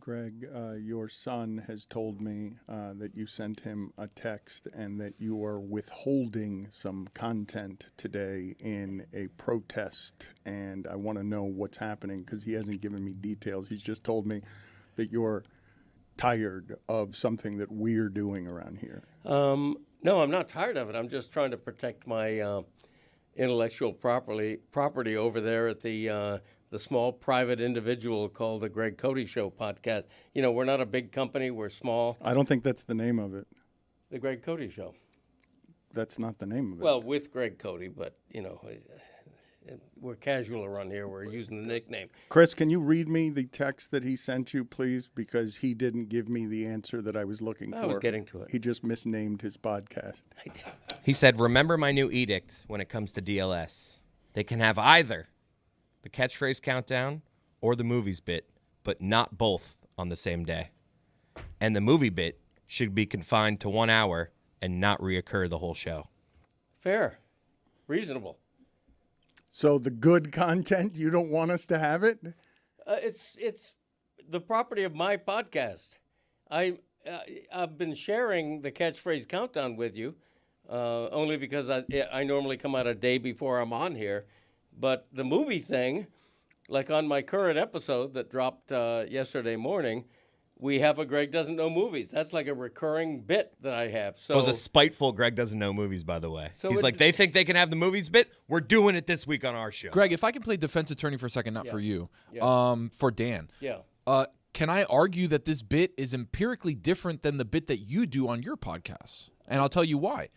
Greg, your son has told me that you sent him a text and that you are withholding some content today in a protest. And I want to know what's happening because he hasn't given me details. He's just told me that you're tired of something that we're doing around here. No, I'm not tired of it. I'm just trying to protect my intellectual property over there at the small private individual called the Greg Cody Show podcast. You know, we're not a big company. We're small. I don't think that's the name of it. The Greg Cody Show. That's not the name of it. Well, with Greg Cody, but, you know, we're casual around here. We're using the nickname. Chris, can you read me the text that he sent you, please? Because he didn't give me the answer that I was looking for. I was getting to it. He just misnamed his podcast. He said, remember my new edict when it comes to DLS. They can have either the catchphrase countdown or the movies bit, but not both on the same day. And the movie bit should be confined to 1 hour and not reoccur the whole show. Fair. Reasonable. So the good content, you don't want us to have it? It's the property of my podcast. I've been sharing the catchphrase countdown with you, only because I normally come out a day before I'm on here. But the movie thing, like on my current episode that dropped yesterday morning, we have a Greg Doesn't Know Movies. That's like a recurring bit that I have. So it was a spiteful Greg Doesn't Know Movies, by the way. So he's like, they think they can have the movies bit? We're doing it this week on our show. Greg, if I can play defense attorney for a second, not for you, for Dan. Yeah. Can I argue that this bit is empirically different than the bit that you do on your podcast? And I'll tell you why.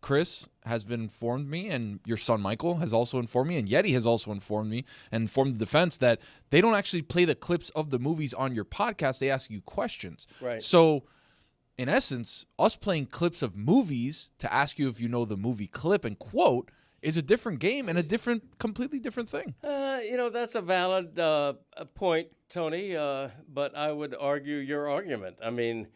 Chris has been informed me, and your son Michael has also informed me, and Yeti has also informed me and informed the defense that they don't actually play the clips of the movies on your podcast. They ask you questions. Right. So, in essence, us playing clips of movies to ask you if you know the movie clip and quote is a different game and a completely different thing. You know, that's a valid point, Tony, but I would argue your argument. I mean,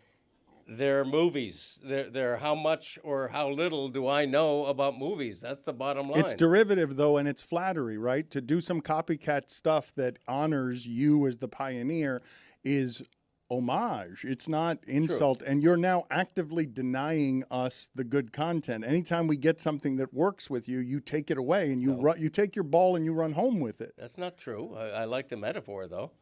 they're movies. They're how much or how little do I know about movies? That's the bottom line. It's derivative, though, and it's flattery, right? To do some copycat stuff that honors you as the pioneer is homage. It's not insult. True. And you're now actively denying us the good content. Anytime we get something that works with you, you take it away and you take your ball and you run home with it. That's not true. I like the metaphor, though.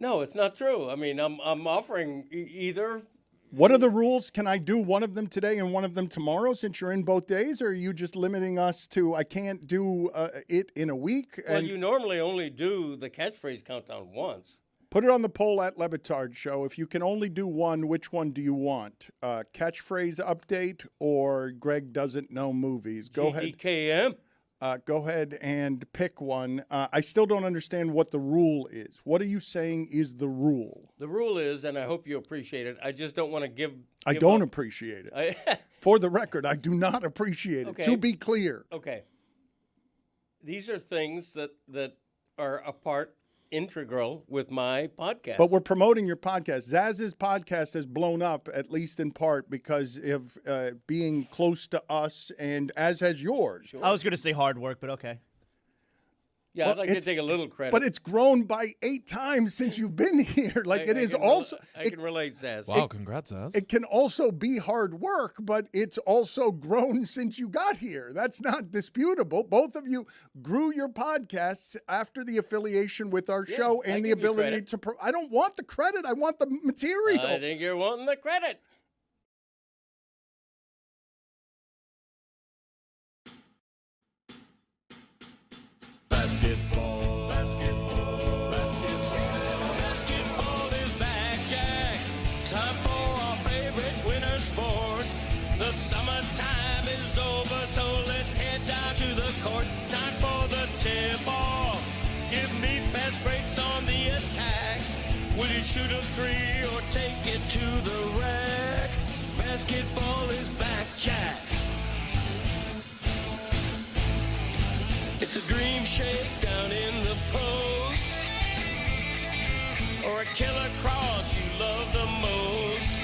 No, it's not true. I mean, I'm offering either. What are the rules? Can I do one of them today and one of them tomorrow since you're in both days? Or are you just limiting us to I can't do it in a week? Well, you normally only do the catchphrase countdown once. Put it on the poll at Le Batard Show. If you can only do one, which one do you want? Catchphrase update or Greg Doesn't Know Movies? Go ahead. GDKM? Go ahead and pick one. I still don't understand what the rule is. What are you saying is the rule? The rule is, and I hope you appreciate it, I just don't want to give I don't appreciate it. For the record, I do not appreciate it. Okay. To be clear. Okay. These are things that are integral with my podcast. But we're promoting your podcast. Zaz's podcast has blown up, at least in part, because of being close to us, and as has yours. Sure. I was going to say hard work, but okay. Yeah, well, I'd like to take a little credit. But it's grown by 8 times since you've been here. Like I can relate, Zaz. Wow, congrats, Zaz. It can also be hard work, but it's also grown since you got here. That's not disputable. Both of you grew your podcasts after the affiliation with our show and the ability to. I don't want the credit. I want the material. I think you're wanting the credit. Basketball is back, Jack. Time for our favorite winter sport. The summertime is over, so let's head down to the court. Time for the tip-off. Give me fast breaks on the attack. Will you shoot a 3 or take it to the rack? Basketball is back, Jack. It's a dream shake down in the post, or a killer cross you love the most.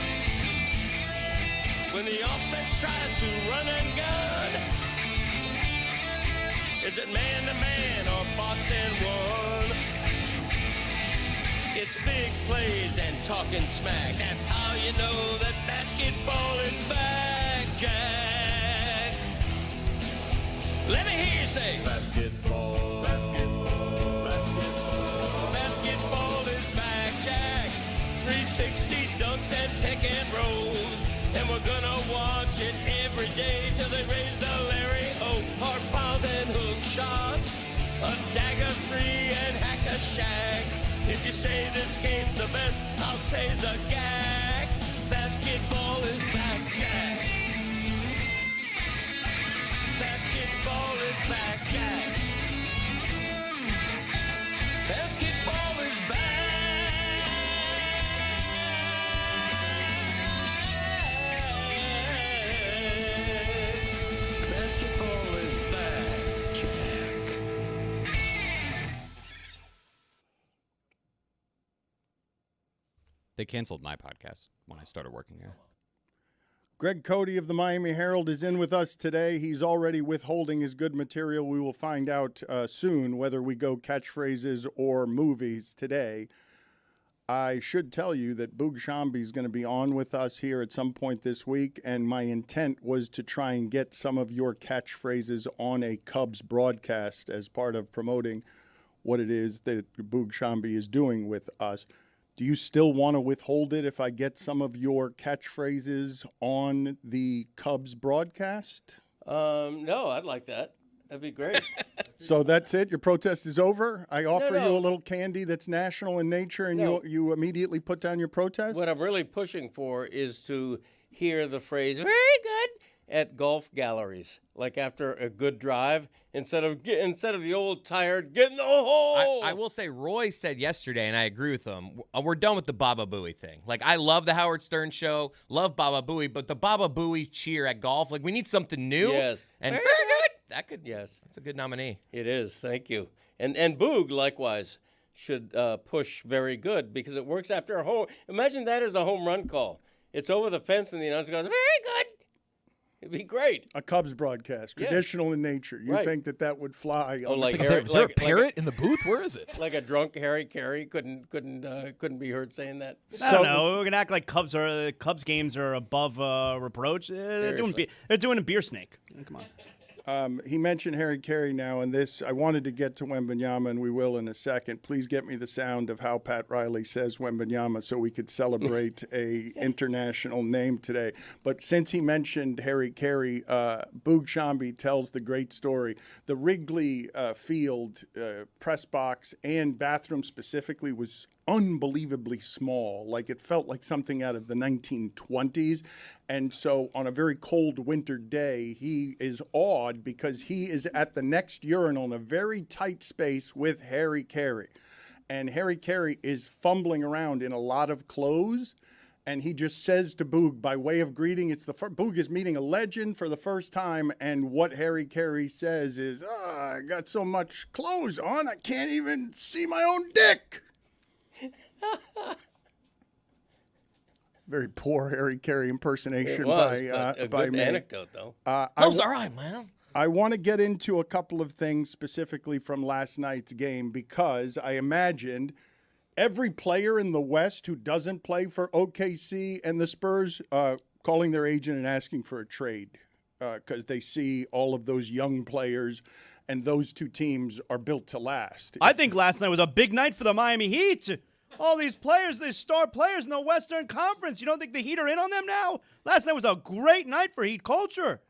When the offense tries to run and gun, is it man to man or box and one? It's big plays and talking smack. That's how you know that basketball is back, Jack. Let me hear you say basketball, basketball, basketball. Basketball is back, Jack. 360 dunks and pick and rolls. And we're gonna watch it every day till they raise the Larry O. Hard fouls and hook shots. A dagger three and hack a shack. If you say this game's the best, I'll say's a gag. Basketball is back, Jack. Basketball is back, Jack. Basketball is back. Basketball is back, Jack. They canceled my podcast when I started working here. Greg Cody of the Miami Herald is in with us today. He's already withholding his good material. We will find out soon whether we go catchphrases or movies today. I should tell you that Boog Shambi is going to be on with us here at some point this week, and my intent was to try and get some of your catchphrases on a Cubs broadcast as part of promoting what it is that Boog Shambi is doing with us. Do you still want to withhold it if I get some of your catchphrases on the Cubs broadcast? No, I'd like that. That'd be great. So that's it? Your protest is over? I offer No. you a little candy that's national in nature, and No. you immediately put down your protest? What I'm really pushing for is to hear the phrase "very good" at golf galleries, like after a good drive, instead of the old tired "get in the hole." I will say Roy said yesterday, and I agree with him, we're done with the Baba Booey thing. Like, I love the Howard Stern show, love Baba Booey, but the Baba Booey cheer at golf, like, we need something new. Yes. And Very very good. good. That's a good nominee. It is. Thank you. And Boog likewise should push "very good" because it works after a home. Imagine that as a home run call. It's over the fence, and the announcer goes, "Very good." It'd be great. A Cubs broadcast, Yeah. traditional in nature. You Right. think that would fly? Oh, on like the Is there a parrot in the booth? Where is it? Like a drunk Harry Carey couldn't be heard saying that. I don't know. We're gonna act like Cubs games are above reproach. They're doing a beer snake. Come on. He mentioned Harry Carey now, and this, I wanted to get to Wembanyama, and we will in a second. Please get me the sound of how Pat Riley says Wembanyama so we could celebrate a international name today. But since he mentioned Harry Carey, Boog Shambi tells the great story. The Wrigley Field press box and bathroom specifically was unbelievably small. Like, it felt like something out of the 1920s. And so on a very cold winter day, he is awed because he is at the next urinal in a very tight space with Harry Carey. And Harry Carey is fumbling around in a lot of clothes. And he just says to Boog, by way of greeting, Boog is meeting a legend for the first time. And what Harry Carey says is, I got so much clothes on, I can't even see my own dick. Very poor Harry Carey impersonation It was, by but a by good me. anecdote, though. Those all right, man. I want to get into a couple of things specifically from last night's game because I imagined every player in the West who doesn't play for OKC and the Spurs calling their agent and asking for a trade because they see all of those young players and those two teams are built to last. I think last night was a big night for the Miami Heat. All these players, these star players in the Western Conference. You don't think the Heat are in on them now? Last night was a great night for Heat culture.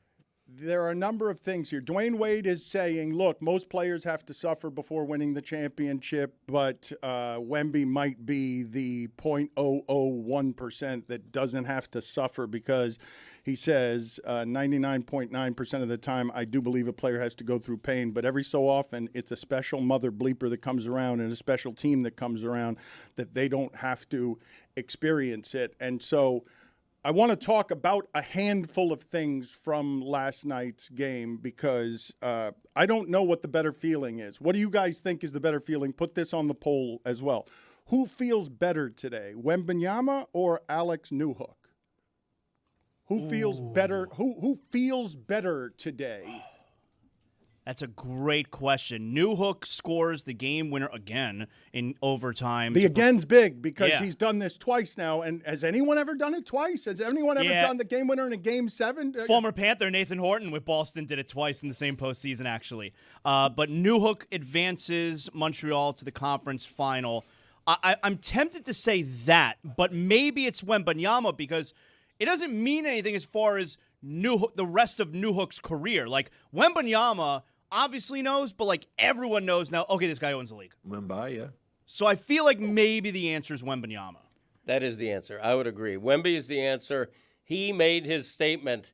There are a number of things here. Dwayne Wade is saying, look, most players have to suffer before winning the championship, but Wemby might be the 0.001% that doesn't have to suffer because he says 99.9% of the time, I do believe a player has to go through pain, but every so often it's a special mother bleeper that comes around and a special team that comes around that they don't have to experience it. And so I want to talk about a handful of things from last night's game because I don't know what the better feeling is. What do you guys think is the better feeling? Put this on the poll as well. Who feels better today, Wembanyama or Alex Newhook? Who feels better? Who feels better today? That's a great question. Newhook scores the game winner again in overtime. The again's big because Yeah. he's done this twice now. And has anyone ever done it twice? Has anyone ever done the game winner in a Game 7? Former Panther Nathan Horton with Boston did it twice in the same postseason, actually. But Newhook advances Montreal to the conference final. I'm tempted to say that, but maybe it's Wembanyama because it doesn't mean anything as far as the rest of Newhook's career. Like, Wembanyama obviously knows, but like everyone knows now, okay, this guy owns the league. Wemby, So I feel like maybe the answer is Wembanyama. That is the answer. I would agree. Wemby is the answer. He made his statement.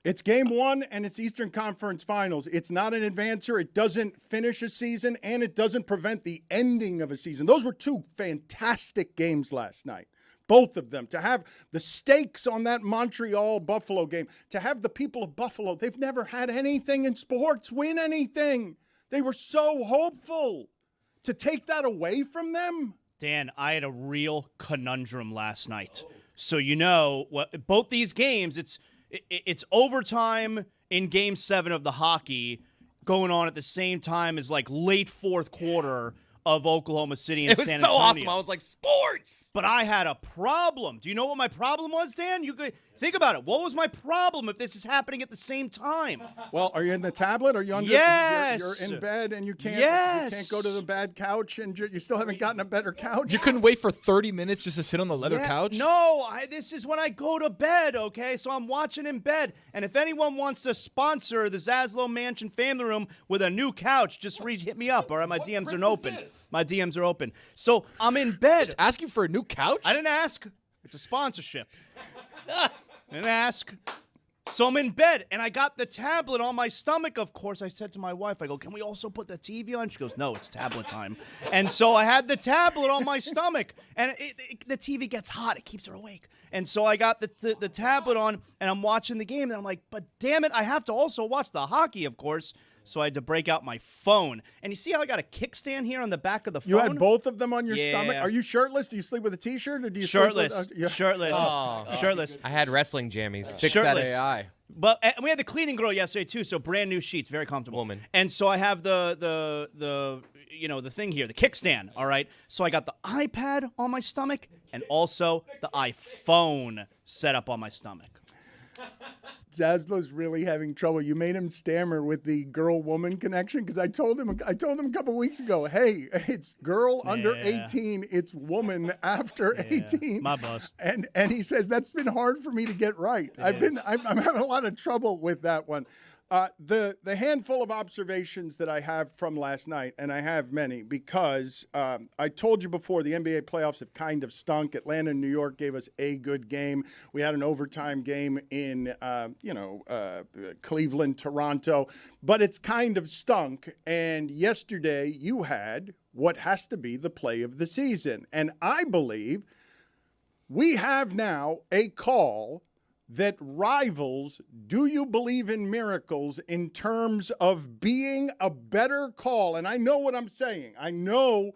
It's Game 1 and it's Eastern Conference Finals. It's not an advancer. It doesn't finish a season, and it doesn't prevent the ending of a season. Those were two fantastic games last night. Both of them. To have the stakes on that Montreal-Buffalo game, to have the people of Buffalo, they've never had anything in sports win anything. They were so hopeful. To take that away from them? Dan, I had a real conundrum last night. So you know, both these games, it's overtime in Game 7 of the hockey going on at the same time as like late fourth quarter of Oklahoma City and San Antonio. It was so awesome. I was like, sports! But I had a problem. Do you know what my problem was, Dan? You could think about it. What was my problem if this is happening at the same time? Well, are you in the tablet? Are you under? Yes. You're in bed and you can't. Yes. You can't go to the bad couch, and you still haven't gotten a better couch. You couldn't wait for 30 minutes just to sit on the leather couch? No, this is when I go to bed, okay? So I'm watching in bed. And if anyone wants to sponsor the Zaslow Mansion Family Room with a new couch, just hit me up, all right? My DMs are open. My DMs are open. So I'm in bed. Just asking for a new couch? I didn't ask. It's a sponsorship. I didn't ask. So I'm in bed, and I got the tablet on my stomach, of course. I said to my wife, I go, can we also put the TV on? She goes, no, it's tablet time. And so I had the tablet on my stomach, and the TV gets hot. It keeps her awake. And so I got the tablet on, and I'm watching the game, and I'm like, but damn it, I have to also watch the hockey, of course. So I had to break out my phone. And you see how I got a kickstand here on the back of the phone? You had both of them on your Yeah. stomach? Are you shirtless? Do you sleep with a T-shirt, or do you Shirtless. sleep with... Shirtless. Shirtless. I had wrestling jammies. Fix Shirtless. that AI. But and we had the cleaning girl yesterday too, so brand new sheets, very comfortable. Woman. And so I have the thing here, the kickstand. All right. So I got the iPad on my stomach and also the iPhone set up on my stomach. Zaslow's really having trouble. You made him stammer with the girl-woman connection because I told him a couple weeks ago, hey, it's girl under 18, it's woman after 18. My bust. And he says that's been hard for me to get right. I'm having a lot of trouble with that one. The handful of observations that I have from last night, and I have many, because I told you before the NBA playoffs have kind of stunk. Atlanta and New York gave us a good game. We had an overtime game in Cleveland, Toronto, but it's kind of stunk. And yesterday you had what has to be the play of the season. And I believe we have now a call that rivals Do You Believe in Miracles in terms of being a better call. And I know what I'm saying. I know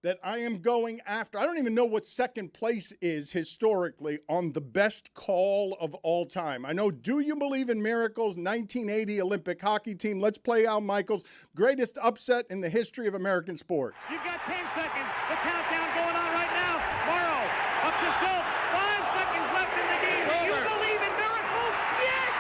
that I am going after. I don't even know what second place is historically on the best call of all time. I know Do You Believe in Miracles, 1980 Olympic hockey team. Let's play Al Michaels. Greatest upset in the history of American sports. You've got 10 seconds. The countdown going on right now. Morrow up to Schultz. 5 seconds left in the game. Do you believe in miracles? Yes!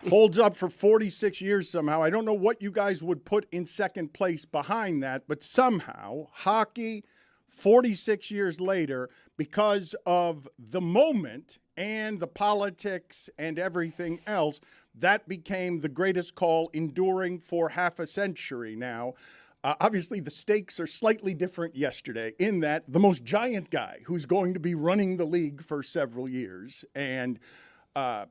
Unbelievable. Holds up for 46 years somehow. I don't know what you guys would put in second place behind that, but somehow hockey, 46 years later, because of the moment and the politics and everything else, that became the greatest call, enduring for half a century now. Obviously, the stakes are slightly different yesterday in that the most giant guy who's going to be running the league for several years. And God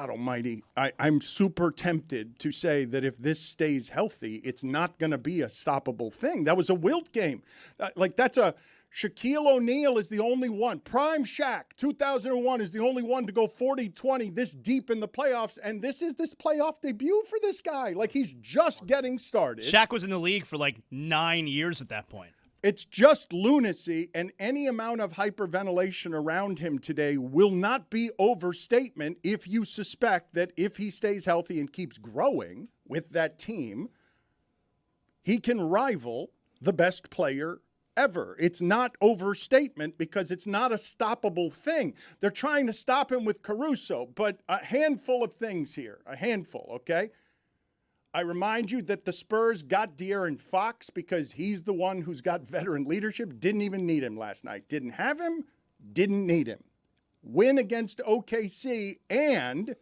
almighty, I'm super tempted to say that if this stays healthy, it's not going to be a stoppable thing. That was a Wilt game. That's a Shaquille O'Neal is the only one. Prime Shaq, 2001, is the only one to go 40-20 this deep in the playoffs. And this is this playoff debut for this guy. Like, he's just getting started. Shaq was in the league for like 9 years at that point. It's just lunacy, and any amount of hyperventilation around him today will not be overstatement if you suspect that if he stays healthy and keeps growing with that team, he can rival the best player ever. It's not overstatement because it's not a stoppable thing. They're trying to stop him with Caruso, but a handful of things here. A handful, okay? I remind you that the Spurs got De'Aaron Fox because he's the one who's got veteran leadership. Didn't even need him last night. Didn't have him, didn't need him. Win against OKC, and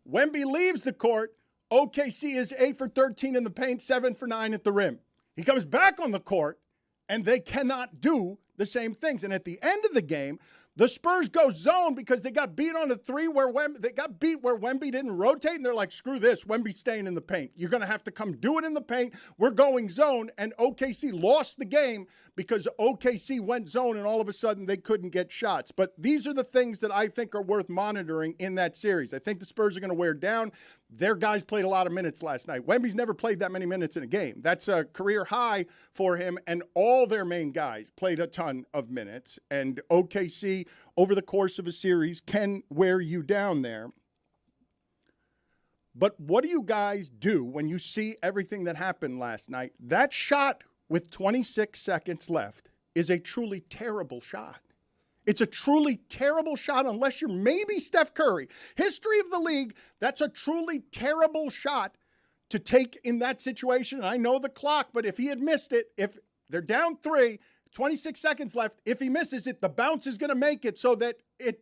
Wemby leaves the court. OKC is 8 for 13 in the paint, 7 for 9 at the rim. He comes back on the court, and they cannot do the same things. And at the end of the game, the Spurs go zone because they got beat on a three where they got beat where Wemby didn't rotate, and they're like, screw this, Wemby's staying in the paint. You're going to have to come do it in the paint. We're going zone, and OKC lost the game because OKC went zone, and all of a sudden they couldn't get shots. But these are the things that I think are worth monitoring in that series. I think the Spurs are going to wear down. Their guys played a lot of minutes last night. Wemby's never played that many minutes in a game. That's a career high for him, and all their main guys played a ton of minutes. And OKC, over the course of a series, can wear you down there. But what do you guys do when you see everything that happened last night? That shot with 26 seconds left is a truly terrible shot. It's a truly terrible shot unless you're maybe Steph Curry. History of the league, that's a truly terrible shot to take in that situation. And I know the clock, but if he had missed it, if they're down 3, 26 seconds left, if he misses it, the bounce is going to make it so that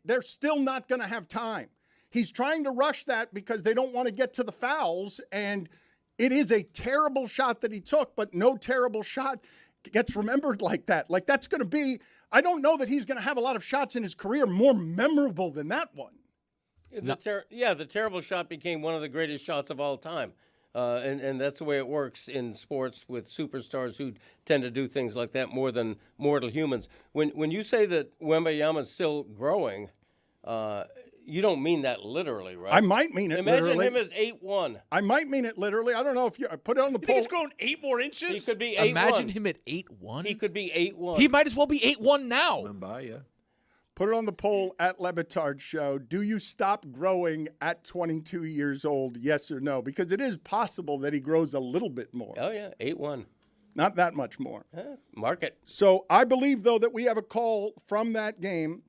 they're still not going to have time. He's trying to rush that because they don't want to get to the fouls, and it is a terrible shot that he took, but no terrible shot gets remembered like that. Like, that's going to be, I don't know that he's going to have a lot of shots in his career more memorable than that one. The terrible shot became one of the greatest shots of all time. And that's the way it works in sports with superstars who tend to do things like that more than mortal humans. When you say that Wembanyama's still growing, you don't mean that literally, right? I might mean it literally. Imagine him as 8'1". I might mean it literally. I don't know if you put it on the poll. You think he's grown 8 more inches? He could be 8'1". Imagine him at 8'1". He could be 8'1". He might as well be 8'1" now. Put it on the poll at Le Batard Show. Do you stop growing at 22 years old, yes or no? Because it is possible that he grows a little bit more. Oh, yeah, 8'1". Not that much more. Mark it. So I believe, though, that we have a call from that game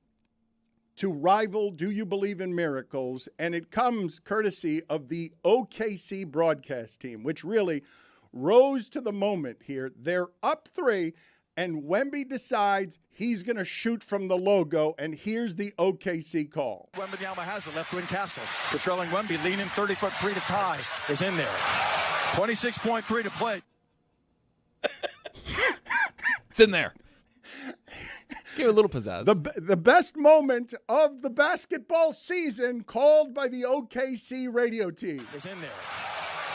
to rival Do You Believe in Miracles? And it comes courtesy of the OKC broadcast team, which really rose to the moment here. They're up 3, and Wemby decides he's going to shoot from the logo, and here's the OKC call. Wembanyama has it, left wing Castle. Patrolling Wemby, leaning 30-foot 3 to tie, is in there. 26.3 to play. It's in there. Give it a little pizzazz. The best moment of the basketball season called by the OKC radio team. Is in there.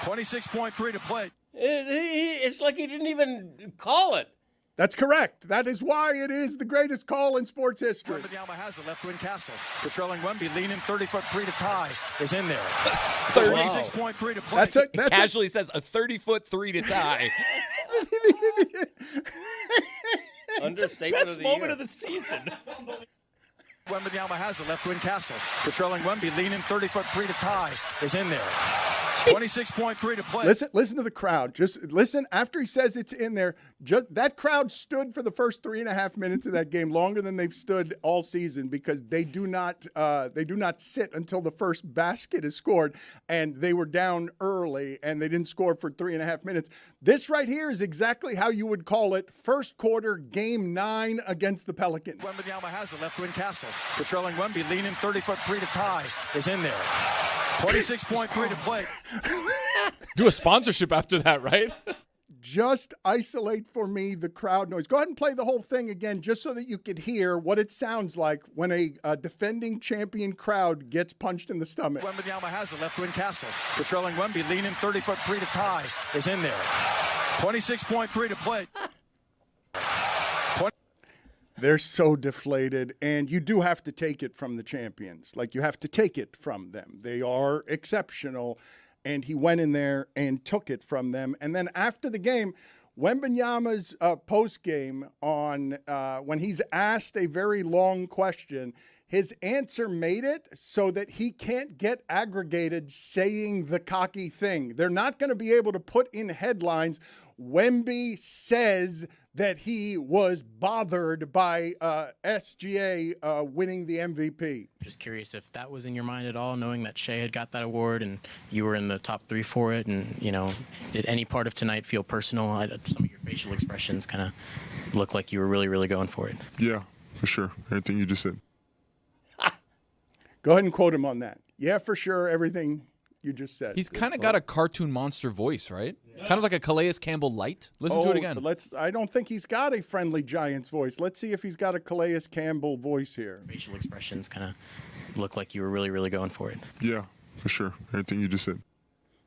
26.3 to play. It's like he didn't even call it. That's correct. That is why it is the greatest call in sports history. Wembanyama has it, left wing Castle. Patrolling Wemby, leaning 30-foot 3 to tie, is in there. 26.3 to play. He casually says a 30-foot 3 to tie. Understatement Best of the moment year. of the season. Wembanyama has it, left wing Castle. Patrolling Wemby, leaning 30-foot 3 to tie, is in there. 26.3 to play. Listen to the crowd. Just listen after he says it's in there. That crowd stood for the first 3.5 minutes of that game longer than they've stood all season because they do not sit until the first basket is scored, and they were down early and they didn't score for 3.5 minutes. This right here is exactly how you would call it. First quarter, game 9 against the Pelicans. Wembanyama has it, left wing Castle. Patrolling Wemby, leaning 30-foot 3 to tie, is in there. 26.3 to play. Do a sponsorship after that, right? Just isolate for me the crowd noise. Go ahead and play the whole thing again just so that you could hear what it sounds like when a defending champion crowd gets punched in the stomach. Wembanyama has it, left wing Castle. Patrolling Wemby, leaning 30-foot 3 to tie, is in there. 26.3 to play. They're so deflated, and you do have to take it from the champions. Like, you have to take it from them. They are exceptional, and he went in there and took it from them. And then after the game, Wembanyama's post game on when he's asked a very long question, his answer made it so that he can't get aggregated saying the cocky thing. They're not going to be able to put in headlines, Wemby says that he was bothered by SGA winning the MVP. Just curious if that was in your mind at all, knowing that Shea had got that award and you were in the top 3 for it. And, did any part of tonight feel personal? Some of your facial expressions kind of look like you were really, really going for it. Yeah, for sure. Everything you just said. Go ahead and quote him on that. Yeah, for sure, everything you just said. He's kind of got a cartoon monster voice, right? Yeah. Kind of like a Calais Campbell light. Listen to it again. I don't think he's got a friendly Giants voice. Let's see if he's got a Calais Campbell voice here. Facial expressions kind of look like you were really, really going for it. Yeah, for sure. Everything you just said.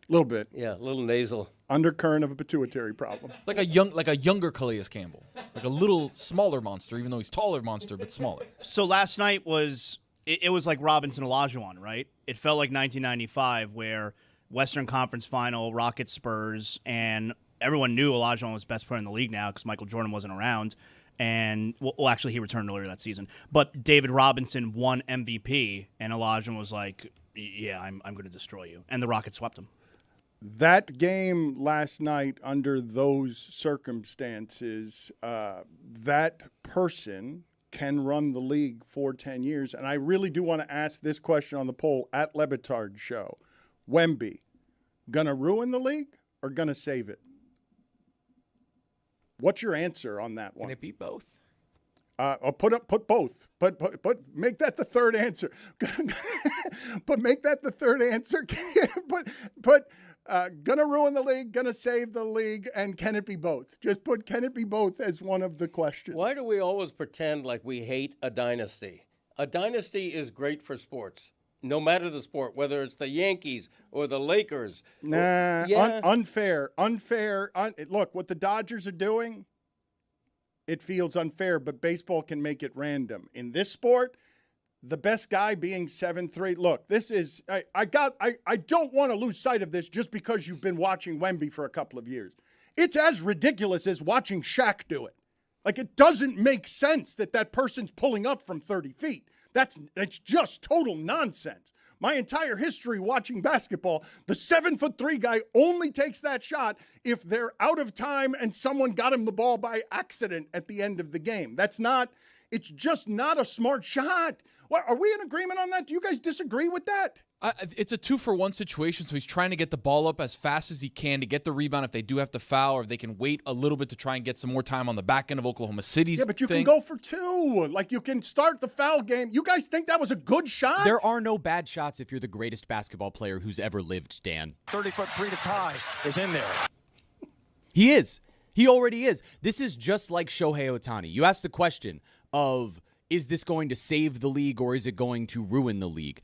A little bit. Yeah, a little nasal. Undercurrent of a pituitary problem. Like a younger Calais Campbell. Like a little smaller monster, even though he's taller monster, but smaller. So last night was... It was like Robinson Olajuwon, right? It felt like 1995 where Western Conference Final, Rockets, Spurs, and everyone knew Olajuwon was best player in the league now because Michael Jordan wasn't around. And, well, actually, he returned earlier that season. But David Robinson won MVP, and Olajuwon was like, yeah, I'm going to destroy you. And the Rockets swept him. That game last night, under those circumstances, that person can run the league for 10 years. And I really do want to ask this question on the poll at Le Batard Show. Wemby, gonna ruin the league or gonna save it? What's your answer on that one? Can it be both? Put both. But make that the third answer. But make that the third answer. But gonna ruin the league, gonna save the league, and can it be both? Just put can it be both as one of the questions. Why do we always pretend like we hate a dynasty? A dynasty is great for sports, no matter the sport, whether it's the Yankees or the Lakers. Unfair. Look, what the Dodgers are doing, it feels unfair, but baseball can make it random. In this sport, the best guy being 7'3". Look, this is I don't want to lose sight of this just because you've been watching Wemby for a couple of years. It's as ridiculous as watching Shaq do it. Like, it doesn't make sense that person's pulling up from 30 feet. That's just total nonsense. My entire history watching basketball, the 7'3" guy only takes that shot if they're out of time and someone got him the ball by accident at the end of the game. It's just not a smart shot. What, are we in agreement on that? Do you guys disagree with that? It's a 2-for-1 situation, so he's trying to get the ball up as fast as he can to get the rebound if they do have to foul, or if they can wait a little bit to try and get some more time on the back end of Oklahoma City's Yeah, but you can go for 2. Like, you can start the foul game. You guys think that was a good shot? There are no bad shots if you're the greatest basketball player who's ever lived, Dan. 30-foot three to tie is in there. He is. He already is. This is just like Shohei Ohtani. You asked the question of, is this going to save the league or is it going to ruin the league?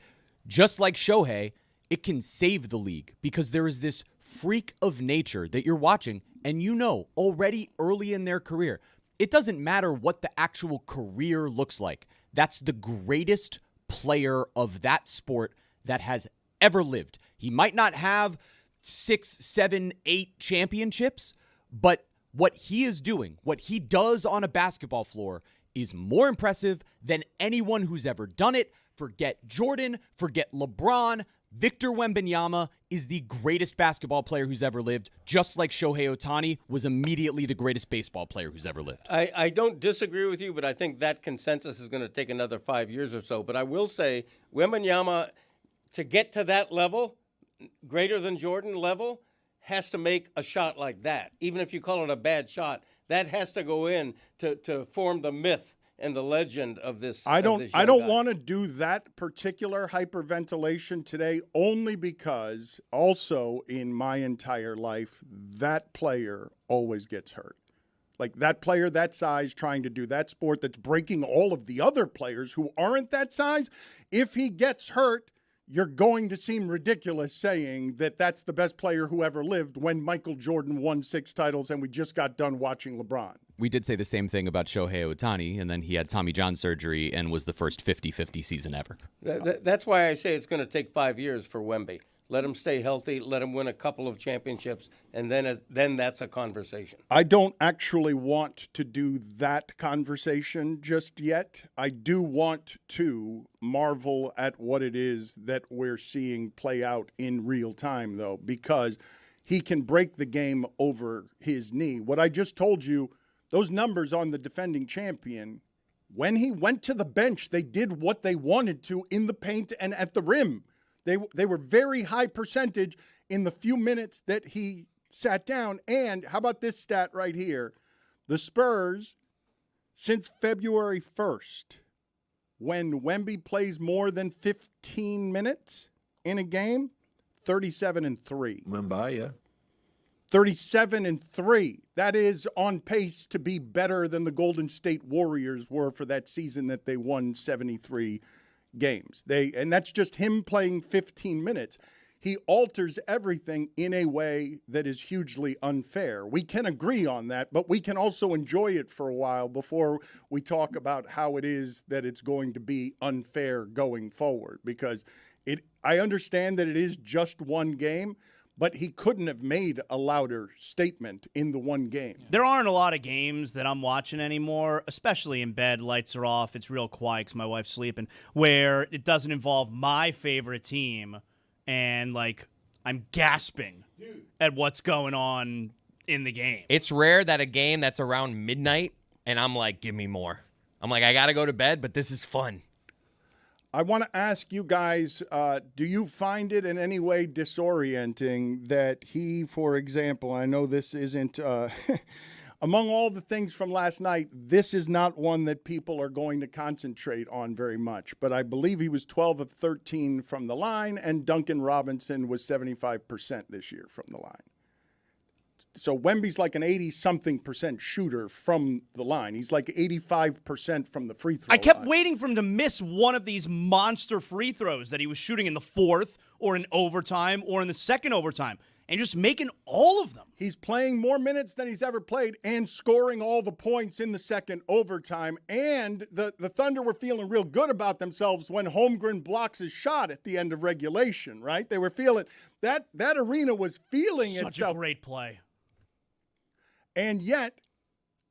Just like Shohei, it can save the league because there is this freak of nature that you're watching, and you know already early in their career, it doesn't matter what the actual career looks like. That's the greatest player of that sport that has ever lived. He might not have 6, 7, 8 championships, but what he is doing, what he does on a basketball floor is more impressive than anyone who's ever done it. Forget Jordan, forget LeBron. Victor Wembanyama is the greatest basketball player who's ever lived, just like Shohei Ohtani was immediately the greatest baseball player who's ever lived. I don't disagree with you, but I think that consensus is going to take another 5 years or so. But I will say, Wembanyama, to get to that level, greater than Jordan level, has to make a shot like that. Even if you call it a bad shot, that has to go in to form the myth and the legend of this. I don't want to do that particular hyperventilation today, only because also in my entire life, that player always gets hurt. Like, that player that size trying to do that sport that's breaking all of the other players who aren't that size, if he gets hurt, you're going to seem ridiculous saying that that's the best player who ever lived when Michael Jordan won 6 titles and we just got done watching LeBron. We did say the same thing about Shohei Ohtani, and then he had Tommy John surgery and was the first 50-50 season ever. That's why I say it's going to take 5 years for Wemby. Let him stay healthy. Let him win a couple of championships, and then that's a conversation. I don't actually want to do that conversation just yet. I do want to marvel at what it is that we're seeing play out in real time, though, because he can break the game over his knee. What I just told you, those numbers on the defending champion, when he went to the bench, they did what they wanted to in the paint and at the rim. They were very high percentage in the few minutes that he sat down. And how about this stat right here? The Spurs, since February 1st, when Wemby plays more than 15 minutes in a game, 37-3. Wemby, yeah. 37-3. That is on pace to be better than the Golden State Warriors were for that season that they won 73 games. And that's just him playing 15 minutes. He alters everything in a way that is hugely unfair. We can agree on that, but we can also enjoy it for a while before we talk about how it is that it's going to be unfair going forward. Because I understand that it is just one game, but he couldn't have made a louder statement in the one game. There aren't a lot of games that I'm watching anymore, especially in bed, lights are off, it's real quiet because my wife's sleeping, where it doesn't involve my favorite team and, like, I'm gasping at what's going on in the game. It's rare that a game that's around midnight and I'm like, give me more. I'm like, I got to go to bed, but this is fun. I want to ask you guys, do you find it in any way disorienting that he, for example, I know this isn't, among all the things from last night, this is not one that people are going to concentrate on very much, but I believe he was 12 of 13 from the line, and Duncan Robinson was 75% this year from the line. So Wemby's like an 80-something% shooter from the line. He's like 85% from the free throw I kept line. waiting for him to miss one of these monster free throws that he was shooting in the fourth or in overtime or in the second overtime, and just making all of them. He's playing more minutes than he's ever played and scoring all the points in the second overtime. And the Thunder were feeling real good about themselves when Holmgren blocks his shot at the end of regulation, right? They were feeling that arena was feeling Such itself. a great play. And yet,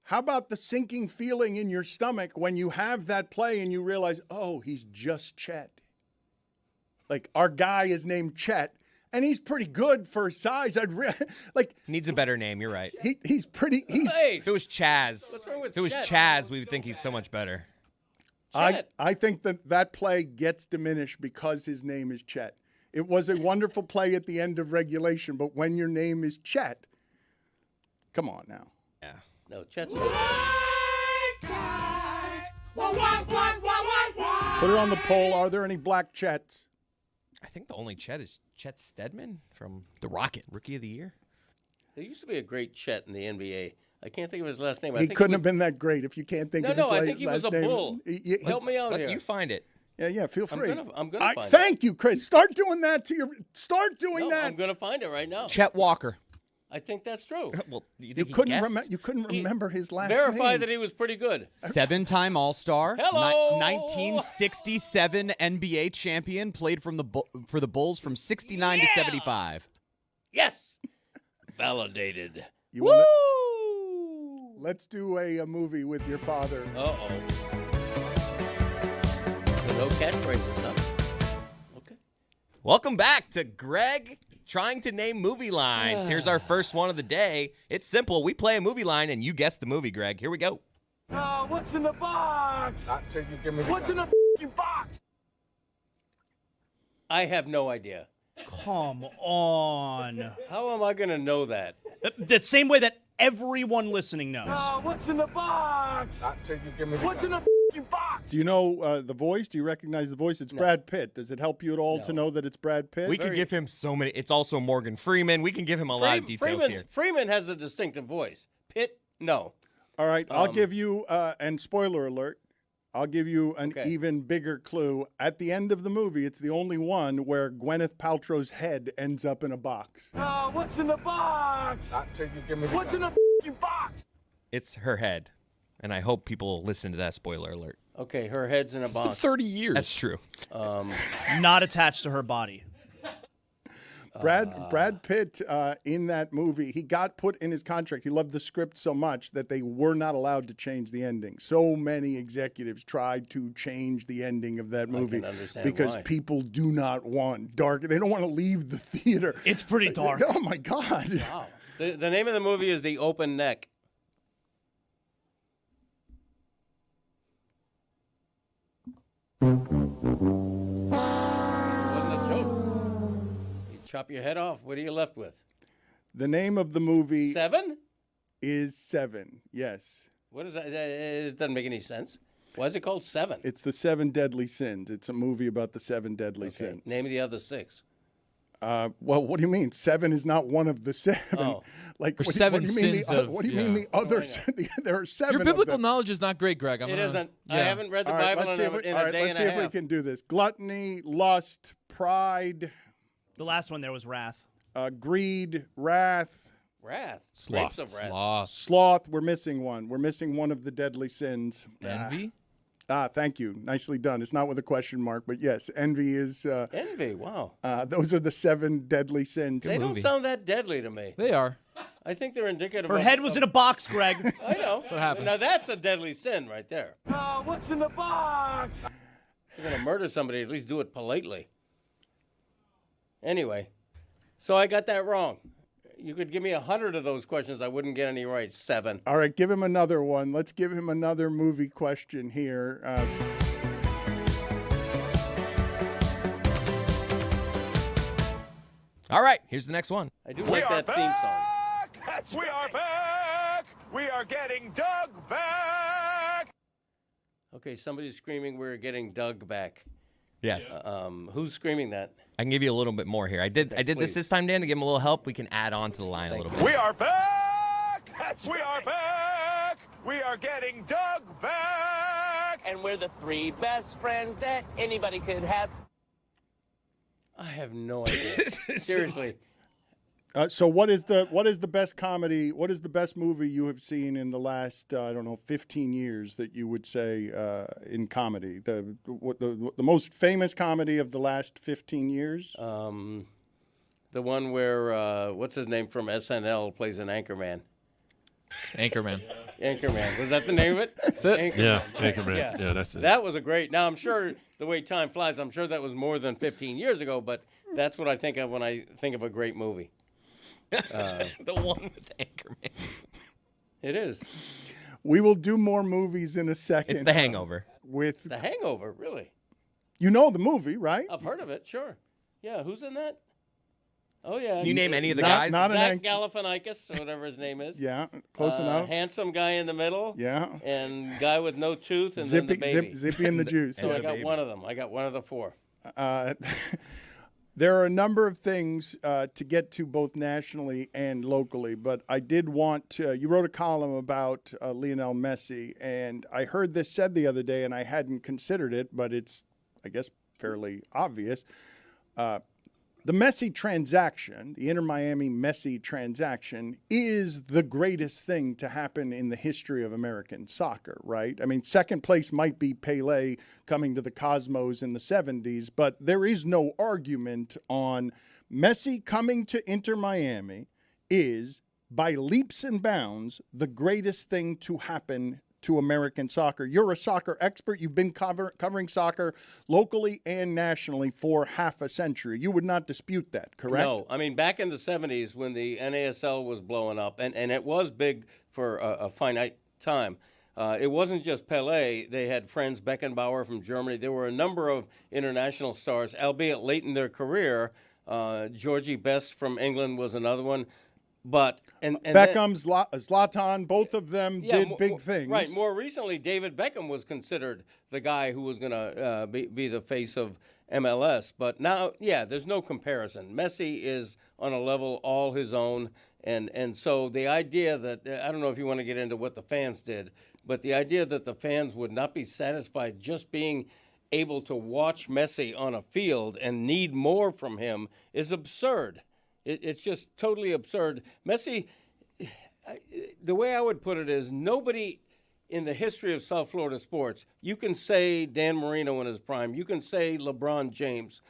how about the sinking feeling in your stomach when you have that play and you realize, oh, he's just Chet. Like, our guy is named Chet, and he's pretty good for his size. Needs a better name. You're right. He's pretty. Hey, If it was Chaz, what's wrong with if it was Chet? Chaz, we would think he's so much better. Chet. I think that play gets diminished because his name is Chet. It was a wonderful play at the end of regulation, but when your name is Chet, come on now. Yeah. No, Chet's Put it on the poll. Are there any black Chets? I think the only Chet is Chet Stedman from the Rocket, Rookie of the Year. There used to be a great Chet in the NBA. I can't think of his last name. I He think couldn't have been that great if you can't think of his No, I last think he was a name. Bull. Help me out here. You find it. Yeah, feel free. I'm gonna find it. Thank you, Chris. Start doing that Start doing No, that. I'm going to find it right now. Chet Walker. I think that's true. Well, You couldn't remember his last name. Verify that he was pretty good. 7-time All-Star. Hello. 1967 NBA champion. Played for the Bulls from 69 to 75. Yes. Validated. Woo! Let's do a movie with your father. Uh-oh. No catchphrases, huh? Okay. Welcome back to Greg trying to name movie lines. Here's our first one of the day. It's simple. We play a movie line, and you guess the movie, Greg. Here we go. What's in the box? Not till you give me the What's in the box? I have no idea. Come on. How am I going to know that? The same way that everyone listening knows. What's in the box? Not till you give me the What's in the box? Do you know the voice? Do you recognize the voice? It's Brad Pitt. Does it help you at all to know that it's Brad Pitt? We can give him so many. It's also Morgan Freeman. We can give him a lot of details here. Freeman has a distinctive voice. Pitt, no. All right, I'll give you, and spoiler alert, I'll give you an even bigger clue. At the end of the movie, it's the only one where Gwyneth Paltrow's head ends up in a box. What's in the box? Not till you give me the What's in the box? It's her head. And I hope people listen to that spoiler alert. Okay, her head's in a It's been box. 30 years. That's true. Not attached to her body. Brad Pitt in that movie, he got put in his contract. He loved the script so much that they were not allowed to change the ending. So many executives tried to change the ending of that movie because why. people do not want dark. They don't want to leave the theater. It's pretty dark. Oh my God! Wow. The name of the movie is The Open Neck. It wasn't a joke. You chop your head off. What are you left with? The name of the movie 7? is Seven. Yes, What is that? It doesn't make any sense. Why is it called 7? it's the Seven Deadly Sins. It's a movie about the seven deadly sins. Name of the other 6. Well, what do you mean? 7 is not one of the 7. Oh. Like Or what, seven what do you mean sins the, of- What do you yeah. mean the other? There are 7. Your of biblical them. knowledge is not great, Greg. It isn't. I haven't read the All right, Bible let's see if we- in all a right, day let's and see a if we half. can do this. Gluttony, lust, pride, The last one there was wrath. greed, wrath, Wrath. Sloth. Grapes of wrath. Sloth. sloth. We're missing one. We're missing one of the deadly sins. Envy. Thank you. Nicely done. It's not with a question mark, but yes, envy is. Envy. Wow. Those are the 7 deadly sins. They don't movie. sound that deadly to me. They are. I think they're indicative Her of... head was in a box, Greg. I know. what happens. Now that's a deadly sin right there. What's in the box? If you're going to murder somebody, at least do it politely. Anyway, so I got that wrong. You could give me 100 of those questions. I wouldn't get any right. 7. All right, give him another one. Let's give him another movie question here. All right, here's the next one. I do like that theme song. We are back. We are getting Doug back. Okay, somebody's screaming, we're getting Doug back. Yes. Who's screaming that? I can give you a little bit more here. I did please. this time, Dan, to give him a little help. We can add on to the line a little bit. We are back. We are back. We are getting Doug back. And we're the 3 best friends that anybody could have. I have no idea. Seriously. So what is the best comedy? What is the best movie you have seen in the last 15 years that you would say in comedy? The most famous comedy of the last 15 years? The one where, what's his name from SNL plays an anchorman. Anchorman. Anchorman. Was that the name of it? Anchorman. Yeah, Anchorman. Yeah, that's it. That was a great. Now, I'm sure the way time flies, I'm sure that was more than 15 years ago, but that's what I think of when I think of a great movie. The one with Anchorman. It is. We will do more movies in a second. It's The Hangover. With The Hangover, really? you know the movie, right? I've heard of it, sure. Yeah, who's in that? Oh, yeah. You name any of the Not- guys? not an Zach anch- Galifianakis, or whatever his name is. Yeah, close enough. Handsome guy in the middle. Yeah. And guy with no tooth, and then the baby. Zippy and the Juice. So I Yeah. got one of them. I got one of the 4. There are a number of things to get to both nationally and locally, but I did want to. You wrote a column about Lionel Messi, and I heard this said the other day, and I hadn't considered it, but it's, I guess, fairly obvious. The Messi transaction, the Inter-Miami Messi transaction, is the greatest thing to happen in the history of American soccer, right? I mean, second place might be Pele coming to the Cosmos in the 70s, but there is no argument on Messi coming to Inter-Miami is, by leaps and bounds, the greatest thing to happen to American soccer. You're a soccer expert. You've been covering soccer locally and nationally for half a century. You would not dispute that, correct? No, I mean, back in the 70s when the NASL was blowing up, and it was big for a finite time, it wasn't just Pele. They had Franz Beckenbauer from Germany. There were a number of international stars, albeit late in their career. Georgie Best from England was another one. But and Beckham, Zlatan, both of them did big things. Right. More recently, David Beckham was considered the guy who was going to be the face of MLS. But now, yeah, there's no comparison. Messi is on a level all his own. And so the idea that, I don't know if you want to get into what the fans did, but the idea that the fans would not be satisfied just being able to watch Messi on a field and need more from him is absurd. It's just totally absurd. Messi, the way I would put it is nobody in the history of South Florida sports, you can say Dan Marino in his prime, you can say LeBron James.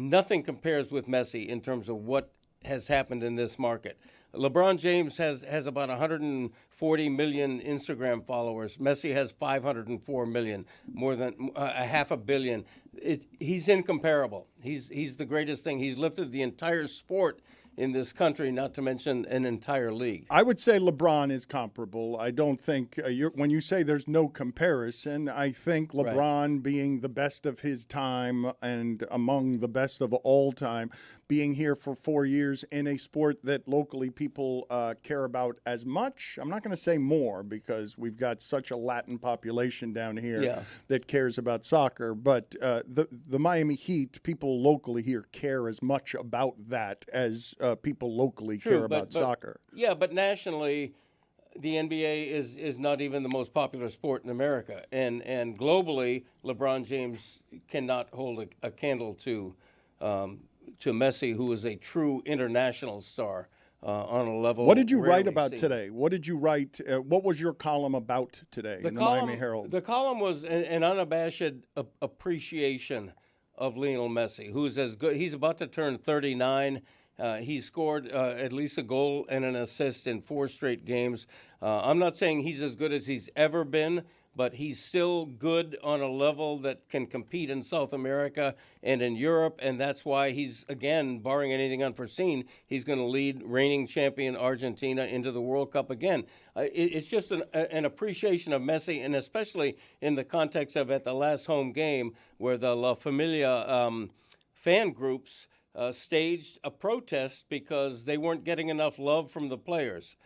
nothing compares with Messi in terms of what has happened in this market. LeBron James has about 140 million Instagram followers. Messi has 504 million, more than a half a billion. He's incomparable. He's the greatest thing. He's lifted the entire sport in this country, not to mention an entire league. I would say LeBron is comparable. I don't think when you say there's no comparison, I think LeBron being the best of his time and among the best of all time, being here for 4 years in a sport that locally people care about as much. I'm not going to say more because we've got such a Latin population down here that cares about soccer. But the Miami Heat, people locally here care as much about that as people locally care about soccer. Yeah, but nationally, the NBA is not even the most popular sport in America. And globally, LeBron James cannot hold a candle to Messi, who is a true international star on a level. What did you write rarely about seen. today? What did you write? What was your column about today in the Miami Herald? The column was an unabashed appreciation of Lionel Messi, who's as good. He's about to turn 39. He scored at least a goal and an assist in 4 straight games. I'm not saying he's as good as he's ever been, but he's still good on a level that can compete in South America and in Europe, and that's why he's, again, barring anything unforeseen, he's going to lead reigning champion Argentina into the World Cup again. It's just an appreciation of Messi, and especially in the context of at the last home game where the La Familia fan groups staged a protest because they weren't getting enough love from the players.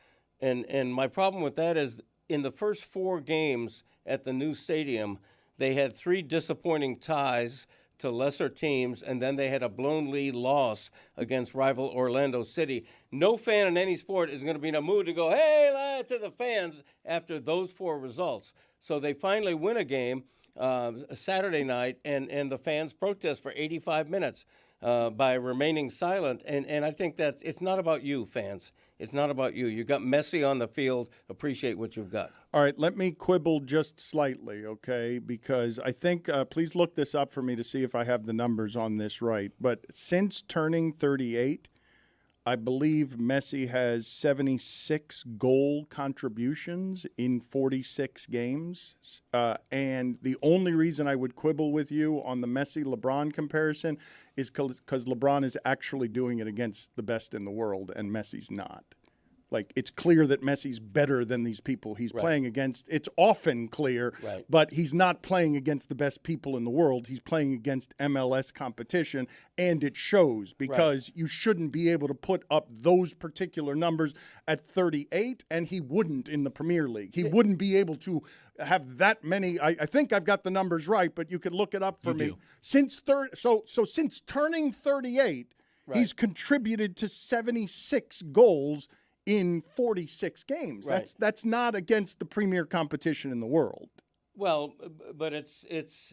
And my problem with that is in the first 4 games at the new stadium, they had 3 disappointing ties to lesser teams, and then they had a blown lead loss against rival Orlando City. No fan in any sport is going to be in a mood to go, hey, lad, to the fans after those 4 results. So they finally win a game Saturday night, and the fans protest for 85 minutes. By remaining silent. And I think it's not about you, fans. It's not about you. You got Messi on the field. Appreciate what you've got. All right, let me quibble just slightly, okay? Because I think, please look this up for me to see if I have the numbers on this right. But since turning 38, I believe Messi has 76 goal contributions in 46 games. And the only reason I would quibble with you on the Messi-LeBron comparison is because LeBron is actually doing it against the best in the world, and Messi's not. Like, it's clear that Messi's better than these people he's playing against. It's often clear, but he's not playing against the best people in the world. He's playing against MLS competition, and it shows because you shouldn't be able to put up those particular numbers at 38, and he wouldn't in the Premier League. He wouldn't be able to have that many. I think I've got the numbers right, but you can look it up for me. Since since turning 38, he's contributed to 76 goals in 46 games. That's not against the premier competition in the world. Well, but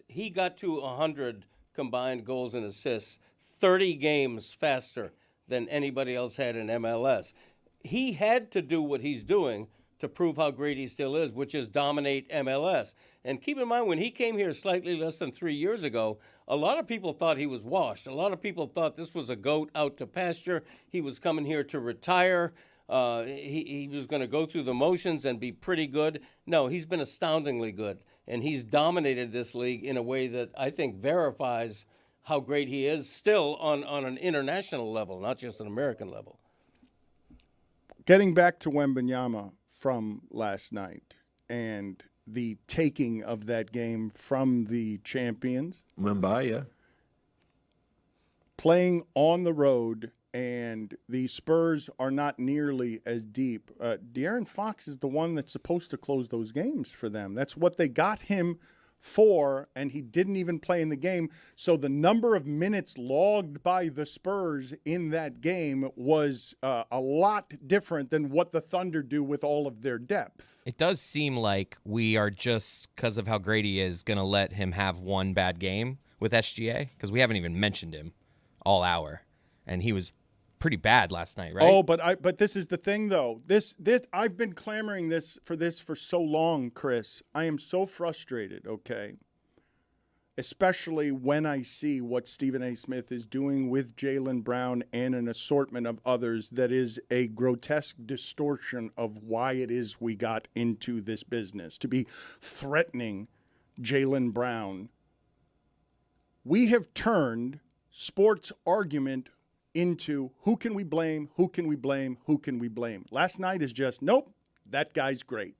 he got to 100 combined goals and assists 30 games faster than anybody else had in MLS. He had to do what he's doing to prove how great he still is, which is dominate MLS. And keep in mind, when he came here slightly less than 3 years ago, a lot of people thought he was washed. A lot of people thought this was a goat out to pasture. He was coming here to retire. He was going to go through the motions and be pretty good. No, he's been astoundingly good, and he's dominated this league in a way that I think verifies how great he is still on an international level, not just an American level. Getting back to Wembanyama from last night and the taking of that game from the champions. Wembanyama. Playing on the road, and the Spurs are not nearly as deep. De'Aaron Fox is the one that's supposed to close those games for them. That's what they got him for, and he didn't even play in the game. So the number of minutes logged by the Spurs in that game was a lot different than what the Thunder do with all of their depth. It does seem like we are just, because of how great he is, going to let him have one bad game with SGA, because we haven't even mentioned him all hour, and he was pretty bad last night, right? Oh, but this is the thing, though. This I've been clamoring for so long, Chris. I am so frustrated. Okay, especially when I see what Stephen A. Smith is doing with Jaylen Brown and an assortment of others that is a grotesque distortion of why it is we got into this business, to be threatening Jaylen Brown. We have turned sports argument into who can we blame, who can we blame, who can we blame. Last night is just, nope, that guy's great.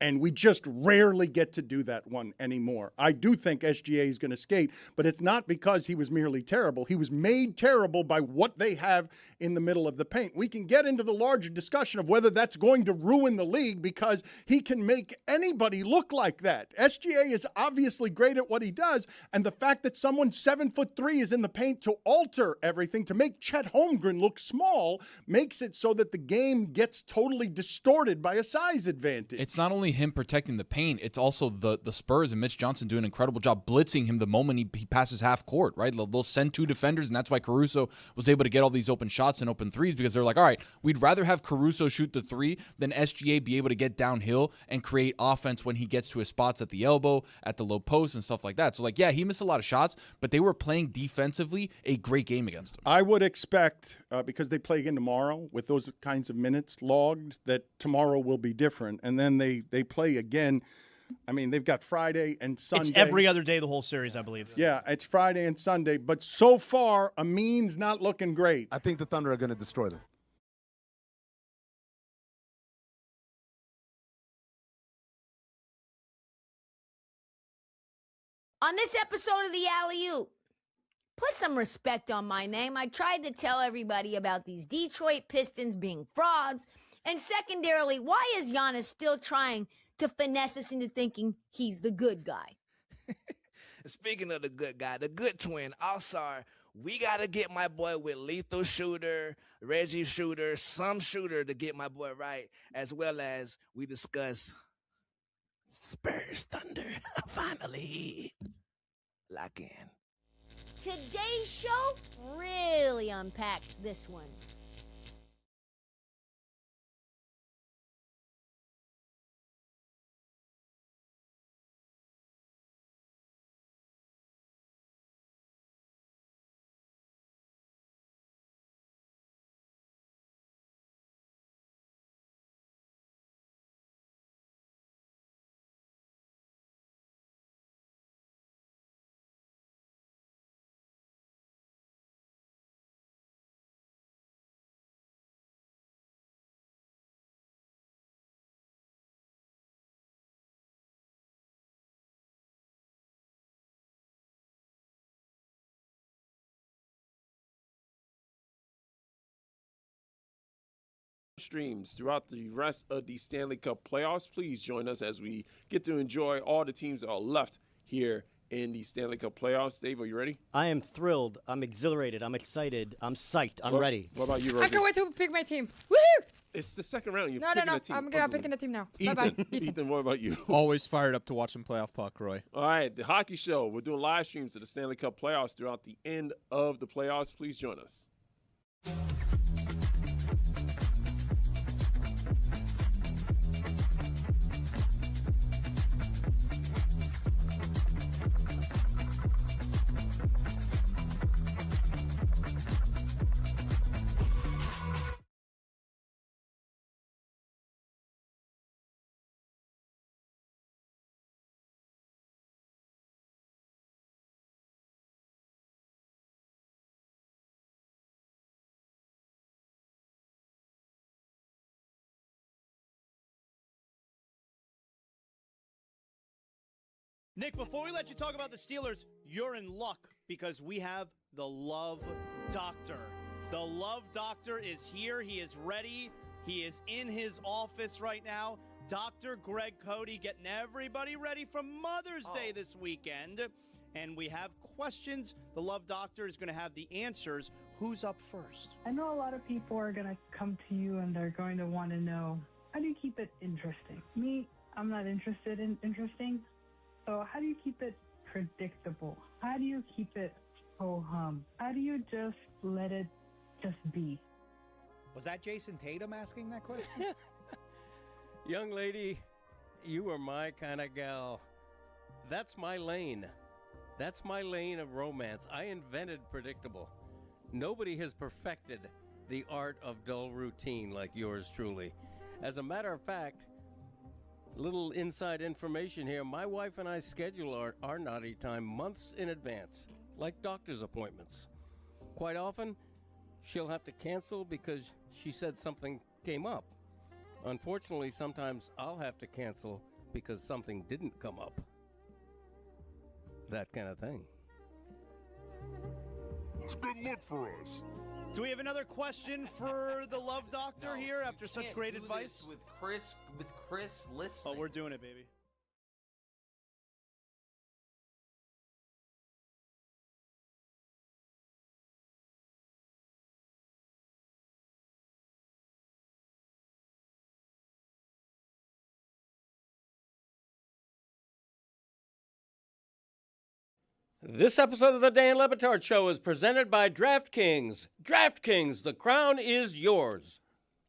And we just rarely get to do that one anymore. I do think SGA is going to skate, but it's not because he was merely terrible. He was made terrible by what they have in the middle of the paint. We can get into the larger discussion of whether that's going to ruin the league because he can make anybody look like that. SGA is obviously great at what he does, and the fact that someone 7'3" is in the paint to alter everything, to make Chet Holmgren look small, makes it so that the game gets totally distorted by a size advantage. It's not only him protecting the paint, it's also the Spurs and Mitch Johnson doing an incredible job blitzing him the moment he passes half court, right? They'll send two defenders, and that's why Caruso was able to get all these open shots and open threes, because they're like, all right, we'd rather have Caruso shoot the three than SGA be able to get downhill and create offense when he gets to his spots at the elbow, at the low post, and stuff like that. So, yeah, he missed a lot of shots, but they were playing defensively a great game against him. I would expect, because they play again tomorrow with those kinds of minutes logged, that tomorrow will be different. And then they play again. I mean, they've got Friday and Sunday. It's every other day the whole series, I believe. Yeah, it's Friday and Sunday. But so far, Amin's not looking great. I think the Thunder are going to destroy them. On this episode of the Alley-Oop, put some respect on my name. I tried to tell everybody about these Detroit Pistons being frauds. And secondarily, why is Giannis still trying to finesse us into thinking he's the good guy? Speaking of the good guy, the good twin, All-Star, we got to get my boy with lethal shooter, Reggie shooter, some shooter to get my boy right, as well as we discuss Spurs Thunder. Finally, lock in. Today's show really unpacks this one. Streams throughout the rest of the Stanley Cup playoffs. Please join us as we get to enjoy all the teams that are left here in the Stanley Cup playoffs. Dave, are you ready? I am thrilled. I'm exhilarated. I'm excited. I'm psyched. I'm ready. What about you, Rosie? I can't wait to pick my team. Woohoo! It's the second round. You're No. picking a team. I'm picking a team now. Ethan, Bye-bye. Ethan, what about you? Always fired up to watch some playoff puck, Roy. All right, the hockey show. We're doing live streams of the Stanley Cup playoffs throughout the end of the playoffs. Please join us. Nick, before we let you talk about the Steelers, you're in luck because we have the Love Doctor. The Love Doctor is here. He is ready. He is in his office right now. Dr. Greg Cody getting everybody ready for Mother's Day this weekend. And we have questions. The Love Doctor is going to have the answers. Who's up first? I know a lot of people are going to come to you and they're going to want to know, how do you keep it interesting? Me, I'm not interested in interesting. So how do you keep it predictable? How do you keep it ho-hum? How do you just let it just be? Was that Jason Tatum asking that question? Young lady, you are my kind of gal. That's my lane. That's my lane of romance. I invented predictable. Nobody has perfected the art of dull routine like yours truly. As a matter of fact, little inside information here, my wife and I schedule our naughty time months in advance, like doctor's appointments. Quite often, she'll have to cancel because she said something came up. Unfortunately, sometimes I'll have to cancel because something didn't come up. That kind of thing. It's a good look for us. Do we have another question for the love doctor here after such great advice? With Chris listening. Oh, we're doing it, baby. This episode of the Dan Le Batard Show is presented by DraftKings. DraftKings, the crown is yours.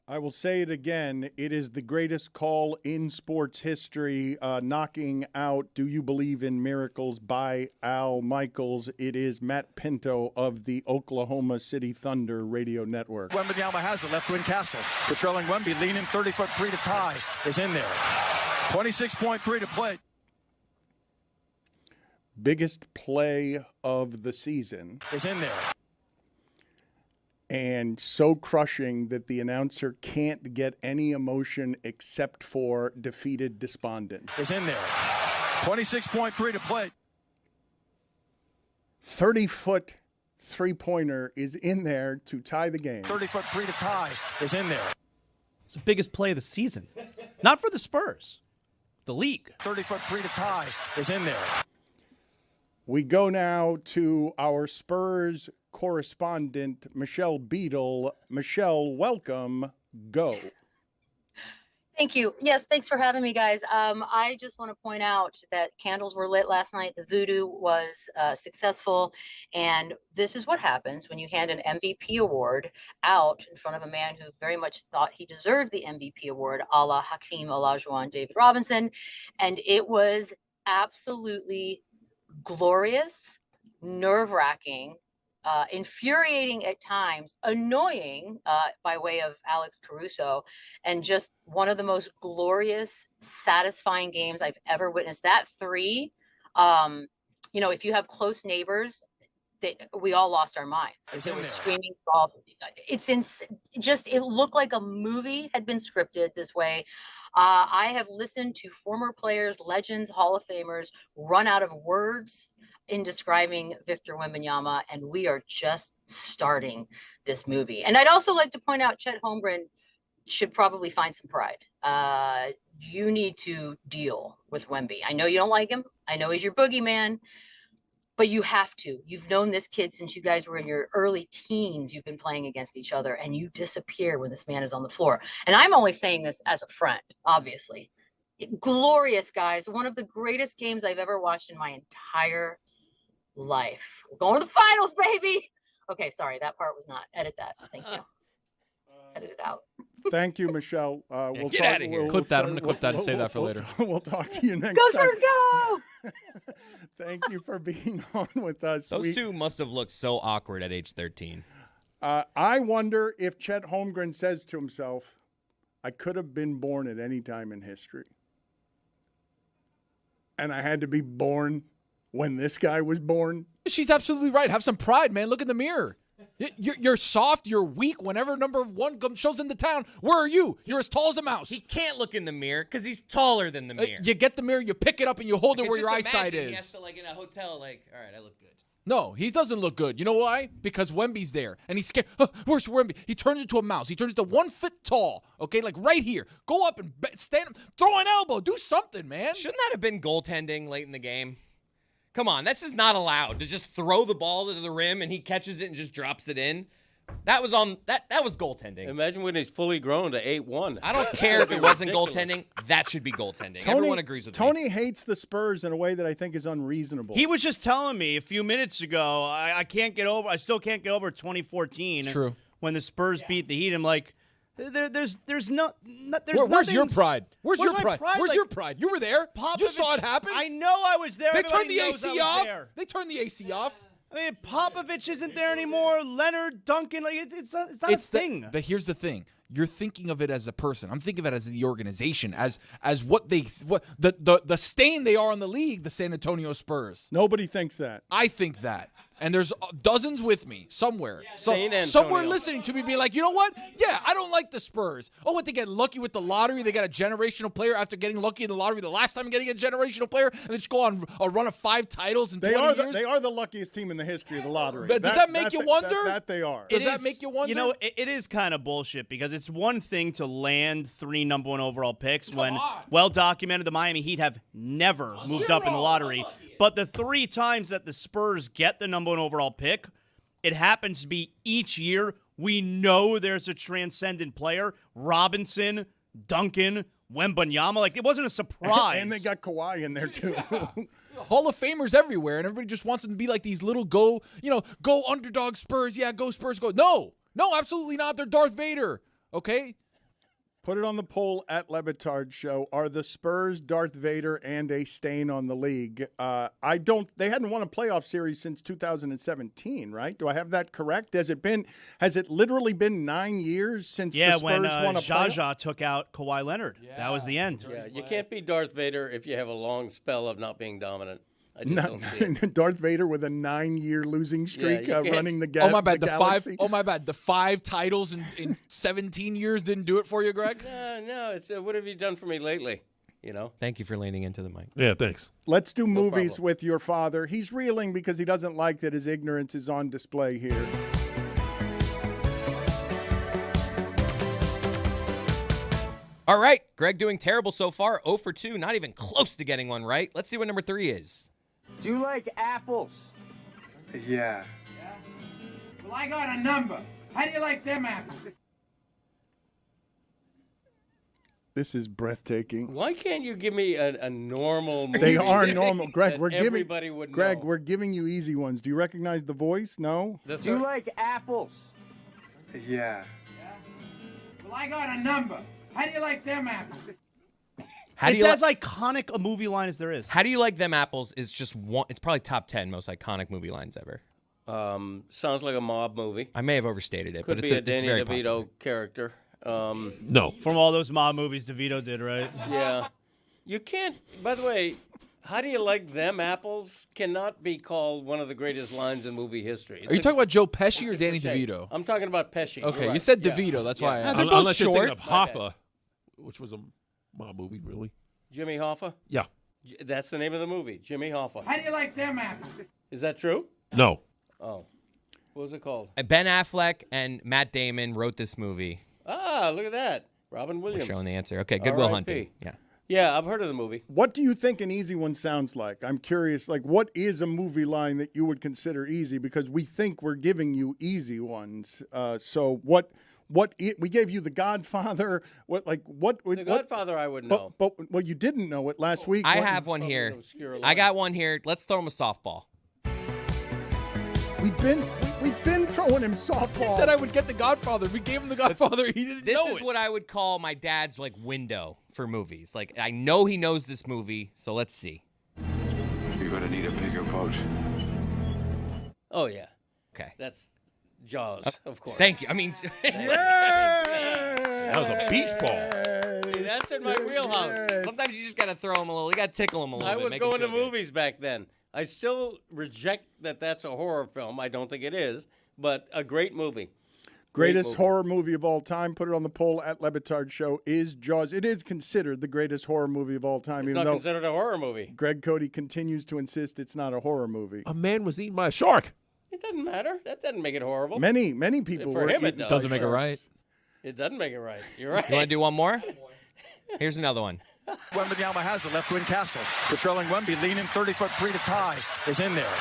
I will say it again. It is the greatest call in sports history, knocking out Do You Believe in Miracles by Al Michaels. It is Matt Pinto of the Oklahoma City Thunder radio network. Wemby has it, left wing Castle. Patrolling Wemby, leaning 30-foot three to tie, is in there. 26.3 to play. Biggest play of the season is in there. And so crushing that the announcer can't get any emotion except for defeated despondent. Is in there. 26.3 to play. 30-foot three-pointer is in there to tie the game. 30-foot three to tie is in there. It's the biggest play of the season. Not for the Spurs. The league. 30-foot three to tie is in there. We go now to our Spurs correspondent, Michelle Beadle. Michelle, welcome. Go. Thank you. Yes, thanks for having me, guys. I just want to point out that candles were lit last night. The voodoo was successful. And this is what happens when you hand an MVP award out in front of a man who very much thought he deserved the MVP award, a la Hakeem Olajuwon, David Robinson. And it was absolutely glorious, nerve-wracking, infuriating at times, annoying by way of Alex Caruso, and just one of the most glorious, satisfying games I've ever witnessed. That three, if you have close neighbors, we all lost our minds. There was screaming. It looked like a movie had been scripted this way. I have listened to former players, legends, Hall of Famers run out of words in describing Victor Wembanyama, and we are just starting this movie. And I'd also like to point out Chet Holmgren should probably find some pride. You need to deal with Wemby. I know you don't like him. I know he's your boogeyman. But you have to. You've known this kid since you guys were in your early teens. You've been playing against each other, and you disappear when this man is on the floor. And I'm only saying this as a friend, obviously. Glorious, guys. One of the greatest games I've ever watched in my entire life. We're going to the finals, baby. Okay, sorry. That part was not. Edit that. Thank you. Edit it out. Thank you, Michelle. We'll get out of here. Clip that. I'm going to clip that and save that for later. We'll talk to you next Go time. Spurs, go! Thank you for being on with us. Those two must have looked so awkward at age 13. I wonder if Chet Holmgren says to himself, I could have been born at any time in history. And I had to be born when this guy was born. She's absolutely right. Have some pride, man. Look in the mirror. You're soft. You're weak. Whenever number one shows into town, where are you? You're as tall as a mouse. He can't look in the mirror because he's taller than the mirror. You get the mirror, you pick it up, and you hold it where your eyesight is. He has to, in a hotel, all right, I look good. No, he doesn't look good. You know why? Because Wemby's there, and he's scared. Where's Wemby? He turns into a mouse. He turns into 1 foot tall, okay? Like right here. Go up and stand, throw an elbow. Do something, man. Shouldn't that have been goaltending late in the game? Come on, this is not allowed to just throw the ball to the rim and he catches it and just drops it in. That was goaltending. Imagine when he's fully grown to 8-1. I don't care if it wasn't goaltending. That should be goaltending. Everyone agrees with me. Tony hates the Spurs in a way that I think is unreasonable. He was just telling me a few minutes ago, I still can't get over 2014. It's true. When the Spurs beat the Heat. I'm like, There's Where's nothing. your pride? Where's your my pride? Where's Like, your pride? You were there. You saw it happen. I know I was there. They turned the Everybody knows I AC was off. there. They turned the AC off. I mean, Popovich isn't there anymore. Leonard, Duncan, like it's not a thing. But here's the thing: you're thinking of it as a person. I'm thinking of it as the organization, as what the stain they are on the league, the San Antonio Spurs. Nobody thinks that. I think that. And there's dozens with me somewhere. Saint Somewhere Antonio. listening to me be like, you know what? Yeah, I don't like the Spurs. Oh, what, they get lucky with the lottery? They got a generational player after getting lucky in the lottery the last time getting a generational player, and they just go on a run of 5 titles in 20 years? They are the luckiest team in the history of the lottery. But does that make you wonder? That they are. Does that make you wonder? You know, it is kind of bullshit because it's one thing to land 3 number 1 overall picks when, well documented, the Miami Heat have never moved up in the lottery. But the 3 times that the Spurs get the number 1 overall pick, it happens to be each year. We know there's a transcendent player. Robinson, Duncan, Wembanyama. Like, it wasn't a surprise. And they got Kawhi in there, too. Hall of Famers everywhere, and everybody just wants them to be like these little go underdog Spurs. Yeah, go Spurs, go. No, absolutely not. They're Darth Vader, okay? Put it on the poll at Le Batard Show. Are the Spurs Darth Vader and a stain on the league? They hadn't won a playoff series since 2017, right? Do I have that correct? Has it literally been 9 years since the Spurs when won a playoff? Jaja took out Kawhi Leonard. That was the end. Yeah, you can't be Darth Vader if you have a long spell of not being dominant. I just don't see it. Darth Vader with a 9-year losing streak running the galaxy. Oh my bad, the 5 titles in 17 years didn't do it for you, Greg? No. It's what have you done for me lately? You know. Thank you for leaning into the mic. Yeah, thanks. Let's do movies with your father. He's reeling because he doesn't like that his ignorance is on display here. All right, Greg doing terrible so far. 0 for 2, not even close to getting one right. Let's see what number 3 is. Do you like apples? Yeah. Well, I got a number. How do you like them apples? This is breathtaking. Why can't you give me a normal movie? They are normal. Greg, we're giving you easy ones. Do you recognize the voice? No? Do you like apples? Yeah. Well, I got a number. How do you like them apples? It's as iconic a movie line as there is. How do you like them apples is just one. It's probably top 10 most iconic movie lines ever. Sounds like a mob movie. I may have overstated it, Could but be it's a Danny very DeVito popular. character. No. From all those mob movies DeVito did, right? Yeah. You can't, by the way, how do you like them apples cannot be called one of the greatest lines in movie history. Are you talking about Joe Pesci or Danny DeVito? I'm talking about Pesci. Okay, You're right. you said Yeah. DeVito. That's why I asked. Unless you're thinking of Hoffa, which was a mob movie, really. Jimmy Hoffa? Yeah. That's the name of the movie, Jimmy Hoffa. How do you like them apples? Is that true? No. Oh. What was it called? Ben Affleck and Matt Damon wrote this movie. Ah, look at that. Robin We're Williams. showing the answer. Okay, Good Will R.I.P. Hunting. Yeah. Yeah, I've heard of the movie. What do you think an easy one sounds like? I'm curious, like, what is a movie line that you would consider easy? Because we think we're giving you easy ones. So we gave you The Godfather. The Godfather I would know. But you didn't know it last week. I have one here. I got one here. Let's throw him a softball. We've been throwing him softball. He said I would get The Godfather. We gave him The Godfather. He didn't know it. This is what I would call my dad's window for movies. Like, I know he knows this movie, so let's see. You're gonna need a bigger boat. Oh, yeah. Okay. That's Jaws, of course. Thank you. I mean, That was a beach ball. See, that's in my wheelhouse. Sometimes you just got to throw them a little. You got to tickle them a little I bit. was make 'em going to feel good. movies back then. I still reject that that's a horror film. I don't think it is, but a great movie. Greatest horror movie of all time. Put it on the poll at Le Batard Show. Is Jaws? It is considered the greatest horror movie of all time. It's not considered a horror movie. Greg Cody continues to insist it's not a horror movie. A man was eaten by a shark. It doesn't matter. That doesn't make it horrible. Many people For were him, it eaten does. Doesn't make it right. It doesn't make it right. You're right. You want to do one more? Here's another one. Wemby has it, left wing Castle. Patrolling Wemby, leaning 30-foot three to tie. Is in there.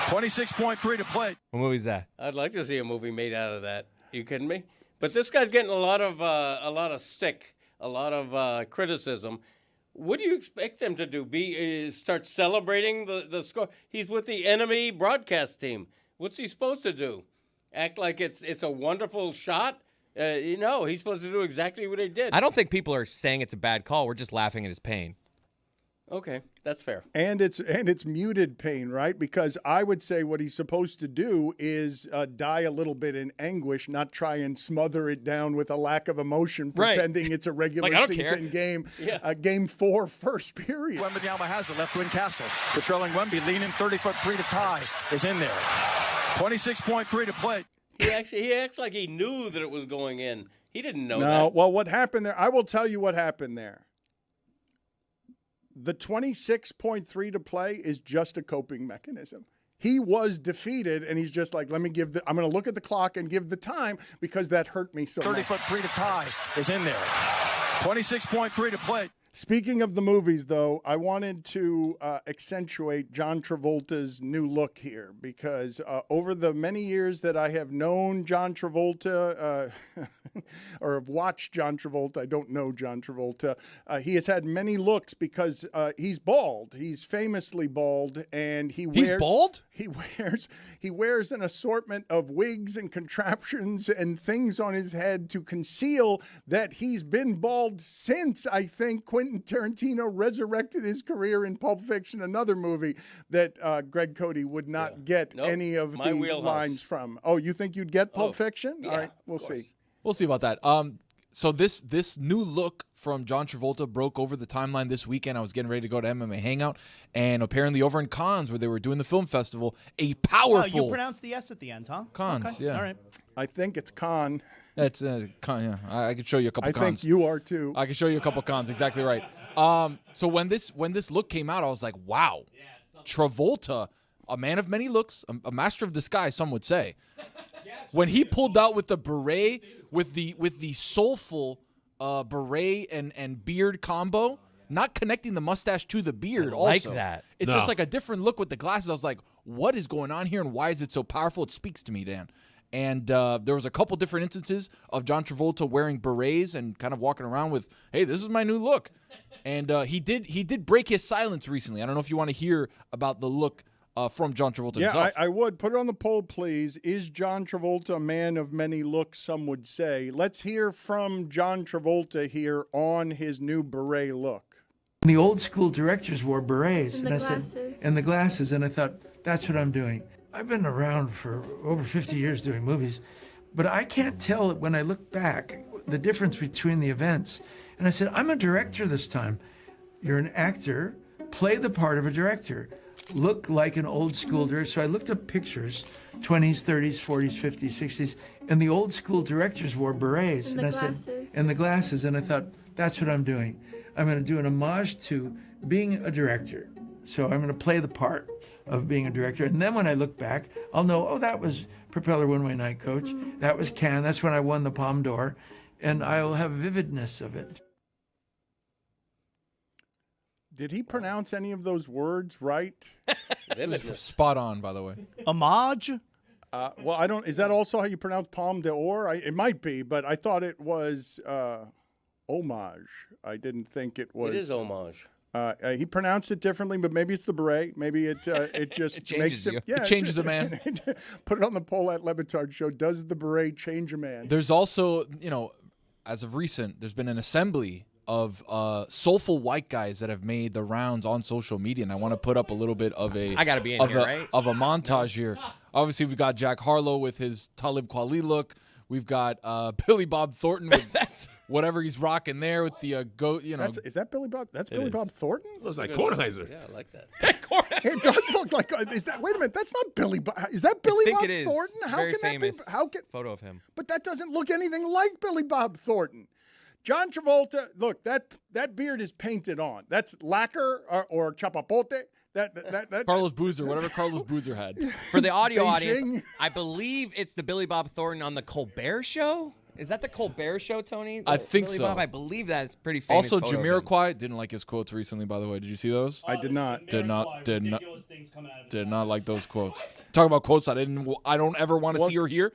26.3 to play. What movie is that? I'd like to see a movie made out of that. You kidding me? But this guy's getting a lot of stick, a lot of criticism. What do you expect them to do? Start celebrating the score? He's with the enemy broadcast team. What's he supposed to do? Act like it's a wonderful shot He's supposed to do exactly what he did. I don't think people are saying it's a bad call. We're just laughing at his pain. Okay, that's fair. And it's muted pain, right? Because I would say what he's supposed to do is die a little bit in anguish, not try and smother it down with a lack of emotion, pretending it's a regular season game. Yeah. Game 4, first period. Wemby has it, left wing Castle. Patrolling Wemby, leaning 30-foot three to tie is in there. 26.3 to play. He acts like he knew that it was going in. He didn't know that. No, well, what happened there? I will tell you what happened there. The 26.3 to play is just a coping mechanism. He was defeated, and he's just like, I'm going to look at the clock and give the time because that hurt me so much. 30-foot three to tie is in there. 26.3 to play. Speaking of the movies, though, I wanted to accentuate John Travolta's new look here because over the many years that I have known John Travolta or have watched John Travolta, I don't know John Travolta, he has had many looks because he's bald. He's famously bald, and He's bald? He wears an assortment of wigs and contraptions and things on his head to conceal that he's been bald since, I think, Quentin Tarantino resurrected his career in Pulp Fiction, another movie that Greg Cody would not get any of the lines from. Oh, you think you'd get Pulp Fiction? Yeah, all right, we'll see. We'll see about that. So this new look from John Travolta broke over the timeline this weekend. I was getting ready to go to MMA Hangout, and apparently over in Cannes, where they were doing the film festival, a powerful... you pronounced the S at the end, huh? Cannes, okay. yeah. All right. I think it's Con. That's Con, yeah. I could show you a couple I cons. think you are too. I can show you a couple cons. Exactly right. So when this look came out, I was like, wow, Travolta, a man of many looks, a master of disguise, some would say. When he pulled out with the beret, with the soulful beret and beard combo, not connecting the mustache to the beard. I like also. that. It's just like a different look with the glasses. I was like, what is going on here, and why is it so powerful? It speaks to me, Dan. And there was a couple different instances of John Travolta wearing berets and kind of walking around with, hey, this is my new look. And he did break his silence recently. I don't know if you want to hear about the look from John Travolta himself. I would. Put it on the poll, please. Is John Travolta a man of many looks, some would say? Let's hear from John Travolta here on his new beret look. The old school directors wore berets. And I said, and the glasses, and I thought, that's what I'm doing. I've been around for over 50 years doing movies, but I can't tell when I look back the difference between the events. And I said, I'm a director this time. You're an actor. Play the part of a director. Look like an old school director. So I looked up pictures, 20s, 30s, 40s, 50s, 60s, and the old school directors wore berets. And I glasses. said, and the glasses. And I thought, that's what I'm doing. I'm going to do an homage to being a director. So I'm going to play the part of being a director. And then when I look back, I'll know, oh, that was Propeller One Way Night Coach. That was Cannes. That's when I won the Palme d'Or. And I'll have vividness of it. Did he pronounce any of those words right? Spot on, by the way. Homage? Well, I don't. Is that also how you pronounce Palme d'Or? It might be, but I thought it was homage. I didn't think it was. It is homage. He pronounced it differently, but maybe it's the beret. Maybe it just It makes changes him. you. Yeah, It changes a man. Put it on the poll at Le Batard Show. Does the beret change a man? There's also, as of recent, there's been an assembly of soulful white guys that have made the rounds on social media, and I want to put up a little bit of a I gotta be in here, right? of a montage here. Obviously, we've got Jack Harlow with his Talib Kweli look. We've got Billy Bob Thornton with whatever he's rocking there with the goat. Is that Billy Bob? That's Billy Bob Thornton. Looks like Kornheiser. Yeah, I like that. It does look like. Is that? Wait a minute. That's not Billy Bob. Is that Billy think Bob it is. Thornton? How Very can famous that be? How can? photo of him. But that doesn't look anything like Billy Bob Thornton. John Travolta. Look, that beard is painted on. That's lacquer or chapapote. That Carlos Boozer, whatever Carlos Boozer had. For the audio Beijing. audience, I believe it's the Billy Bob Thornton on the Colbert Show. Is that the Colbert Show, Tony? I think Billy so. Bob? I believe that. It's pretty famous. Also, photo of him. Jamiroquai didn't like his quotes recently, by the way. Did you see those? I did not. Did not like those quotes. Talk about quotes I don't ever want to see or hear.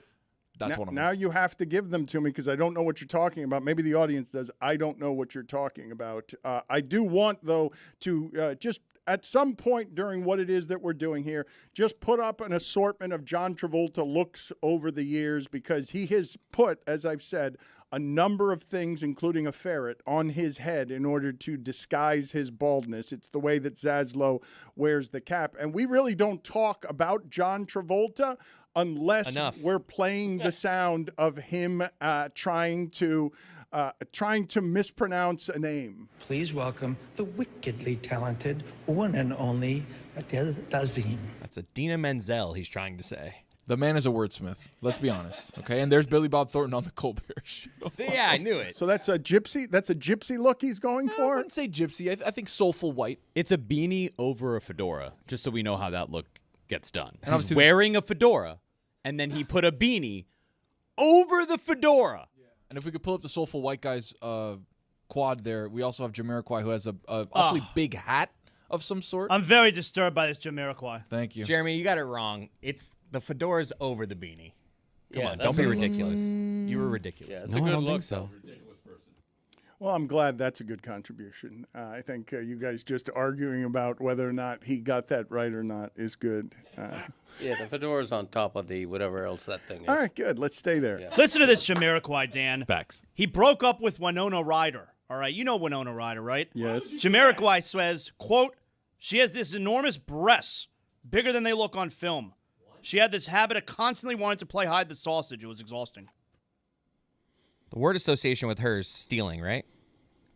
That's one of them. Now you have to give them to me because I don't know what you're talking about. Maybe the audience does. I don't know what you're talking about. I do want, though, to just at some point during what it is that we're doing here, just put up an assortment of John Travolta looks over the years, because he has put, as I've said, a number of things, including a ferret, on his head in order to disguise his baldness. It's the way that Zaslow wears the cap. And we really don't talk about John Travolta unless we're playing the sound of him trying to mispronounce a name. Please welcome the wickedly talented one and only Adele Dazeem. That's a Dina Menzel he's trying to say. The man is a wordsmith. Let's be honest. Okay, and there's Billy Bob Thornton on the Colbert Show. See, yeah, I knew it. So that's a gypsy look he's going for? I wouldn't say gypsy. I think soulful white. It's a beanie over a fedora, just so we know how that look gets done. And He's wearing a fedora, and then he put a beanie over the fedora. And if we could pull up the soulful white guy's quad there, we also have Jamiroquai, who has a awfully big hat of some sort. I'm very disturbed by this Jamiroquai. Thank you. Jeremy, you got it wrong. It's the fedora's over the beanie. Come on, that's don't be a- ridiculous. You were ridiculous. Yeah, it's No, a I good don't look. think so. Well, I'm glad that's a good contribution. I think you guys just arguing about whether or not he got that right or not is good. Yeah, the fedora's on top of the whatever else that thing is. All right, good. Let's stay there. Yeah. Listen to this, Jamiroquai, Dan. Facts. He broke up with Winona Ryder. All right, you know Winona Ryder, right? Yes. Jamiroquai says, quote, "She has this enormous breasts, bigger than they look on film. She had this habit of constantly wanting to play hide the sausage. It was exhausting." The word association with her is stealing, right?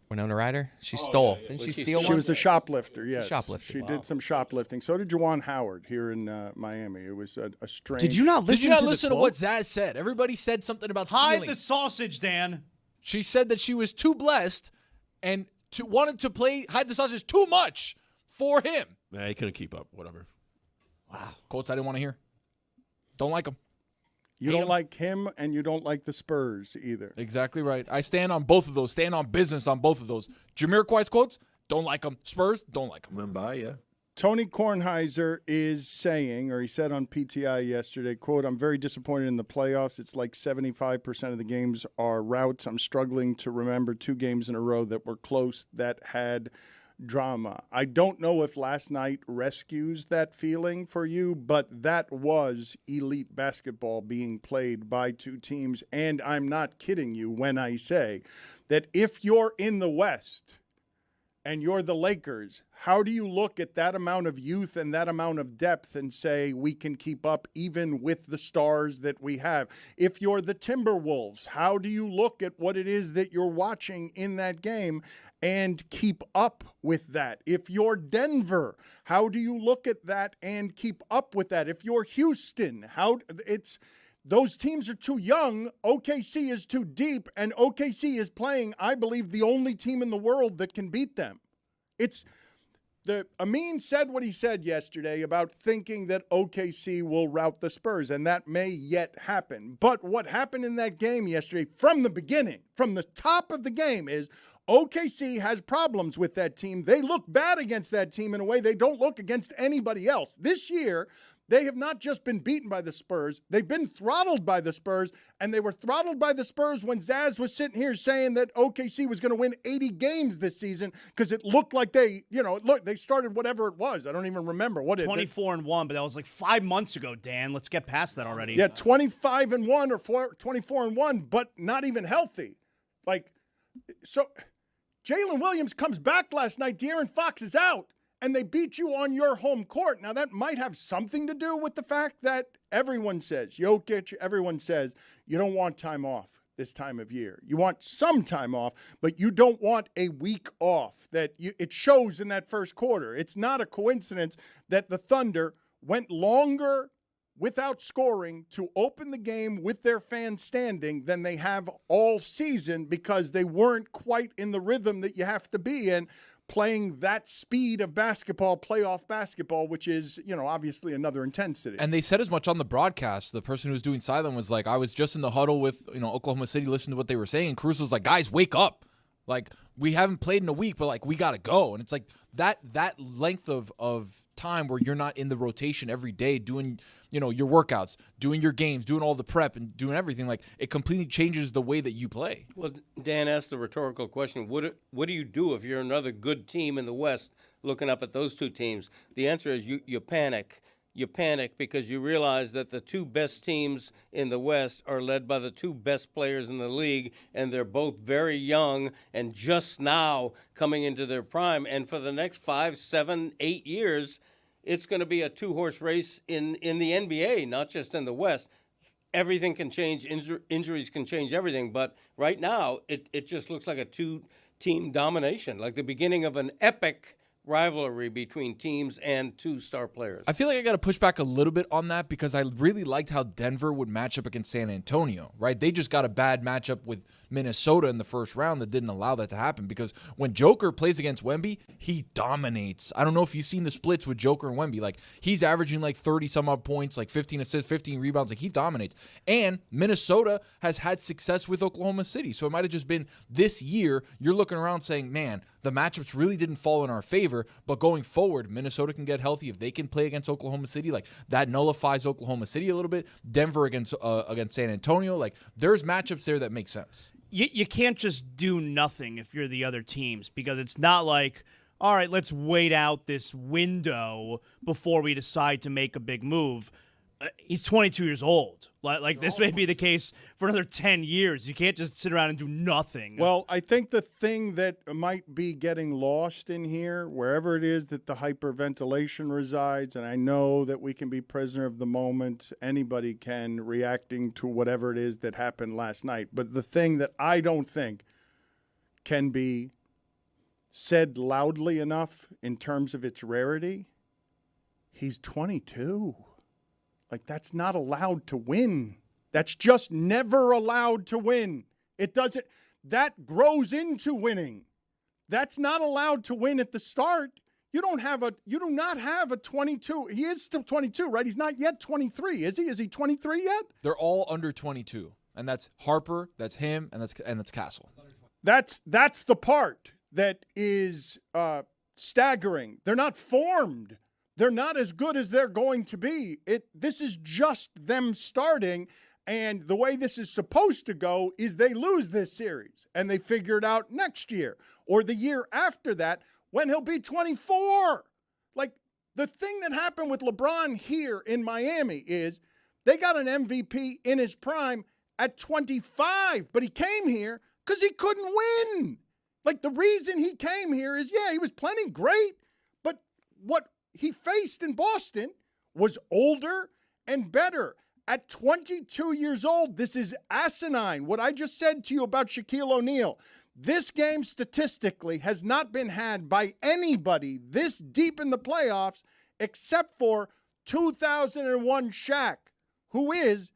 Winona Ryder? She stole. Didn't she steal She one? was a shoplifter, yes. Shoplifter. She did some shoplifting. So did Juwan Howard here in Miami. It was a strange... Did you not listen to what Zaz said? Everybody said something about stealing. Hide the sausage, Dan. She said that she was too blessed and wanted to play hide the sausage too much for him. Nah, he couldn't keep up. Whatever. Wow. Quotes I didn't want to hear. Don't like him. You don't like him, and you don't like the Spurs either. Exactly right. I stand on both of those. Stand on business on both of those. Jamiroquai's quotes, don't like them. Spurs, don't like them. Tony Kornheiser is saying, or he said on PTI yesterday, quote, "I'm very disappointed in the playoffs. It's like 75% of the games are routes. I'm struggling to remember 2 games in a row that were close that had drama." I don't know if last night rescues that feeling for you, but that was elite basketball being played by 2 teams. And I'm not kidding you when I say that if you're in the West and you're the Lakers, how do you look at that amount of youth and that amount of depth and say we can keep up even with the stars that we have? If you're the Timberwolves, how do you look at what it is that you're watching in that game and keep up with that? If you're Denver, how do you look at that and keep up with that? If you're Houston, those teams are too young. OKC is too deep, and OKC is playing, I believe, the only team in the world that can beat them. Amin said what he said yesterday about thinking that OKC will rout the Spurs, and that may yet happen. But what happened in that game yesterday from the beginning, from the top of the game, is OKC has problems with that team. They look bad against that team in a way they don't look against anybody else. This year, they have not just been beaten by the Spurs, they've been throttled by the Spurs, and they were throttled by the Spurs when Zaz was sitting here saying that OKC was going to win 80 games this season because it looked like they started whatever it was. I don't even remember. What 24-1, but that was like 5 months ago, Dan. Let's get past that already. Yeah, 25-1 or 24-1, but not even healthy. So Jalen Williams comes back last night. De'Aaron Fox is out. And they beat you on your home court. Now, that might have something to do with the fact that everyone says, Jokic, everyone says, you don't want time off this time of year. You want some time off, but you don't want a week off. It shows in that first quarter. It's not a coincidence that the Thunder went longer without scoring to open the game with their fans standing than they have all season because they weren't quite in the rhythm that you have to be in, playing that speed of basketball, playoff basketball, which is, obviously another intensity. And they said as much on the broadcast. The person who was doing silent was like, I was just in the huddle with, Oklahoma City, listening to what they were saying. Cruz was like, guys, wake up. Like, we haven't played in a week, but, like, we got to go. And it's like that length of time where you're not in the rotation every day doing, your workouts, doing your games, doing all the prep and doing everything. Like, it completely changes the way that you play. Well, Dan asked the rhetorical question, what do you do if you're another good team in the West looking up at those two teams? The answer is you panic. You panic because you realize that the two best teams in the West are led by the two best players in the league, and they're both very young and just now coming into their prime. And for the next 5, 7, 8 years, it's going to be a two-horse race in the NBA, not just in the West. Everything can change. Injuries can change everything. But right now, it just looks like a two-team domination, like the beginning of an epic rivalry between teams and two star players. I feel like I got to push back a little bit on that because I really liked how Denver would match up against San Antonio, right? They just got a bad matchup with Minnesota in the first round that didn't allow that to happen because when Joker plays against Wemby, he dominates. I don't know if you've seen the splits with Joker and Wemby. Like, he's averaging like 30-some-odd points, like 15 assists, 15 rebounds. Like, he dominates. And Minnesota has had success with Oklahoma City. So it might have just been this year you're looking around saying, man, the matchups really didn't fall in our favor, but going forward, Minnesota can get healthy. If they can play against Oklahoma City, like, that nullifies Oklahoma City a little bit. Denver against San Antonio, like, there's matchups there that make sense. You can't just do nothing if you're the other teams because it's not like, all right, let's wait out this window before we decide to make a big move. He's 22 years old. Like this may be the case for another 10 years. You can't just sit around and do nothing. Well, I think the thing that might be getting lost in here, wherever it is that the hyperventilation resides, and I know that we can be prisoner of the moment, anybody can, reacting to whatever it is that happened last night. But the thing that I don't think can be said loudly enough in terms of its rarity, he's 22. Like, that's not allowed to win. That's just never allowed to win. It doesn't. That grows into winning. That's not allowed to win at the start. You do not have a 22. He is still 22, right? He's not yet 23, is he? Is he 23 yet? They're all under 22. And that's Harper, that's him, and that's Castle. That's the part that is staggering. They're not formed. They're not as good as they're going to be. This is just them starting, and the way this is supposed to go is they lose this series, and they figure it out next year or the year after that when he'll be 24. Like, the thing that happened with LeBron here in Miami is they got an MVP in his prime at 25, but he came here because he couldn't win. Like, the reason he came here is, yeah, he was plenty great, but what he faced in Boston was older and better. At 22 years old, this is asinine. What I just said to you about Shaquille O'Neal, this game statistically has not been had by anybody this deep in the playoffs except for 2001 Shaq, who is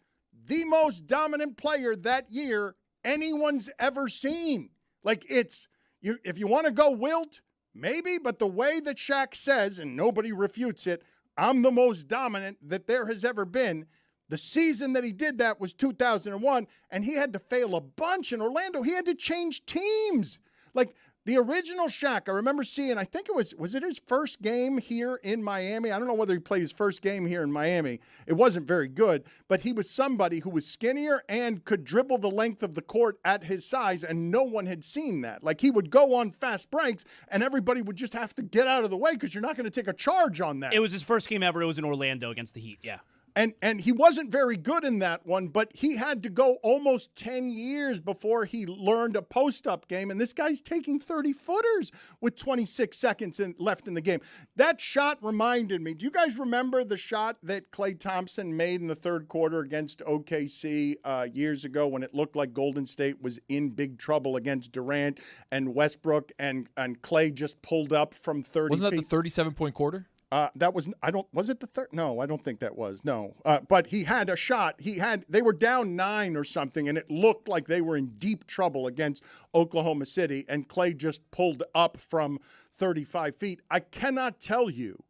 the most dominant player that year anyone's ever seen. Like, if you want to go Wilt, maybe, but the way that Shaq says, and nobody refutes it, I'm the most dominant that there has ever been. The season that he did that was 2001, and he had to fail a bunch in Orlando. He had to change teams. Like, the original Shaq, I remember seeing, I think was it his first game here in Miami? I don't know whether he played his first game here in Miami. It wasn't very good, but he was somebody who was skinnier and could dribble the length of the court at his size, and no one had seen that. Like, he would go on fast breaks, and everybody would just have to get out of the way because you're not going to take a charge on that. It was his first game ever. It was in Orlando against the Heat, yeah. And he wasn't very good in that one, but he had to go almost 10 years before he learned a post-up game, and this guy's taking 30-footers with 26 seconds left in the game. That shot reminded me. Do you guys remember the shot that Klay Thompson made in the third quarter against OKC years ago when it looked like Golden State was in big trouble against Durant and Westbrook, and Klay just pulled up from 30 Wasn't that feet? the 37-point quarter? Was it the third? No, I don't think that was. No. But he had a shot. They were down 9 or something, and it looked like they were in deep trouble against Oklahoma City, and Klay just pulled up from 35 feet. I cannot tell you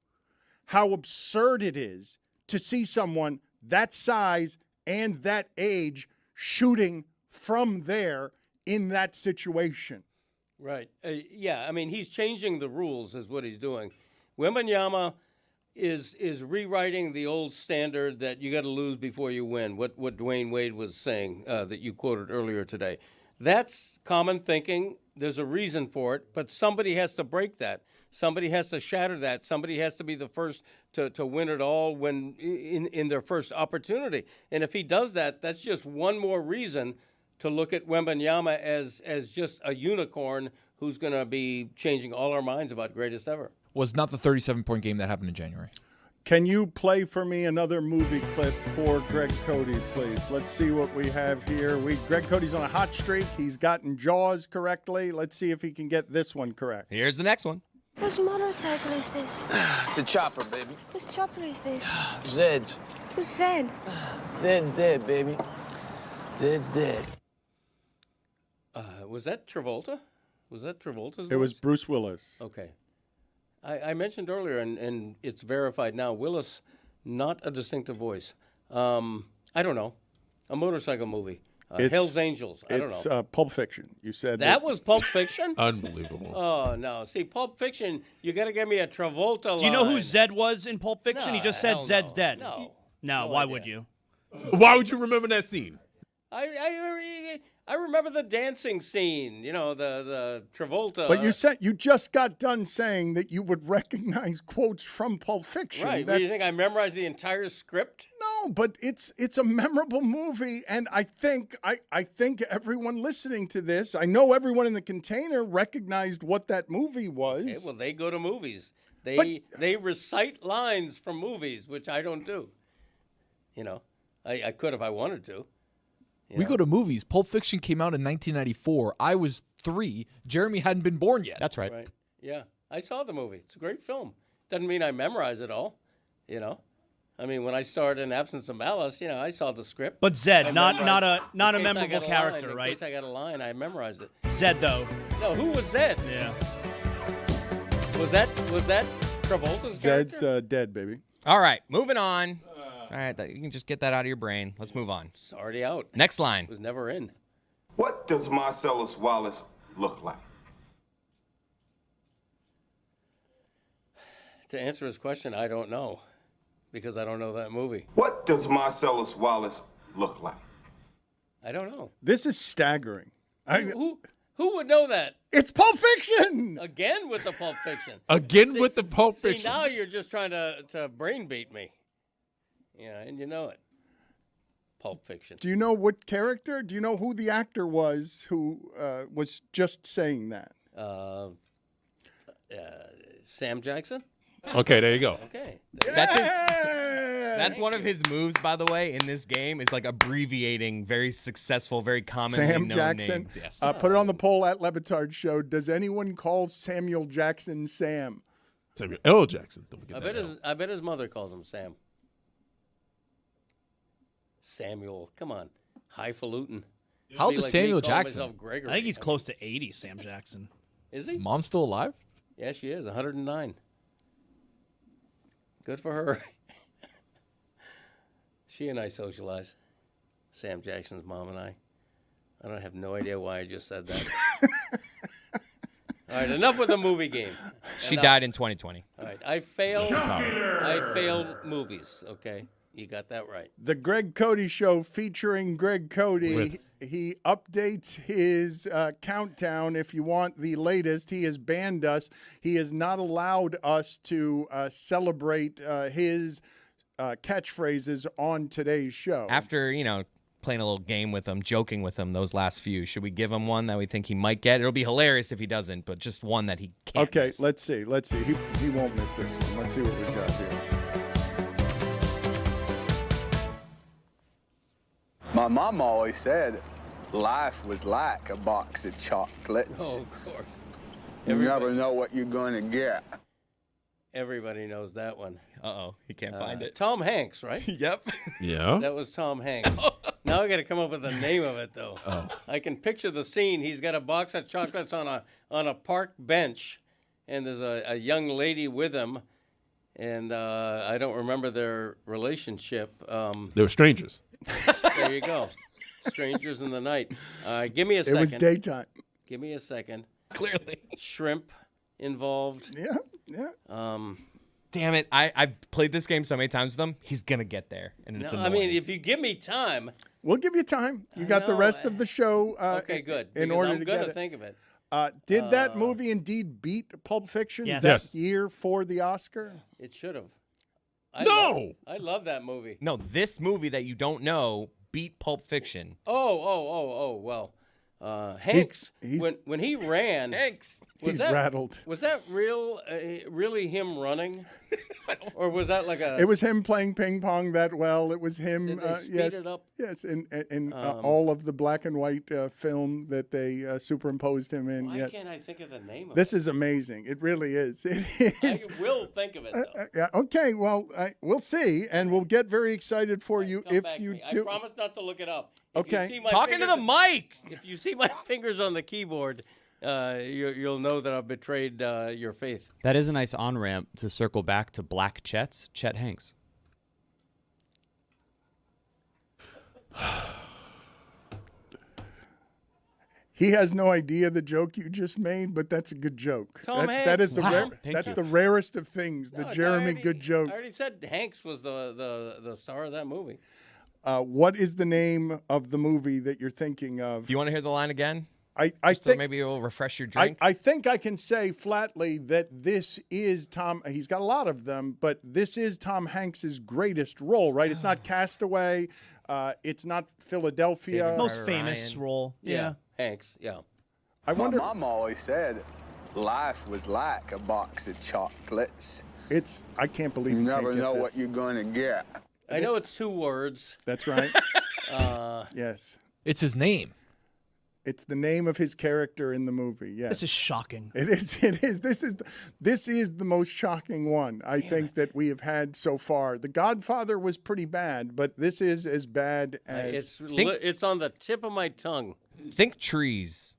how absurd it is to see someone that size and that age shooting from there in that situation. Right. Yeah, I mean, he's changing the rules is what he's doing. Wembanyama is rewriting the old standard that you got to lose before you win, what Dwayne Wade was saying that you quoted earlier today. That's common thinking. There's a reason for it, but somebody has to break that. Somebody has to shatter that. Somebody has to be the first to win it all when in their first opportunity. And if he does that, that's just one more reason to look at Wembanyama as just a unicorn who's going to be changing all our minds about greatest ever. Was not the 37-point game that happened in January. Can you play for me another movie clip for Greg Cody, please? Let's see what we have here. Greg Cody's on a hot streak. He's gotten Jaws correctly. Let's see if he can get this one correct. Here's the next one. Whose motorcycle is this? It's a chopper, baby. Whose chopper is this? Zed's. Who's Zed? Zed's dead, baby. Zed's dead. Was that Travolta? Was that Travolta's voice? It was Bruce Willis. Okay. I mentioned earlier, and it's verified now, Willis, not a distinctive voice. I don't know. A motorcycle movie. Hell's Angels. I don't know. It's Pulp Fiction. You said that was Pulp Fiction? Unbelievable. Oh, no. See, Pulp Fiction, you got to give me a Travolta line. Do you know who Zed was in Pulp Fiction? No, he just said hell Zed's no. dead. No. No, why would you? Why would you remember that scene? I remember the dancing scene, the Travolta. But you just got done saying that you would recognize quotes from Pulp Fiction. Right. Do you think I memorized the entire script? No, but it's a memorable movie, and I think everyone listening to this, I know everyone in the container recognized what that movie was. Okay, well, they go to movies. They recite lines from movies, which I don't do. I could if I wanted to. We go to movies. Pulp Fiction came out in 1994. I was 3. Jeremy hadn't been born yet. That's right. Right. Yeah. I saw the movie. It's a great film. Doesn't mean I memorize it all, I mean, when I started in Absence of Malice, I saw the script. But Zed, not a memorable character, right? In case I got a line, I memorized it. Zed, though. No, who was Zed? Yeah. Was that Travolta's Zed's character? dead, baby. All right, moving on. All right, you can just get that out of your brain. Let's move on. It's already out. Next line. It was never in. What does Marcellus Wallace look like? To answer his question, I don't know, because I don't know that movie. What does Marcellus Wallace look like? I don't know. This is staggering. Who would know that? It's Pulp Fiction! Again with the Pulp Fiction. With the Pulp Fiction. See, now you're just trying to brain beat me. Yeah, and you know it. Pulp Fiction. Do you know what character? Do you know who the actor was who was just saying that? Sam Jackson? Okay, there you go. Okay. That's one of his moves, by the way, in this game, is like abbreviating very successful, very commonly Sam known Jackson. names. Yes. Put it on the poll at Le Batard Show. Does anyone call Samuel Jackson Sam? Samuel L. Jackson. Don't forget I bet his mother calls him Sam. Samuel, come on. Highfalutin. How old is Samuel Jackson? I think he's close to 80, Sam Jackson. Is he? Mom's still alive? Yeah, she is. 109. Good for her. She and I socialize. Sam Jackson's mom and I. I don't have no idea why I just said that. All right, enough with the movie game. She died in 2020. All right, I failed movies, okay? You got that right. The Greg Cody Show featuring Greg Cody. He updates his countdown. If you want the latest, he has banned us. He has not allowed us to celebrate his catchphrases on today's show. After, playing a little game with him, joking with him those last few, should we give him one that we think he might get? It'll be hilarious if he doesn't, but just one that he can't Okay, miss. let's see. He won't miss this one. Let's see what we've got here. My mom always said life was like a box of chocolates. Oh, of course. You never know what you're going to get. Everybody knows that one. Uh-oh, he can't find it. Tom Hanks, right? Yep. Yeah. That was Tom Hanks. Now I got to come up with the name of it, though. Oh. I can picture the scene. He's got a box of chocolates on a park bench, and there's a young lady with him, and I don't remember their relationship. They were strangers. There you go. Strangers in the night. Give me a second. It was daytime. Give me a second. Clearly. shrimp involved. Yeah. Damn it. I've played this game so many times with him. He's going to get there. And it's No, annoying. I mean, if you give me time. We'll give you time. You got the rest of the show. Okay, good. In because order I'm to gonna get it. think of it. Did that movie indeed beat Pulp Fiction Yes. that Yes. year for the Oscar? It should have. No! I love that movie. No, this movie that you don't know beat Pulp Fiction. Oh, well. Hanks, He's- when he ran, Hanks. He's rattled. Was that really him running, or was that like a? It was him playing ping pong that well. It was him. Did they speed yes, it up? yes, in all of the black and white film that they superimposed him in. Why yes. can't I think of the name of This it? is amazing. It really is. It is. I will think of it though. Yeah, okay, well, we'll see, and we'll get very excited for you Come if back to you me. do. I promise not to look it up. If Okay. you see my Talking to the mic. If you see my fingers on the keyboard, you'll know that I've betrayed your faith. That is a nice on-ramp to circle back to Black Chet Hanks. He has no idea the joke you just made, but that's a good joke. Tom that is the Hanks. Wow. that's the rarest of things. The No, Jeremy good joke. I already said Hanks was the star of that movie. What is the name of the movie that you're thinking of? Do you want to hear the line again? I Just so think maybe it will refresh your drink. I think I can say flatly that this is Tom. He's got a lot of them, but this is Tom Hanks's greatest role, right? It's not Castaway. It's not Philadelphia. Saving Most Private famous Ryan. role. Yeah. Hanks. Yeah. I wonder. My mom always said life was like a box of chocolates. It's. I can't believe You you never can't get know this. what you're going to get. I know it's 2 words. That's right. Yes. It's his name. It's the name of his character in the movie. Yes. This is shocking. It is. It is. This is the most shocking one I think that we have had so far. The Godfather was pretty bad, but this is as bad as. It's on the tip of my tongue. Think trees.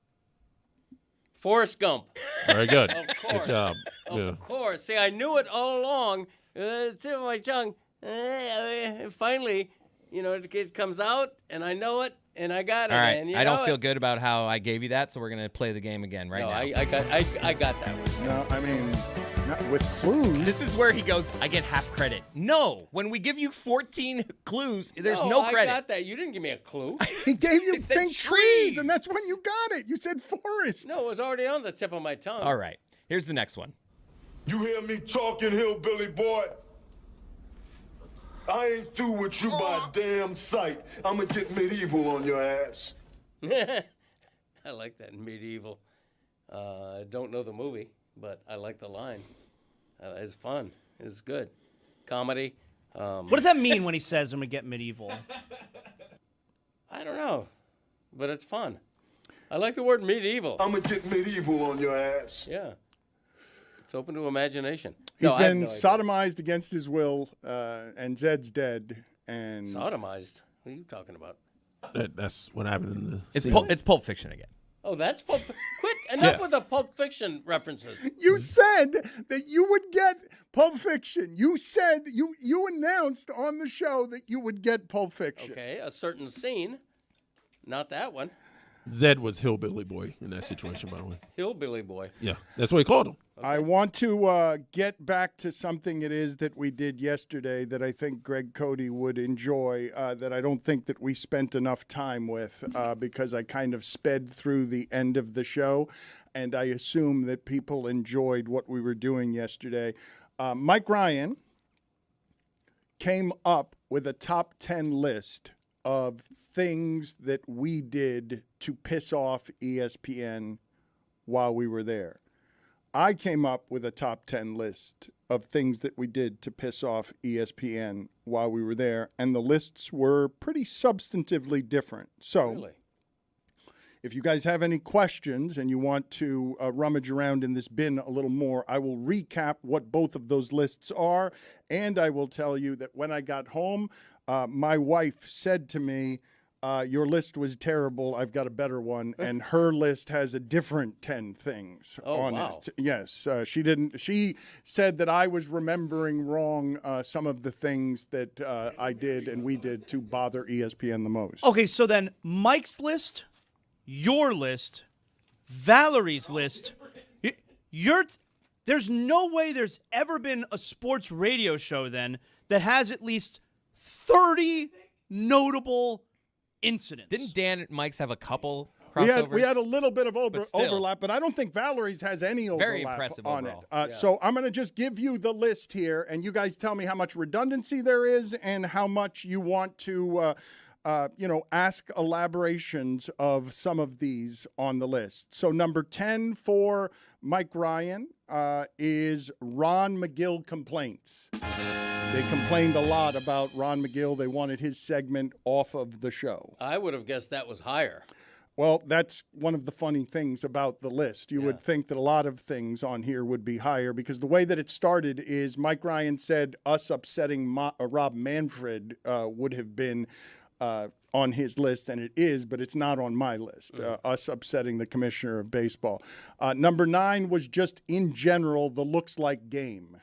Forrest Gump. Very good. Of Good course. job. Of Yeah. course. See, I knew it all along. Tip of my tongue. Finally, it comes out, and I know it, and I got it. All right. And I don't feel good about how I gave you that, so we're going to play the game again right No, now. I got that one. No, I mean, not with clues. This is where he goes, I get half credit. No. When we give you 14 clues, there's no credit. I got that. You didn't give me a clue. He gave you said think trees, and that's when you got it. You said forest. No, it was already on the tip of my tongue. All right. Here's the next one. You hear me talking, hillbilly boy? I ain't through with you by a damn sight. I'ma get medieval on your ass. I like that medieval. I don't know the movie, but I like the line. It's fun. It's good. Comedy. What does that mean when he says I'm going to get medieval? I don't know, but it's fun. I like the word medieval. I'ma get medieval on your ass. Yeah. It's open to imagination. He's No, I have been no idea. sodomized against his will, and Zed's dead. And Sodomized? What are you talking about? That's what happened in the It's scene. It's Pulp Fiction again. Oh, that's Pulp. Quit. Enough Yeah. with the Pulp Fiction references. You said that you would get Pulp Fiction. You said you announced on the show that you would get Pulp Fiction. Okay, a certain scene. Not that one. Zed was hillbilly boy in that situation, by the way. Hillbilly boy. Yeah, that's what he called him. I want to get back to something it is that we did yesterday that I think Greg Cody would enjoy, that I don't think that we spent enough time with because I kind of sped through the end of the show, and I assume that people enjoyed what we were doing yesterday. Mike Ryan came up with a top 10 list of things that we did to piss off ESPN while we were there. I came up with a top 10 list of things that we did to piss off ESPN while we were there, and the lists were pretty substantively different. So Really? if you guys have any questions and you want to rummage around in this bin a little more, I will recap what both of those lists are, and I will tell you that when I got home, my wife said to me, your list was terrible. I've got a better one. And her list has a different 10 things on wow. it. Yes. She didn't. She said that I was remembering wrong some of the things that I did and we did to bother ESPN the most. Okay, so then Mike's list, your list, Valerie's list. There's no way there's ever been a sports radio show then that has at least 30 notable incidents. Didn't Dan and Mike's have a couple crossovers? We had a little bit of overlap, but I don't think Valerie's has any overlap Very impressive on overall. it. So I'm going to just give you the list here, and you guys tell me how much redundancy there is and how much you want to ask elaborations of some of these on the list. So number 10 for Mike Ryan is Ron McGill complaints. They complained a lot about Ron McGill. They wanted his segment off of the show. I would have guessed that was higher. Well, that's one of the funny things about the list. You would think that a lot of things on here would be higher because the way that it started is Mike Ryan said us upsetting Rob Manfred would have been on his list, and it is, but it's not on my list, us upsetting the commissioner of baseball. Number 9 was just in general the looks like game.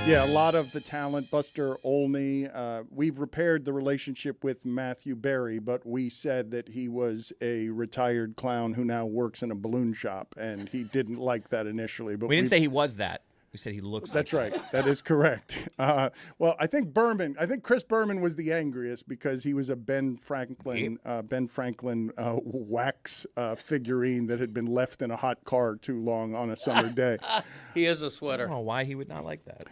Yeah, a lot of the talent, Buster Olney. We've repaired the relationship with Matthew Berry, but we said that he was a retired clown who now works in a balloon shop, and he didn't like that initially. But we didn't say he was that. We said he looks That's like right. That is correct. Well, I think Chris Berman was the angriest because he was a Ben Franklin wax figurine that had been left in a hot car too long on a summer day. He is a sweater. I don't know why he would not like that.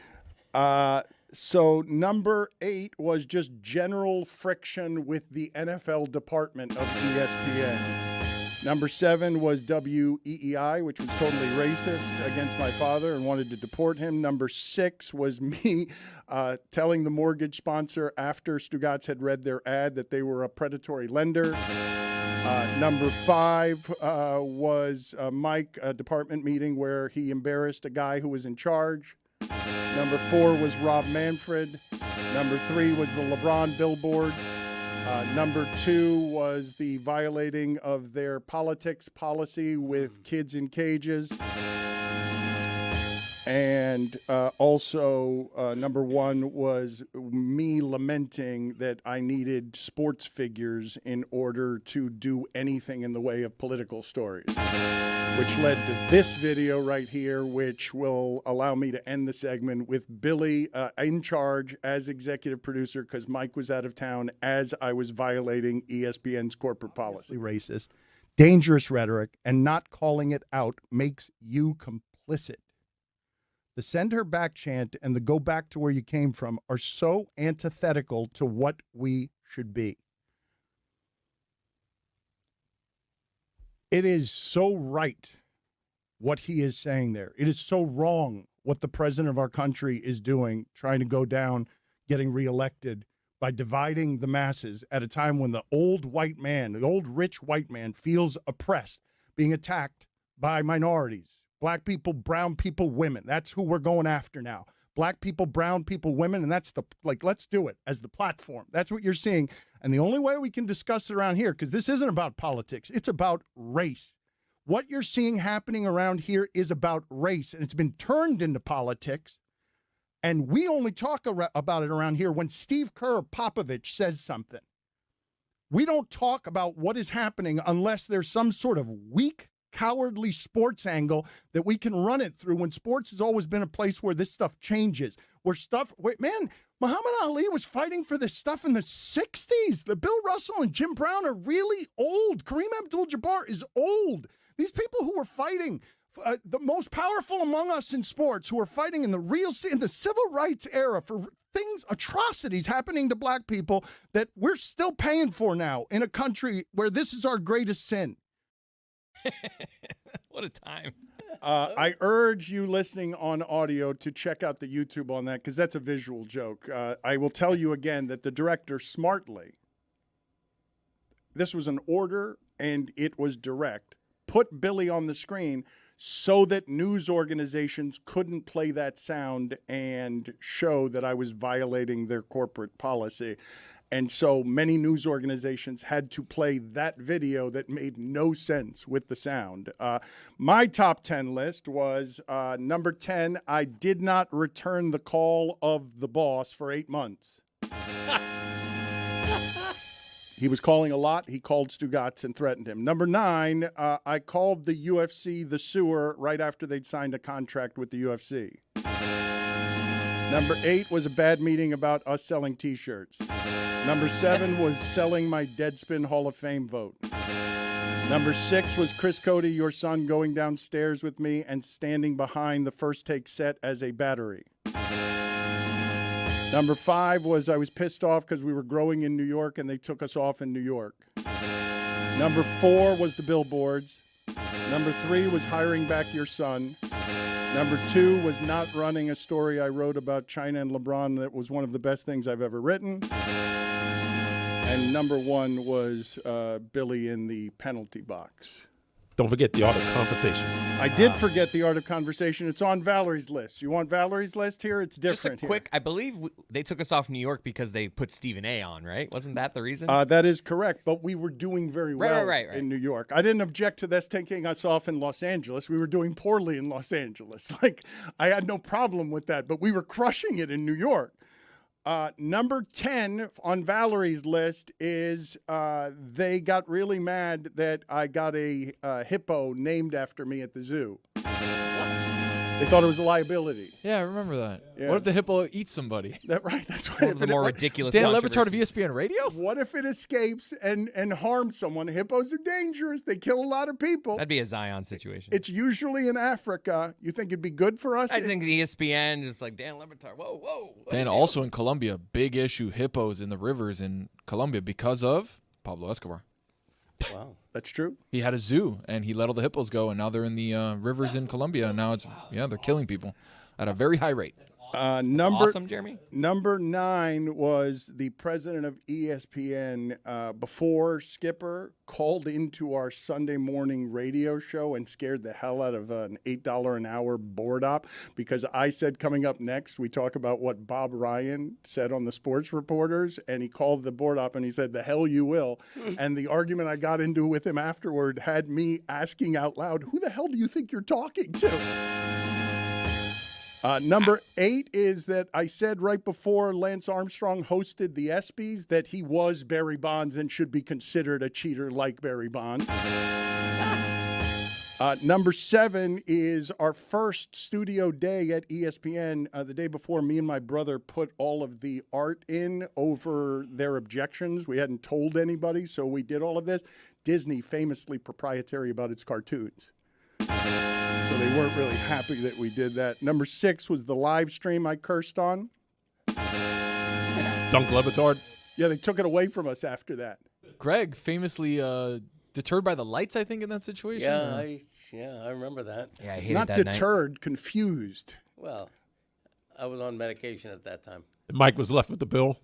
So number 8 was just general friction with the NFL department of ESPN. Number 7 was WEEI, which was totally racist against my father and wanted to deport him. Number 6 was me telling the mortgage sponsor after Stugotz had read their ad that they were a predatory lender. Number 5 was Mike, a department meeting where he embarrassed a guy who was in charge. Number 4 was Rob Manfred. Number 3 was the LeBron billboards. Number 2 was the violating of their politics policy with kids in cages. And also, number 1 was me lamenting that I needed sports figures in order to do anything in the way of political stories, which led to this video right here, which will allow me to end the segment with Billy in charge as executive producer because Mike was out of town as I was violating ESPN's corporate policy. Racist, dangerous rhetoric, and not calling it out makes you complicit. The send her back chant and the go back to where you came from are so antithetical to what we should be. It is so right what he is saying there. It is so wrong what the president of our country is doing, trying to go down, getting reelected by dividing the masses at a time when the old white man, the old rich white man feels oppressed, being attacked by minorities. Black people, brown people, women. That's who we're going after now. Black people, brown people, women, and that's let's do it as the platform. That's what you're seeing. And the only way we can discuss it around here, because this isn't about politics, it's about race. What you're seeing happening around here is about race, and it's been turned into politics. And we only talk about it around here when Steve Kerr Popovich says something. We don't talk about what is happening unless there's some sort of weak, cowardly sports angle that we can run it through when sports has always been a place where this stuff changes. Man, Muhammad Ali was fighting for this stuff in the 60s. The Bill Russell and Jim Brown are really old. Kareem Abdul-Jabbar is old. These people who were fighting, the most powerful among us in sports, who are fighting in the civil rights era for things, atrocities happening to black people that we're still paying for now in a country where this is our greatest sin. What a time. I urge you listening on audio to check out the YouTube on that because that's a visual joke. I will tell you again that the director smartly, this was an order and it was direct, put Billy on the screen so that news organizations couldn't play that sound and show that I was violating their corporate policy. And so many news organizations had to play that video that made no sense with the sound. My top 10 list was number 10, I did not return the call of the boss for 8 months. He was calling a lot. He called Stugotz and threatened him. Number 9, I called the UFC the sewer right after they'd signed a contract with the UFC. Number 8 was a bad meeting about us selling T-shirts. Number 7 was selling my Deadspin Hall of Fame vote. Number 6 was Chris Cody, your son, going downstairs with me and standing behind the First Take set as a battery. Number 5 was I was pissed off because we were growing in New York and they took us off in New York. Number 4 was the billboards. Number 3 was hiring back your son. Number 2 was not running a story I wrote about China and LeBron that was one of the best things I've ever written. And number 1 was Billy in the penalty box. Don't forget the art of conversation. I did forget the art of conversation. It's on Valerie's list. You want Valerie's list here? It's different Just a quick, I believe they took us off New York because they put Stephen A. on, right? Wasn't that the reason? That is correct, but we were doing very well in New York. I didn't object to this taking us off in Los Angeles. We were doing poorly in Los Angeles. Like, I had no problem with that, but we were crushing it in New York. Number 10 on Valerie's list is they got really mad that I got a hippo named after me at the zoo. They thought it was a liability. Yeah, I remember that. Yeah. What if the hippo eats somebody? That's one of the more ridiculous. Dan Le Batard of ESPN Radio? What if it escapes and harms someone? Hippos are dangerous. They kill a lot of people. That'd be a Zion situation. It's usually in Africa. You think it'd be good for us? I think the ESPN is like Dan Le Batard. Whoa. Dan, also in Colombia, big issue, hippos in the rivers in Colombia because of Pablo Escobar. Wow. That's true. He had a zoo, and he let all the hippos go, and now they're in the rivers in Colombia, and now they're killing people at a very high rate. Awesome, Jeremy. Number 9 was the president of ESPN before Skipper called into our Sunday morning radio show and scared the hell out of an $8 an hour board op because I said coming up next we talk about what Bob Ryan said on the Sports Reporters, and he called the board op and he said, "The hell you will." And the argument I got into with him afterward had me asking out loud, "Who the hell do you think you're talking to?" Number 8 is that I said right before Lance Armstrong hosted the ESPYs that he was Barry Bonds and should be considered a cheater like Barry Bonds. Number 7 is our first studio day at ESPN. The day before, me and my brother put all of the art in over their objections. We hadn't told anybody, so we did all of this. Disney, famously proprietary about its cartoons. So they weren't really happy that we did that. Number 6 was the live stream I cursed on. Dunk Le Batard. Yeah, they took it away from us after that. Greg, famously deterred by the lights, I think, in that situation. I remember that. Yeah, I hated Not that deterred, night. confused. Well, I was on medication at that time. And Mike was left with the bill.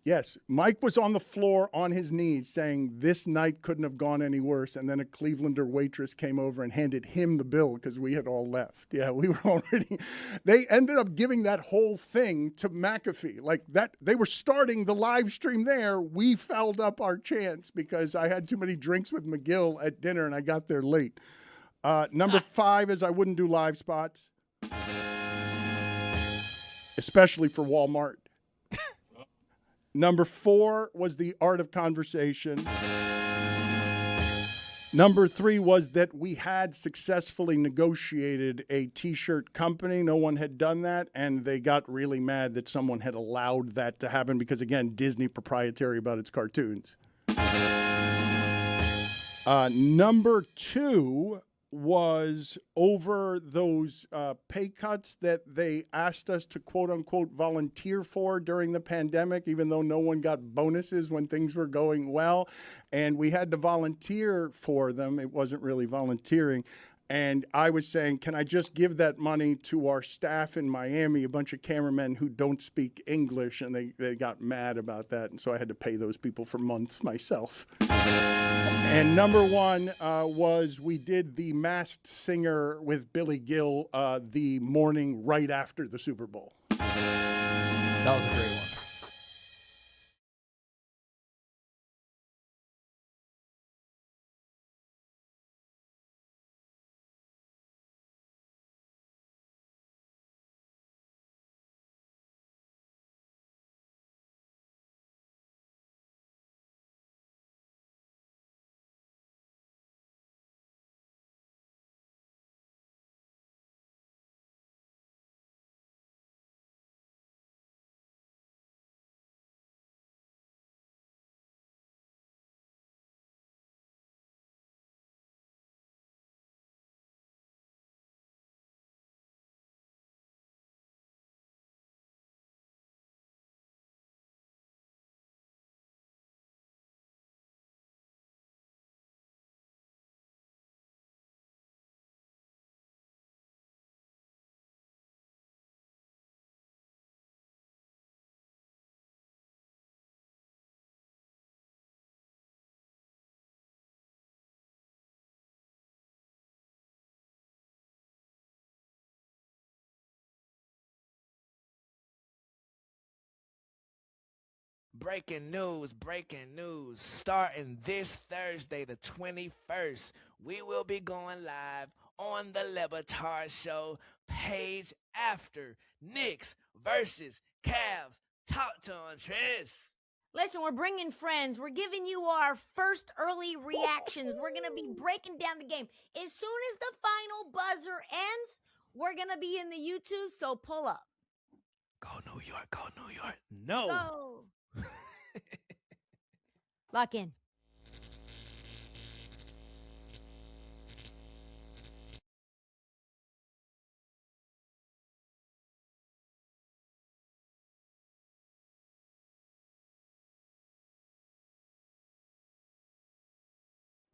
Yes, Mike was on the floor on his knees saying this night couldn't have gone any worse. And then a Clevelander waitress came over and handed him the bill because we had all left. Yeah, we were already. They ended up giving that whole thing to McAfee. Like that, they were starting the live stream there. We fouled up our chance because I had too many drinks with McGill at dinner and I got there late. Number 5 is I wouldn't do live spots, especially for Walmart. Number 4 was the art of conversation. Number 3 was that we had successfully negotiated a T-shirt company. No one had done that, and they got really mad that someone had allowed that to happen because, again, Disney proprietary about its cartoons. Number 2 was over those pay cuts that they asked us to quote-unquote volunteer for during the pandemic, even though no one got bonuses when things were going well. And we had to volunteer for them. It wasn't really volunteering. And I was saying, can I just give that money to our staff in Miami, a bunch of cameramen who don't speak English? And they got mad about that. And so I had to pay those people for months myself. And number 1 was we did the Masked Singer with Billy Gill the morning right after the Super Bowl. That was a great one. Breaking news. Starting this Thursday, the 21st, we will be going live on the Le Batard Show, page after Knicks versus Cavs. Talk to him, Tris. Listen, we're bringing friends. We're giving you our first early reactions. We're going to be breaking down the game. As soon as the final buzzer ends, we're going to be in the YouTube, so pull up. Go New York. No. Go. Lock in.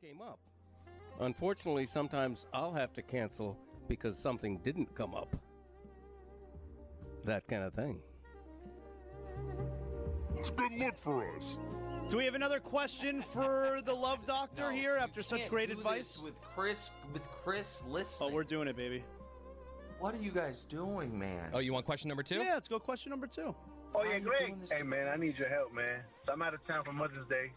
Came up. Unfortunately, sometimes I'll have to cancel because something didn't come up. That kind of thing. It's a good look for us. Do we have another question for the Love Doctor here after such great advice? With Chris listening. Oh, we're doing it, baby. What are you guys doing, man? Oh, you want question number 2? Yeah, let's go question number 2. Oh, yeah, Greg. Hey, man, I need your help, man. So I'm out of town for Mother's Day,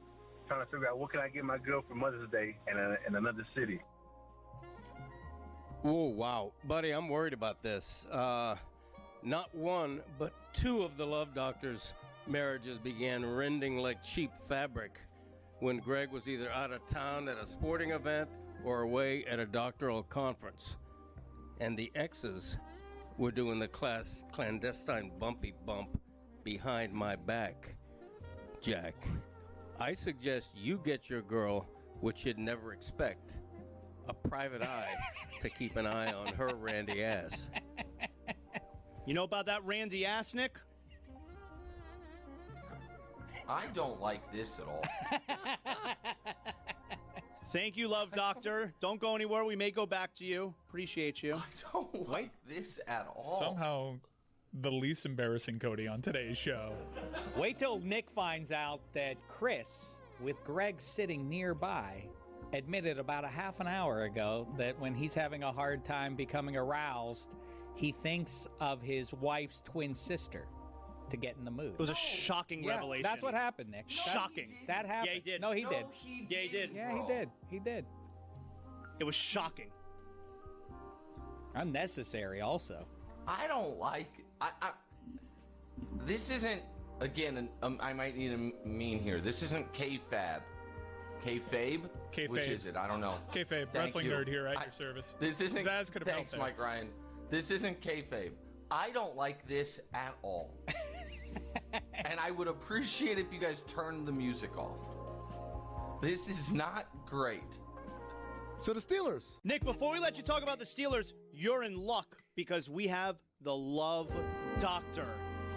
trying to figure out what can I get my girl for Mother's Day in another city. Oh, wow. Buddy, I'm worried about this. Not one, but 2 of the Love Doctor's marriages began rending like cheap fabric when Greg was either out of town at a sporting event or away at a doctoral conference. And the exes were doing the clandestine bumpy bump behind my back. Jack, I suggest you get your girl what you'd never expect, a private eye to keep an eye on her randy ass. You know about that randy ass, Nick? I don't like this at all. Thank you, Love Doctor. Don't go anywhere. We may go back to you. Appreciate you. I don't like this at all. Somehow, the least embarrassing Cody on today's show. Wait till Nick finds out that Chris, with Greg sitting nearby, admitted about a half an hour ago that when he's having a hard time becoming aroused, he thinks of his wife's twin sister to get in the mood. It was a shocking revelation. That's what happened, Nick. Shocking. That happened. Yeah, he did. No, he did. Yeah, he did. Yeah, he did. He did. It was shocking. Unnecessary also. I don't like... This isn't... Again, I might need a mean here. This isn't K-Fab. K-Fabe? K-Fabe. Which is it? I don't know. K-Fabe. Wrestling nerd here at your service. This isn't... Zaz could have helped Thanks, there. Mike Ryan. This isn't K-Fabe. I don't like this at all. And I would appreciate if you guys turned the music off. This is not great. So the Steelers. Nick, before we let you talk about the Steelers, you're in luck because we have the Love Doctor.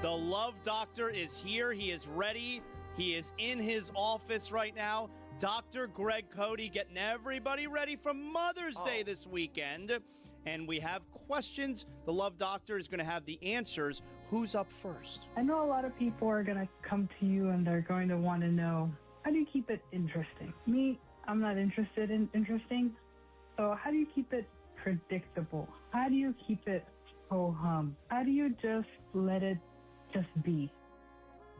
The Love Doctor is here. He is ready. He is in his office right now. Dr. Greg Cody getting everybody ready for Mother's Day this weekend. And we have questions. The Love Doctor is going to have the answers. Who's up first? I know a lot of people are going to come to you and they're going to want to know, how do you keep it interesting? Me, I'm not interested in interesting. So how do you keep it predictable? How do you keep it ho-hum? How do you just let it just be?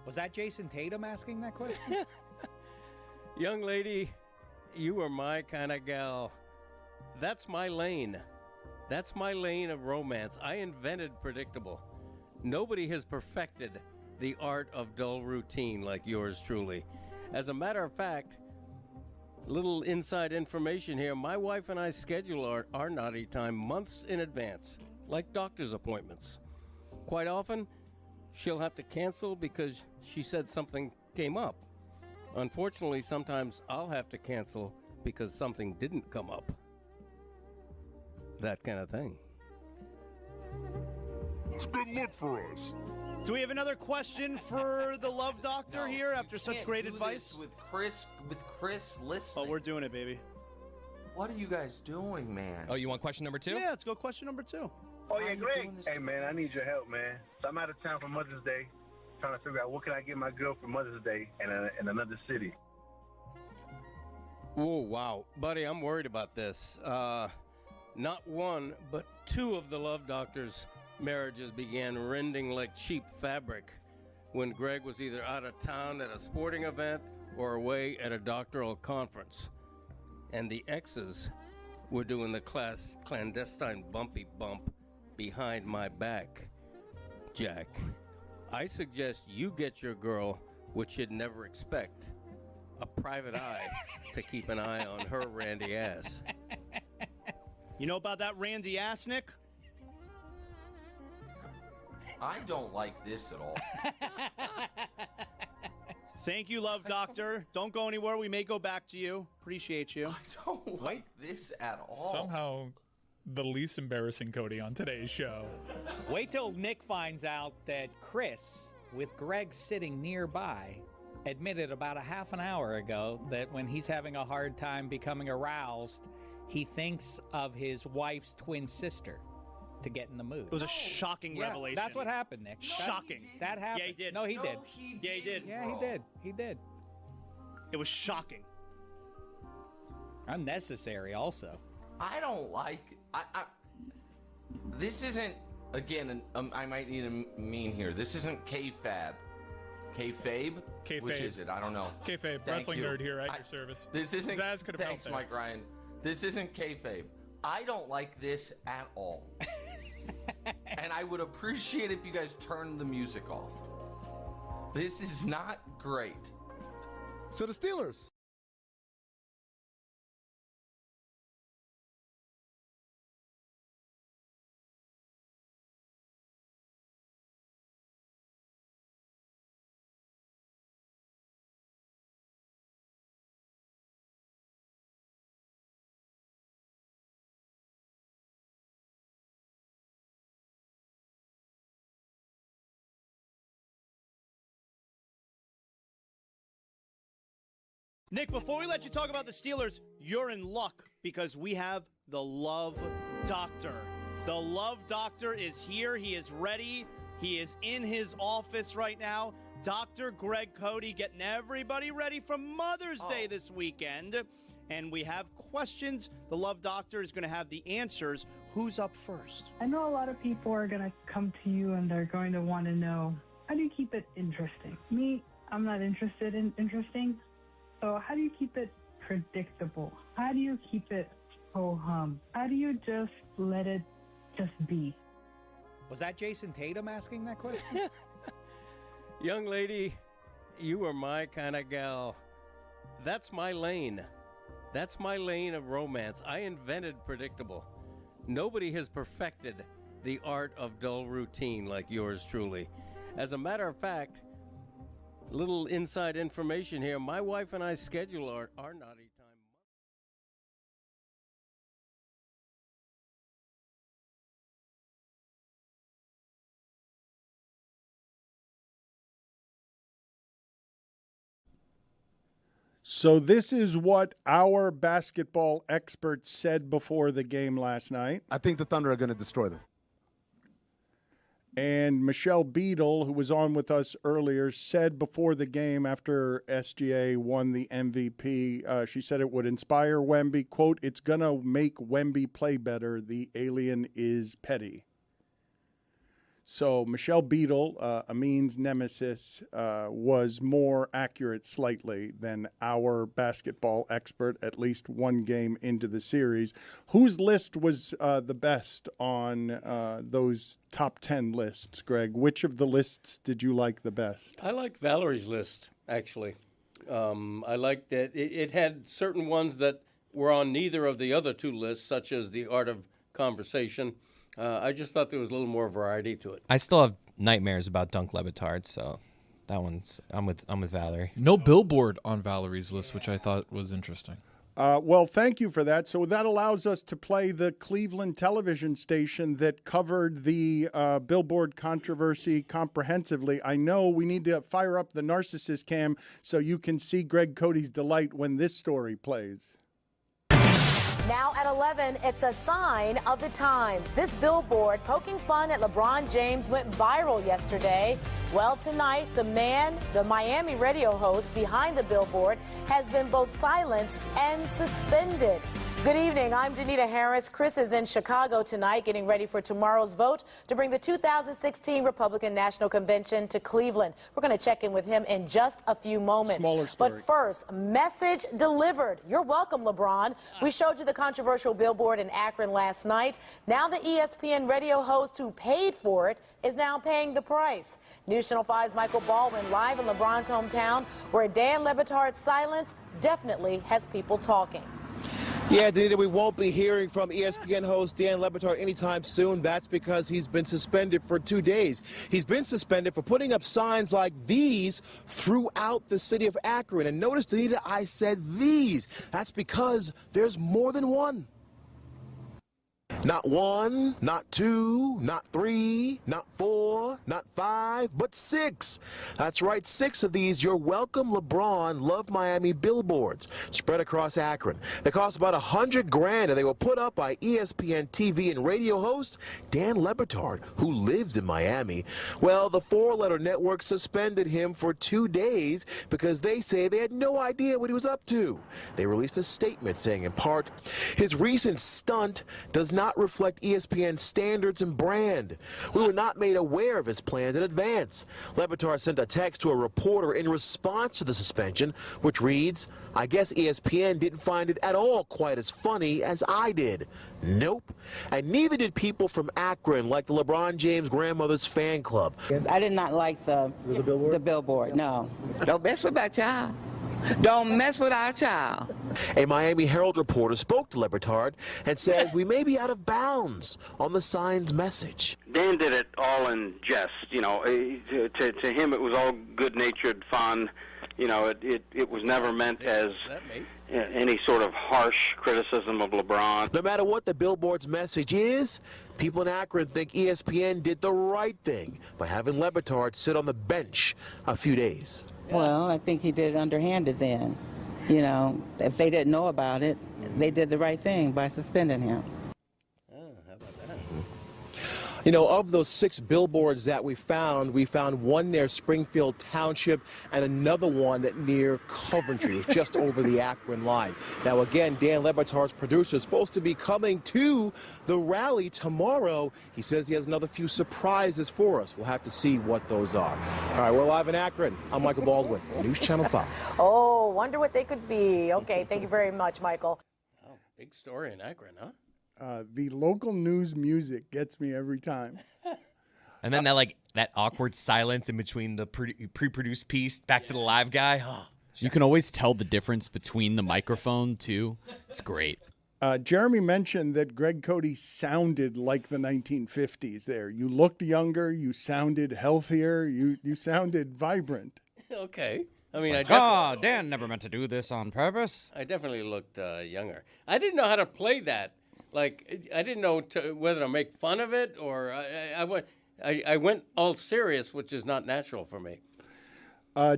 Was that Jason Tatum asking that question? Young lady, you are my kind of gal. That's my lane. That's my lane of romance. I invented predictable. Nobody has perfected the art of dull routine like yours truly. As a matter of fact, little inside information here, my wife and I schedule our naughty time months in advance, like doctor's appointments. Quite often, she'll have to cancel because she said something came up. Unfortunately, sometimes I'll have to cancel because something didn't come up. That kind of thing. It's a good look for us. Do we have another question for the Love Doctor here after such great advice? With Chris listening. Oh, we're doing it, baby. What are you guys doing, man? Oh, you want question number 2? Yeah, let's go question number 2. Oh, yeah, Greg. Hey, man, I need your help, man. So I'm out of town for Mother's Day, trying to figure out what can I get my girl for Mother's Day in another city. Oh, wow. Buddy, I'm worried about this. Not one, but 2 of the Love Doctor's marriages began rending like cheap fabric when Greg was either out of town at a sporting event or away at a doctoral conference. And the exes were doing the clandestine bumpy bump behind my back. Jack, I suggest you get your girl what you'd never expect, a private eye to keep an eye on her randy ass. You know about that randy ass, Nick? I don't like this at all. Thank you, Love Doctor. Don't go anywhere. We may go back to you. Appreciate you. I don't like this at all. Somehow, the least embarrassing Cody on today's show. Wait till Nick finds out that Chris, with Greg sitting nearby, admitted about a half an hour ago that when he's having a hard time becoming aroused, he thinks of his wife's twin sister to get in the mood. It was a shocking revelation. That's what happened, Nick. Shocking. That happened. Yeah, he did. No, he did. Yeah, he did. Yeah, he did. He did. It was shocking. Unnecessary, also. I don't like. This isn't. Again, I might need a mean here. This isn't kayfabe. Kayfabe? Kayfabe. Which is it? I don't know. Kayfabe. Wrestling nerd here at your service. This isn't. Zaz could have helped Thanks, there. Mike Ryan. This isn't kayfabe. I don't like this at all. And I would appreciate if you guys turned the music off. This is not great. So the Steelers. Nick, before we let you talk about the Steelers, you're in luck because we have the Love Doctor. The Love Doctor is here. He is ready. He is in his office right now. Dr. Greg Cody getting everybody ready for Mother's Day this weekend. And we have questions. The Love Doctor is going to have the answers. Who's up first? I know a lot of people are going to come to you and they're going to want to know, how do you keep it interesting? Me, I'm not interested in interesting. So how do you keep it predictable? How do you keep it ho-hum? How do you just let it just be? Was that Jason Tatum asking that question? Young lady, you are my kind of gal. That's my lane. That's my lane of romance. I invented predictable. Nobody has perfected the art of dull routine like yours truly. As a matter of fact, little inside information here, my wife and I schedule our naughty time. So this is what our basketball experts said before the game last night. I think the Thunder are going to destroy them. And Michelle Beadle, who was on with us earlier, said before the game after SGA won the MVP, she said it would inspire Wemby. Quote, "It's going to make Wemby play better. The alien is petty." So Michelle Beadle, Amin's nemesis, was more accurate slightly than our basketball expert, at least one game into the series. Whose list was the best on those top 10 lists, Greg? Which of the lists did you like the best? I liked Valerie's list, actually. I liked that it had certain ones that were on neither of the other two lists, such as the art of conversation. I just thought there was a little more variety to it. I still have nightmares about Dunk Le Batard, so that one's I'm with Valerie. No Billboard on Valerie's list, which I thought was interesting. Well, thank you for that. So that allows us to play the Cleveland television station that covered the Billboard controversy comprehensively. I know we need to fire up the narcissist cam so you can see Greg Cody's delight when this story plays. Now at 11, it's a sign of the times. This billboard poking fun at LeBron James went viral yesterday. Well, tonight, the Miami radio host behind the billboard, has been both silenced and suspended. Good evening. I'm Danita Harris. Chris is in Chicago tonight getting ready for tomorrow's vote to bring the 2016 Republican National Convention to Cleveland. We're going to check in with him in just a few moments. Smaller story. But first, message delivered. You're welcome, LeBron. We showed you the controversial billboard in Akron last night. Now the ESPN radio host who paid for it is now paying the price. News Channel 5's Michael Baldwin live in LeBron's hometown, where Dan Le Batard's silence definitely has people talking. Yeah, Danita, we won't be hearing from ESPN host Dan Le Batard anytime soon. That's because he's been suspended for 2 days. He's been suspended for putting up signs like these throughout the city of Akron. And notice, Danita, I said these. That's because there's more than one. Not one, not two, not three, not four, not five, but six. That's right, 6 of these "You're Welcome LeBron Love Miami" billboards spread across Akron. They cost about $100,000, and they were put up by ESPN TV and radio host Dan Le Batard, who lives in Miami. Well, the 4-letter network suspended him for 2 days because they say they had no idea what he was up to. They released a statement saying, in part, his recent stunt does not reflect ESPN standards and brand. We were not made aware of his plans in advance. Le Batard sent a text to a reporter in response to the suspension, which reads, "I guess ESPN didn't find it at all quite as funny as I did." Nope. And neither did people from Akron, like the LeBron James grandmother's fan club. I did not like the billboard, no. Don't mess with my child. Don't mess with our child. A Miami Herald reporter spoke to Le Batard and said, "We may be out of bounds on the sign's message." Dan did it all in jest. You know, to him it was all good-natured fun. You know, it was never meant as any sort of harsh criticism of LeBron. No matter what the billboard's message is, people in Akron think ESPN did the right thing by having Le Batard sit on the bench a few days. Well, I think he did it underhanded then. You know, if they didn't know about it, they did the right thing by suspending him. You know, of those 6 billboards that we found one near Springfield Township and another one near Coventry. It was just over the Akron line. Now, again, Dan Le Batard's producer is supposed to be coming to the rally tomorrow. He says he has another few surprises for us. We'll have to see what those are. All right, we're live in Akron. I'm Michael Baldwin, News Channel 5. Oh, wonder what they could be. Okay, thank you very much, Michael. Oh, big story in Akron, huh? The local news music gets me every time. And then that awkward silence in between the pre-produced piece back to the live guy. Oh, you can always tell the difference between the microphone, too. It's great. Jeremy mentioned that Greg Cody sounded like the 1950s there. You looked younger. You sounded healthier. You sounded vibrant. Okay. I mean, Dan never meant to do this on purpose. I definitely looked younger. I didn't know how to play that. Like, I didn't know whether to make fun of it or I went all serious, which is not natural for me.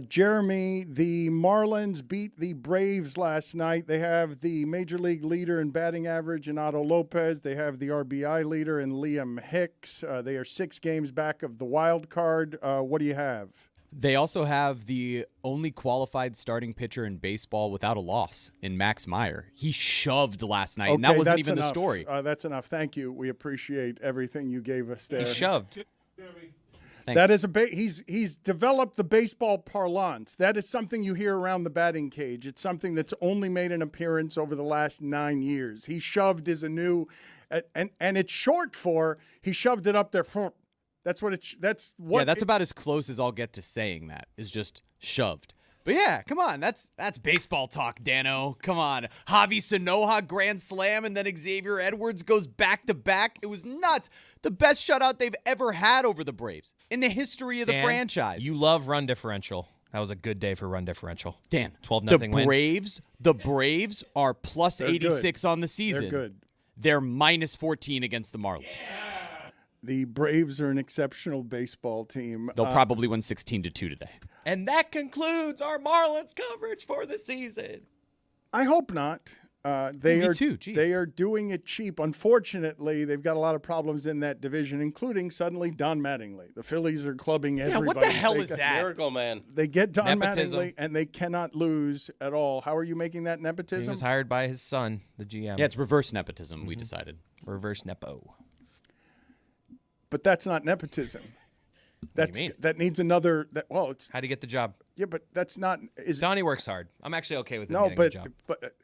Jeremy, the Marlins beat the Braves last night. They have the major league leader in batting average in Otto Lopez. They have the RBI leader in Liam Hicks. They are 6 games back of the wild card. What do you have? They also have the only qualified starting pitcher in baseball without a loss in Max Meyer. He shoved last night, and that wasn't even the story. That's enough. Thank you. We appreciate everything you gave us there. He shoved. That is he's developed the baseball parlance. That is something you hear around the batting cage. It's something that's only made an appearance over the last 9 years. He shoved is a new, and it's short for he shoved it up there. That's about as close as I'll get to saying that, is just shoved. But yeah, come on, that's baseball talk, Dano. Come on. Javi Sanoja grand slam, and then Xavier Edwards goes back-to-back. It was nuts. The best shutout they've ever had over the Braves in the history of the franchise. You love run differential. That was a good day for run differential. Dan, 12-0 win. The Braves are plus 86 on the season. They're good. They're minus 14 against the Marlins. The Braves are an exceptional baseball team. They'll probably win 16-2 today. And that concludes our Marlins coverage for the season. I hope not. They Me are too, jeez. They are doing it cheap. Unfortunately, they've got a lot of problems in that division, including suddenly Don Mattingly. The Phillies are clubbing everybody. what the hell They is got- that? Miracle Man. They get Don Nepotism. Mattingly, and they cannot lose at all. How are you making that He nepotism? was hired by his son, the GM. Yeah, it's reverse nepotism, we decided. Reverse nepo. But that's not nepotism. What do you mean? That needs another. Well, it's How'd he get the job? yeah, but that's not. Is Donnie works hard. I'm actually okay with him no, getting but the job. but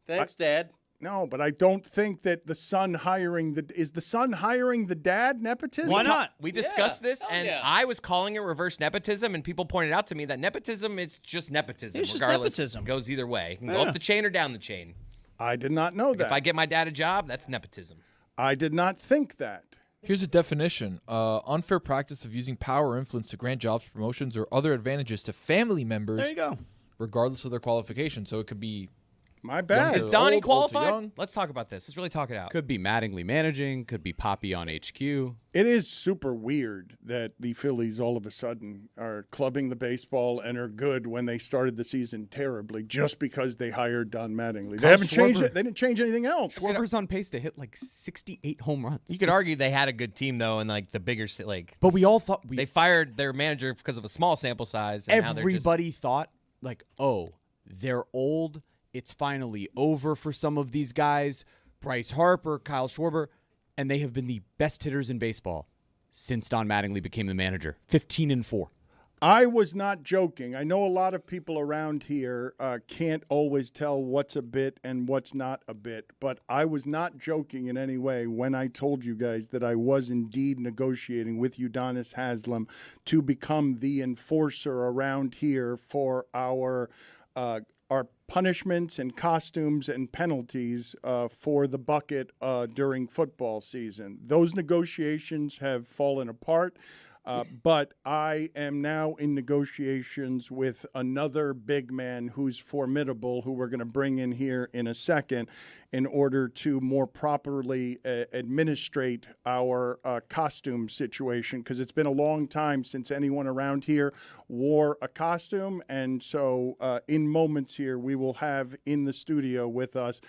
Thanks, Dad. no, but I don't think that the son hiring the son hiring the dad nepotism. Why not? We discussed this, Hell and yeah. I was calling it reverse nepotism, and people pointed out to me that nepotism is just nepotism. It's just regardless, nepotism. It goes either way. It can go Yeah. up the chain or down the chain. I did not know that. If I get my dad a job, that's nepotism. I did not think that. Here's a definition. Unfair practice of using power or influence to grant jobs, promotions, or other advantages to family members. There you go. Regardless of their qualification. So it could be My bad. Is Donnie old to qualified? young. Let's talk about this. Let's really talk it out. Could be Mattingly managing, could be Poppy on HQ. It is super weird that the Phillies all of a sudden are clubbing the baseball and are good when they started the season terribly just because they hired Don Mattingly. They Kyle haven't changed Schwarber. it. They didn't change anything else. Schwarber's on pace to hit like 68 home runs. You could argue they had a good team though, and like the bigger like. But we all thought They fired their manager because of a small sample size. And now they're just- everybody thought like, oh, they're old. It's finally over for some of these guys. Bryce Harper, Kyle Schwarber, and they have been the best hitters in baseball since Don Mattingly became the manager. 15-4. I was not joking. I know a lot of people around here can't always tell what's a bit and what's not a bit, but I was not joking in any way when I told you guys that I was indeed negotiating with Udonis Haslem to become the enforcer around here for our punishments and costumes and penalties for the bucket during football season. Those negotiations have fallen apart. But I am now in negotiations with another big man who's formidable, who we're going to bring in here in a second, in order to more properly administrate our costume situation, because it's been a long time since anyone around here wore a costume. And so in moments here, we will have in the studio with us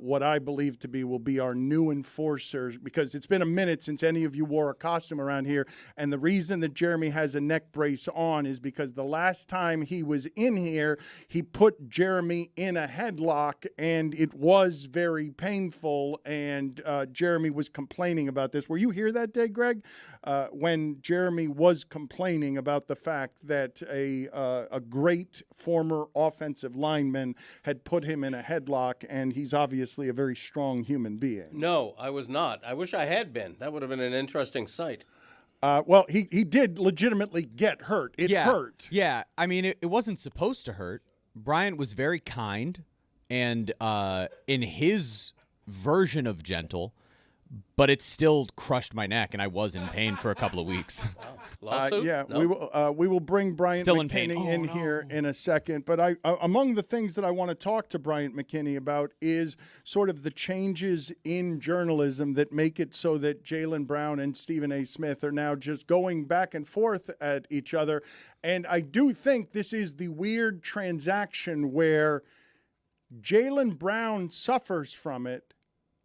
what I believe to be will be our new enforcers, because it's been a minute since any of you wore a costume around here. And the reason that Jeremy has a neck brace on is because the last time he was in here, he put Jeremy in a headlock, and it was very painful. And Jeremy was complaining about this. Were you here that day, Greg? When Jeremy was complaining about the fact that a great former offensive lineman had put him in a headlock, and he's obviously a very strong human being. No, I was not. I wish I had been. That would have been an interesting sight. Well, he did legitimately get hurt. It hurt. Yeah, I mean, it wasn't supposed to hurt. Bryant was very kind and in his version of gentle, but it still crushed my neck, and I was in pain for a couple of weeks. Lawsuit? Yeah, No? we will bring Bryant Still in pain. McKinney Oh, in no. here in a second. But among the things that I want to talk to Bryant McKinney about is sort of the changes in journalism that make it so that Jaylen Brown and Stephen A. Smith are now just going back and forth at each other. And I do think this is the weird transaction where Jaylen Brown suffers from it,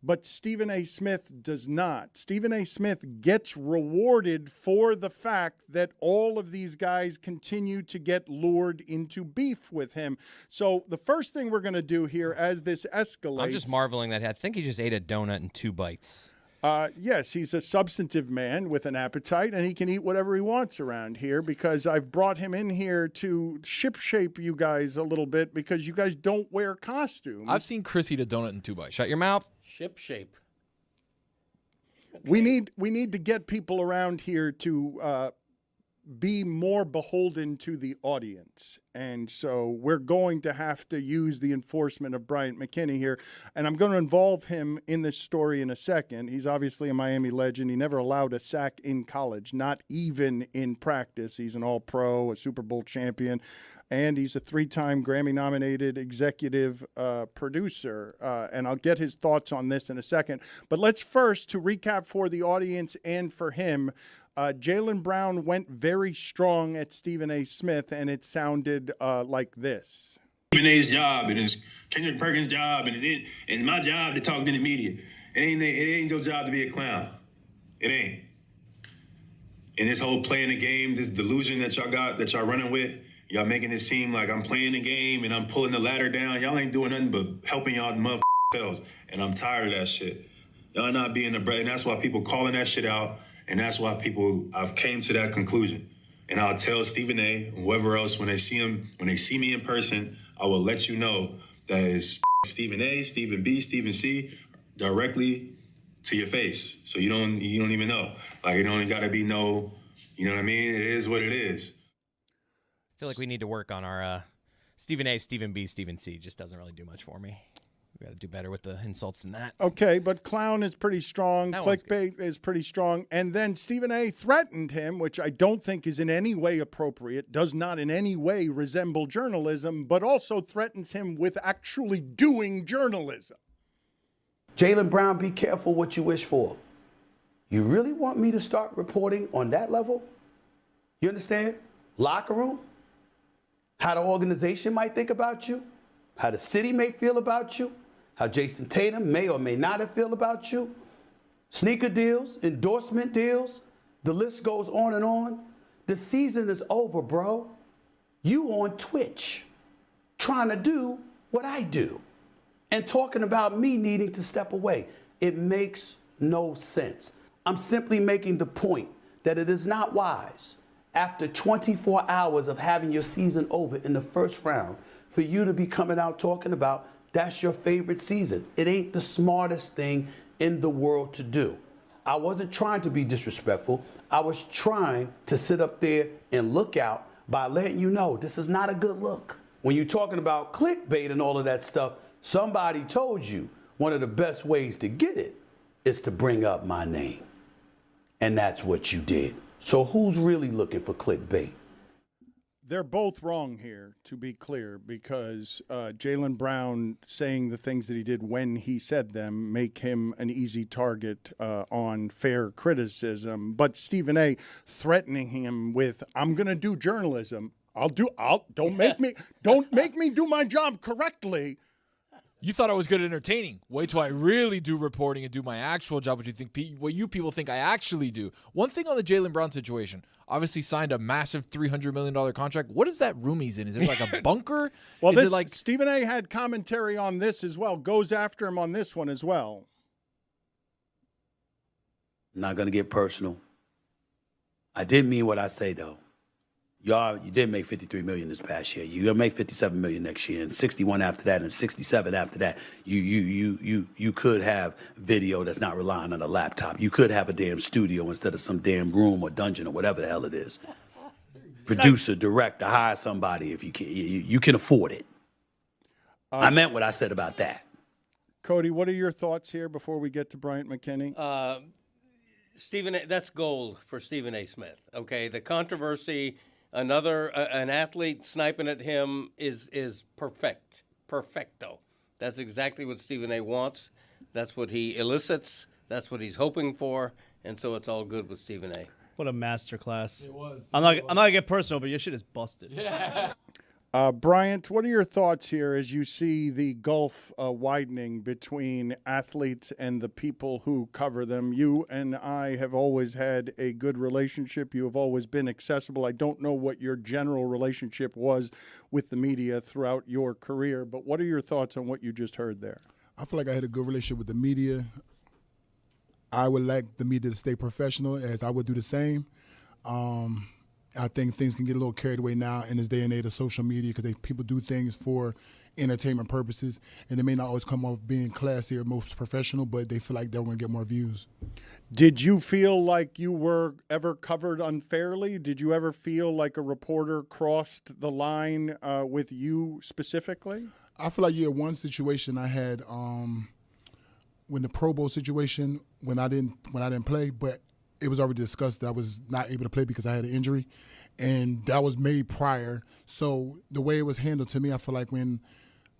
but Stephen A. Smith does not. Stephen A. Smith gets rewarded for the fact that all of these guys continue to get lured into beef with him. So the first thing we're going to do here as this escalates... I'm just marveling that I think he just ate a donut in 2 bites. Yes, he's a substantive man with an appetite, and he can eat whatever he wants around here, because I've brought him in here to ship-shape you guys a little bit, because you guys don't wear costumes. I've seen Chris eat a donut in 2 bites. Shut your mouth. Ship shape. We need to get people around here to be more beholden to the audience. And so we're going to have to use the enforcement of Bryant McKinney here. And I'm going to involve him in this story in a second. He's obviously a Miami legend. He never allowed a sack in college, not even in practice. He's an All-Pro, a Super Bowl champion, and he's a 3-time Grammy-nominated executive producer. And I'll get his thoughts on this in a second. But let's first, to recap for the audience and for him, Jaylen Brown went very strong at Stephen A. Smith, and it sounded like this. Stephen A's job, and it's Kendrick Perkins' job, and my job to talk to the media. It ain't your job to be a clown. It ain't. And this whole playing the game, this delusion that y'all running with, y'all making it seem like I'm playing the game and I'm pulling the ladder down. Y'all ain't doing nothing but helping y'all motherfuckers selves. And I'm tired of that shit. Y'all not being the bread. And that's why people calling that shit out. And that's why I've came to that conclusion. And I'll tell Stephen A, whoever else, when they see me in person, I will let you know that it's Stephen A, Stephen B, Stephen C, directly to your face. So you don't even know. Like, it don't gotta be no, you know what I mean? It is what it is. I feel like we need to work on our Stephen A, Stephen B, Stephen C. Just doesn't really do much for me. We got to do better with the insults than that. Okay, but clown is pretty strong. That one's Clickbait is pretty strong. And then Stephen A threatened him, which I don't think is in any way appropriate, does not in any way resemble journalism, but also threatens him with actually doing journalism. Jaylen Brown, be careful what you wish for. You really want me to start reporting on that level? You understand? Locker room? How the organization might think about you? How the city may feel about you? How Jason Tatum may or may not have feel about you? Sneaker deals, endorsement deals, the list goes on and on. The season is over, bro. You on Twitch trying to do what I do and talking about me needing to step away. It makes no sense. I'm simply making the point that it is not wise after 24 hours of having your season over in the first round for you to be coming out talking about that's your favorite season. It ain't the smartest thing in the world to do. I wasn't trying to be disrespectful. I was trying to sit up there and look out by letting you know this is not a good look. When you're talking about clickbait and all of that stuff, somebody told you one of the best ways to get it is to bring up my name. And that's what you did. So who's really looking for clickbait? They're both wrong here, to be clear, because Jaylen Brown saying the things that he did when he said them make him an easy target on fair criticism. But Stephen A threatening him with, "I'm going to do journalism. Don't make me do my job correctly." You thought I was good at entertaining. Wait till I really do reporting and do my actual job, what you people think I actually do. One thing on the Jaylen Brown situation, obviously signed a massive $300 million contract. What is that room he's in? Is it like a bunker? Well, is it like Stephen A had commentary on this as well, goes after him on this one as well. I'm not going to get personal. I did mean what I say, though. You did make $53 million this past year. You're gonna make $57 million next year, and 61 after that, and 67 after that. You could have video that's not relying on a laptop. You could have a damn studio instead of some damn room or dungeon or whatever the hell it is. Producer, director, hire somebody if you can. You can afford it. I meant what I said about that. Cody, what are your thoughts here before we get to Bryant McKinney? That's gold for Stephen A. Smith. Okay, the controversy. An athlete sniping at him is perfecto. That's exactly what Stephen A. wants. That's what he elicits. That's what he's hoping for, and so it's all good with Stephen A. What a masterclass! It was. I'm not gonna get personal, but your shit is busted. Yeah. Bryant, what are your thoughts here as you see the gulf widening between athletes and the people who cover them? You and I have always had a good relationship. You have always been accessible. I don't know what your general relationship was with the media throughout your career, but what are your thoughts on what you just heard there? I feel like I had a good relationship with the media. I would like the media to stay professional, as I would do the same. I think things can get a little carried away now in this day and age of social media because people do things for entertainment purposes, and they may not always come off being classy or most professional, but they feel like they're going to get more views. Did you feel like you were ever covered unfairly? Did you ever feel like a reporter crossed the line with you specifically? I feel like you had one situation I had when the Pro Bowl situation when I didn't play, but it was already discussed that I was not able to play because I had an injury, and that was made prior. So the way it was handled to me, I feel like when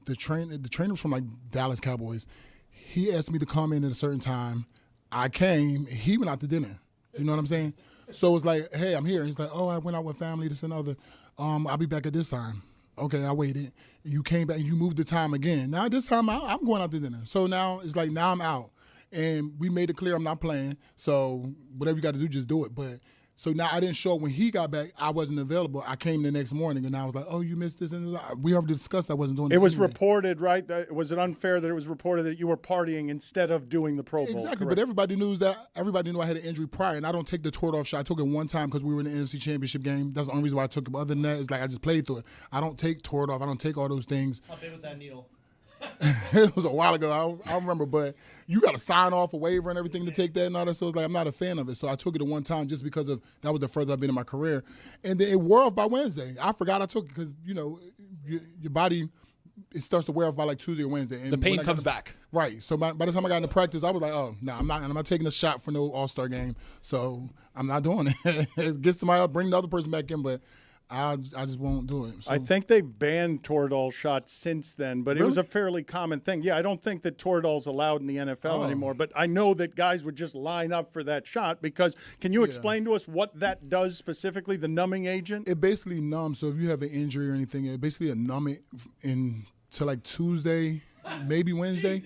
the trainer was from like Dallas Cowboys, he asked me to come in at a certain time. I came. He went out to dinner. You know what I'm saying? So it was like, hey, I'm here. He's like, oh, I went out with family, this and other. I'll be back at this time. Okay, I waited. You came back and you moved the time again. Now this time I'm going out to dinner. So now it's like now I'm out. And we made it clear I'm not playing. So whatever you got to do, just do it. But so now I didn't show up when he got back. I wasn't available. I came the next morning and I was like, oh, you missed this. And we already discussed I wasn't doing it. It was reported, right? Was it unfair that it was reported that you were partying instead of doing the Pro Bowl? Exactly, correct? but everybody knew I had an injury prior, and I don't take the towed-off shot. I took it one time because we were in the NFC Championship game. That's the only reason why I took it. But other than that, it's like I just played through it. I don't take towed off. I don't take all those things. How big was that needle? It was a while ago. I don't remember, but you got to sign off a waiver and everything to take that and all that. So it's like I'm not a fan of it. So I took it at one time just because of that was the further I've been in my career, and then it wore off by Wednesday. I forgot I took it because your body. It starts to wear off by like Tuesday or Wednesday. And the pain comes back. Right. So by the time I got into practice, I was like, oh, no, I'm not taking a shot for no All-Star game. So I'm not doing it. Get somebody else, bring the other person back in, but I just won't do it. So. I think they've banned Toradol shots since then, but Really? it was a fairly common thing. Yeah, I don't think that Toradol's allowed in the NFL anymore, but I know that guys would just line up for that shot because can you explain to us what that does specifically, the numbing agent? It basically numbs. So if you have an injury or anything, it basically numb it to like Tuesday, maybe Wednesday.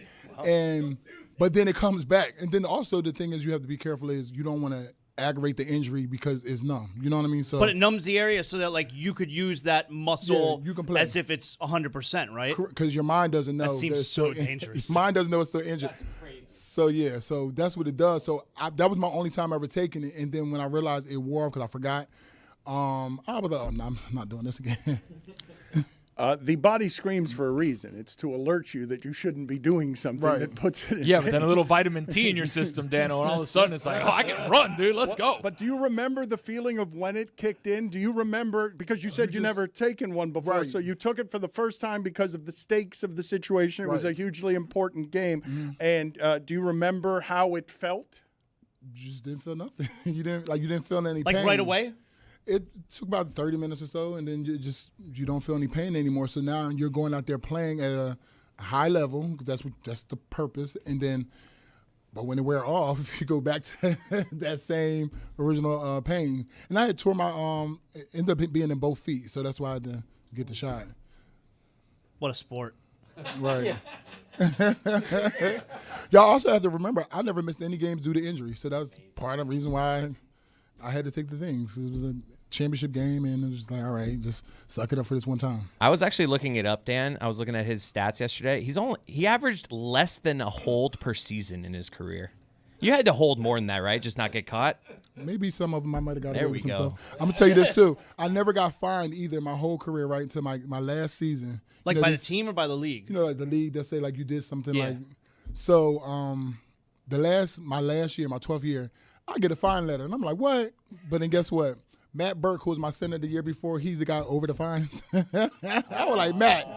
But then it comes back. And then also the thing is you have to be careful is you don't want to aggravate the injury because it's numb. You know what I mean? So, but it numbs the area so that like you could use that muscle you can play. as if it's 100%, right? Because your mind doesn't know. That seems so dangerous. Your mind doesn't know it's still injured. So, yeah, so that's what it does. So that was my only time ever taking it. And then when I realized it wore off because I forgot, I was like, oh, no, I'm not doing this again. The body screams for a reason. It's to alert you that you shouldn't be doing something that puts it in Yeah, but then a little vitamin T in your system, Dano, and all of a sudden it's like, oh, I can run, dude. Let's go. But do you remember the feeling of when it kicked in? Do you remember, because you said you never taken one before, so you took it for the first time because of the stakes of the situation. It was a hugely important game. Mm-hmm. And do you remember how it felt? You just didn't feel nothing. You didn't feel any pain. Like right away? It took about 30 minutes or so, and then you don't feel any pain anymore. So now you're going out there playing at a high level. That's the purpose. And then, but when it wear off, you go back to that same original pain. And I had tore my it ended up being in both feet, so that's why I had to get the shot. What a sport! Right. Y'all also have to remember, I never missed any games due to injury, so that was part of the reason why I had to take the things. It was a championship game, and it was like, all right, just suck it up for this one time. I was actually looking it up, Dan. I was looking at his stats yesterday. He averaged less than a hold per season in his career. You had to hold more than that, right? Just not get caught? Maybe some of them I might have got there away we with some go. stuff. I'm going to tell you this, too. I never got fined either my whole career, right, until my last season. Like by the team or by the league? You know, like the league, they'll say, like, you did something like. So, my last year, my 12th year, I get a fine letter. And I'm like, what? But then guess what? Matt Burke, who was my center the year before, he's the guy over the fines. I was like, Matt,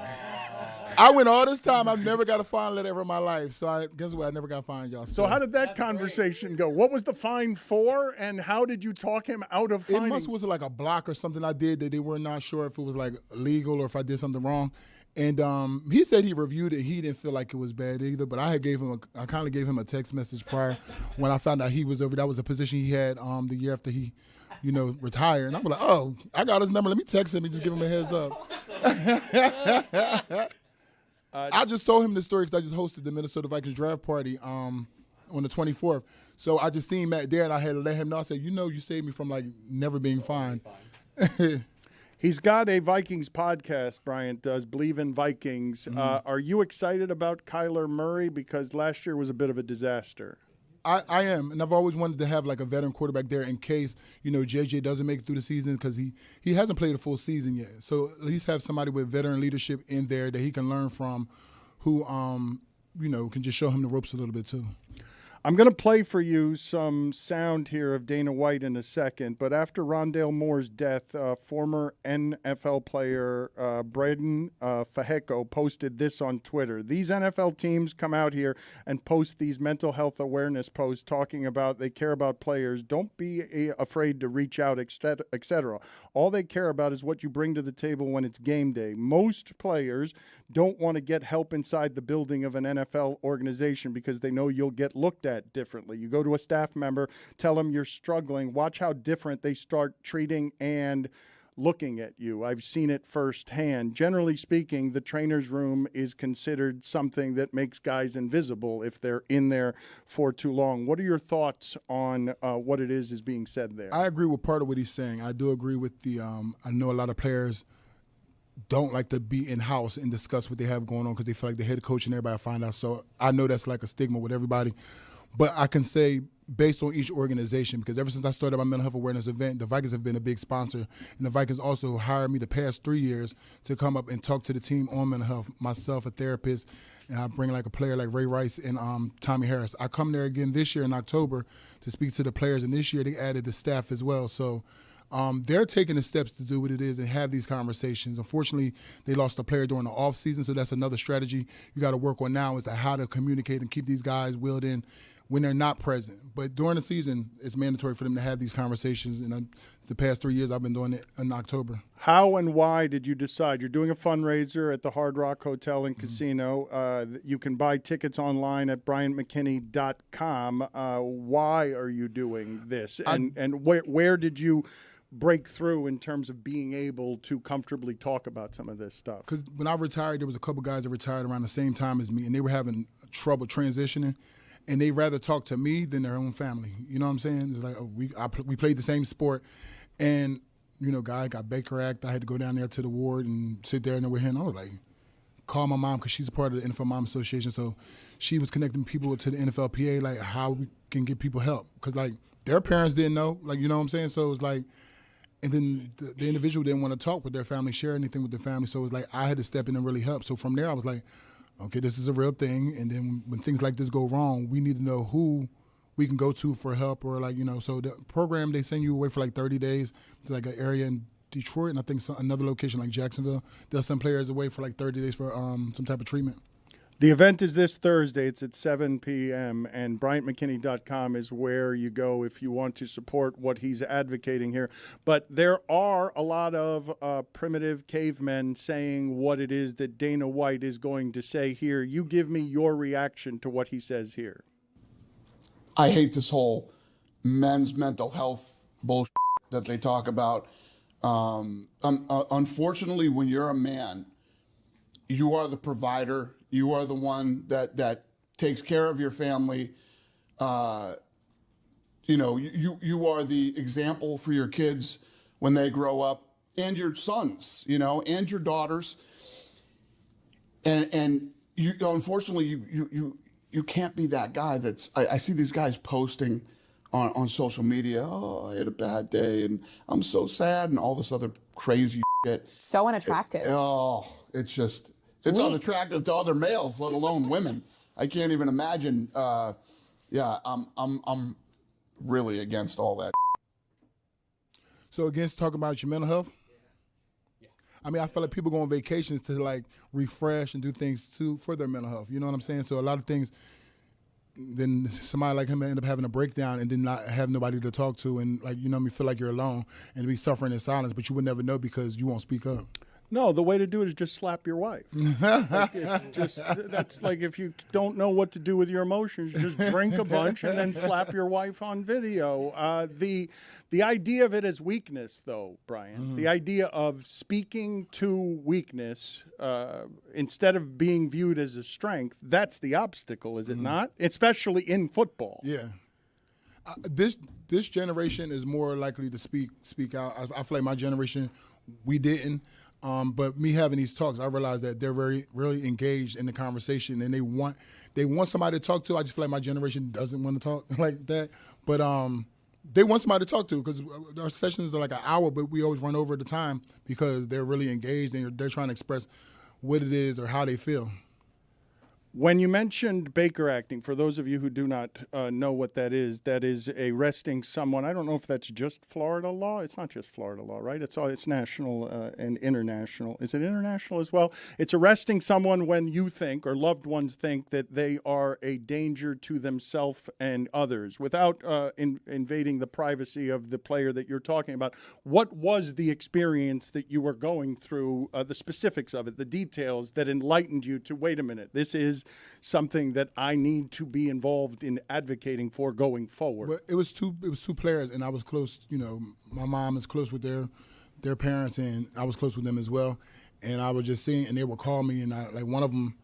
I went all this time. I've never got a fine letter ever in my life. So guess what? I never got fined, y'all. So how did that conversation go? What was the fine for, and how did you talk him out of fining? It was like a block or something I did that they were not sure if it was like legal or if I did something wrong. And he said he reviewed it. He didn't feel like it was bad either. But I kind of gave him a text message prior when I found out he was over. That was a position he had the year after he, retired. And I was like, oh, I got his number. Let me text him and just give him a heads up. I just told him the story because I just hosted the Minnesota Vikings draft party on the 24th. So I just seen Matt there, and I had to let him know. I said, you saved me from like never being fined. He's got a Vikings podcast, Bryant does, Believe in Vikings. Are you excited about Kyler Murray? Because last year was a bit of a disaster. I am, and I've always wanted to have like a veteran quarterback there in case, JJ doesn't make it through the season because he hasn't played a full season yet. So at least have somebody with veteran leadership in there that he can learn from who, can just show him the ropes a little bit too. I'm going to play for you some sound here of Dana White in a second, but after Rondale Moore's death, former NFL player Braden Fajeco posted this on Twitter. These NFL teams come out here and post these mental health awareness posts talking about they care about players. Don't be afraid to reach out, etc. All they care about is what you bring to the table when it's game day. Most players don't want to get help inside the building of an NFL organization because they know you'll get looked at differently. You go to a staff member, tell them you're struggling, watch how different they start treating and looking at you. I've seen it firsthand. Generally speaking, the trainer's room is considered something that makes guys invisible if they're in there for too long. What are your thoughts on what it is being said there? I agree with part of what he's saying. I do agree with the I know a lot of players don't like to be in-house and discuss what they have going on because they feel like the head coach and everybody find out. So I know that's like a stigma with everybody. But I can say based on each organization, because ever since I started my mental health awareness event, the Vikings have been a big sponsor. And the Vikings also hired me the past 3 years to come up and talk to the team on mental health, myself, a therapist, and I bring like a player like Ray Rice and Tommy Harris. I come there again this year in October to speak to the players, and this year they added the staff as well. So they're taking the steps to do what it is and have these conversations. Unfortunately, they lost a player during the off season, so that's another strategy you got to work on now is to how to communicate and keep these guys wheeled in when they're not present. But during the season, it's mandatory for them to have these conversations. And the past 3 years, I've been doing it in October. How and why did you decide? You're doing a fundraiser at the Hard Rock Hotel and Casino. You can buy tickets online at bryantmckinney.com. Why are you doing this? And where did you break through in terms of being able to comfortably talk about some of this stuff? Because when I retired, there was a couple guys that retired around the same time as me, and they were having trouble transitioning. And they rather talk to me than their own family. You know what I'm saying? It's like we played the same sport, and guy got Baker Act. I had to go down there to the ward and sit there and with him. I was like, call my mom because she's a part of the NFL Mom Association. So she was connecting people to the NFLPA, like how we can get people help because like their parents didn't know, like you know what I'm saying. So it was like, and then the individual didn't want to talk with their family, share anything with their family. So it was like I had to step in and really help. So from there, I was like, okay, this is a real thing, and then when things like this go wrong, we need to know who we can go to for help or so the program, they send you away for like 30 days to like an area in Detroit, and I think another location like Jacksonville. They'll send players away for like 30 days for some type of treatment. The event is this Thursday. It's at 7 p.m., and BryantMcKinney.com is where you go if you want to support what he's advocating here. But there are a lot of primitive cavemen saying what it is that Dana White is going to say here. You give me your reaction to what he says here. I hate this whole men's mental health bullshit that they talk about. Unfortunately, when you're a man, you are the provider. You are the one that takes care of your family. You are the example for your kids when they grow up, and your sons, and your daughters. And you, unfortunately, you can't be that guy I see these guys posting on social media, oh, I had a bad day, and I'm so sad, and all this other crazy shit. So unattractive. It's just... It's unattractive to other males, let alone women. I can't even imagine. I'm really against all that. So against talking about your mental health? Yeah. I mean, I feel like people go on vacations to like refresh and do things for their mental health. You know what I'm saying? So a lot of things, then somebody like him end up having a breakdown and then not have nobody to talk to, and like feel like you're alone and be suffering in silence, but you would never know because you won't speak up. No, the way to do it is just slap your wife. That's like if you don't know what to do with your emotions, just drink a bunch and then slap your wife on video. The idea of it as weakness, though, Brian, the idea of speaking to weakness instead of being viewed as a strength, that's the obstacle, is it not? Especially in football. Yeah. This generation is more likely to speak out. I feel like my generation, we didn't. But me having these talks, I realize that they're really engaged in the conversation, and they want somebody to talk to. I just feel like my generation doesn't want to talk like that, but they want somebody to talk to because our sessions are like an hour, but we always run over the time because they're really engaged and they're trying to express what it is or how they feel. When you mentioned Baker acting, for those of you who do not know what that is arresting someone. I don't know if that's just Florida law. It's not just Florida law, right? It's national and international. Is it international as well? It's arresting someone when you think or loved ones think that they are a danger to themselves and others without invading the privacy of the player that you're talking about. What was the experience that you were going through, the specifics of it, the details that enlightened you to, wait a minute, this is something that I need to be involved in advocating for going forward? But it was two players, and I was close. My mom is close with their their parents, and I was close with them as well. And I was just seeing, and they would call me, and one of them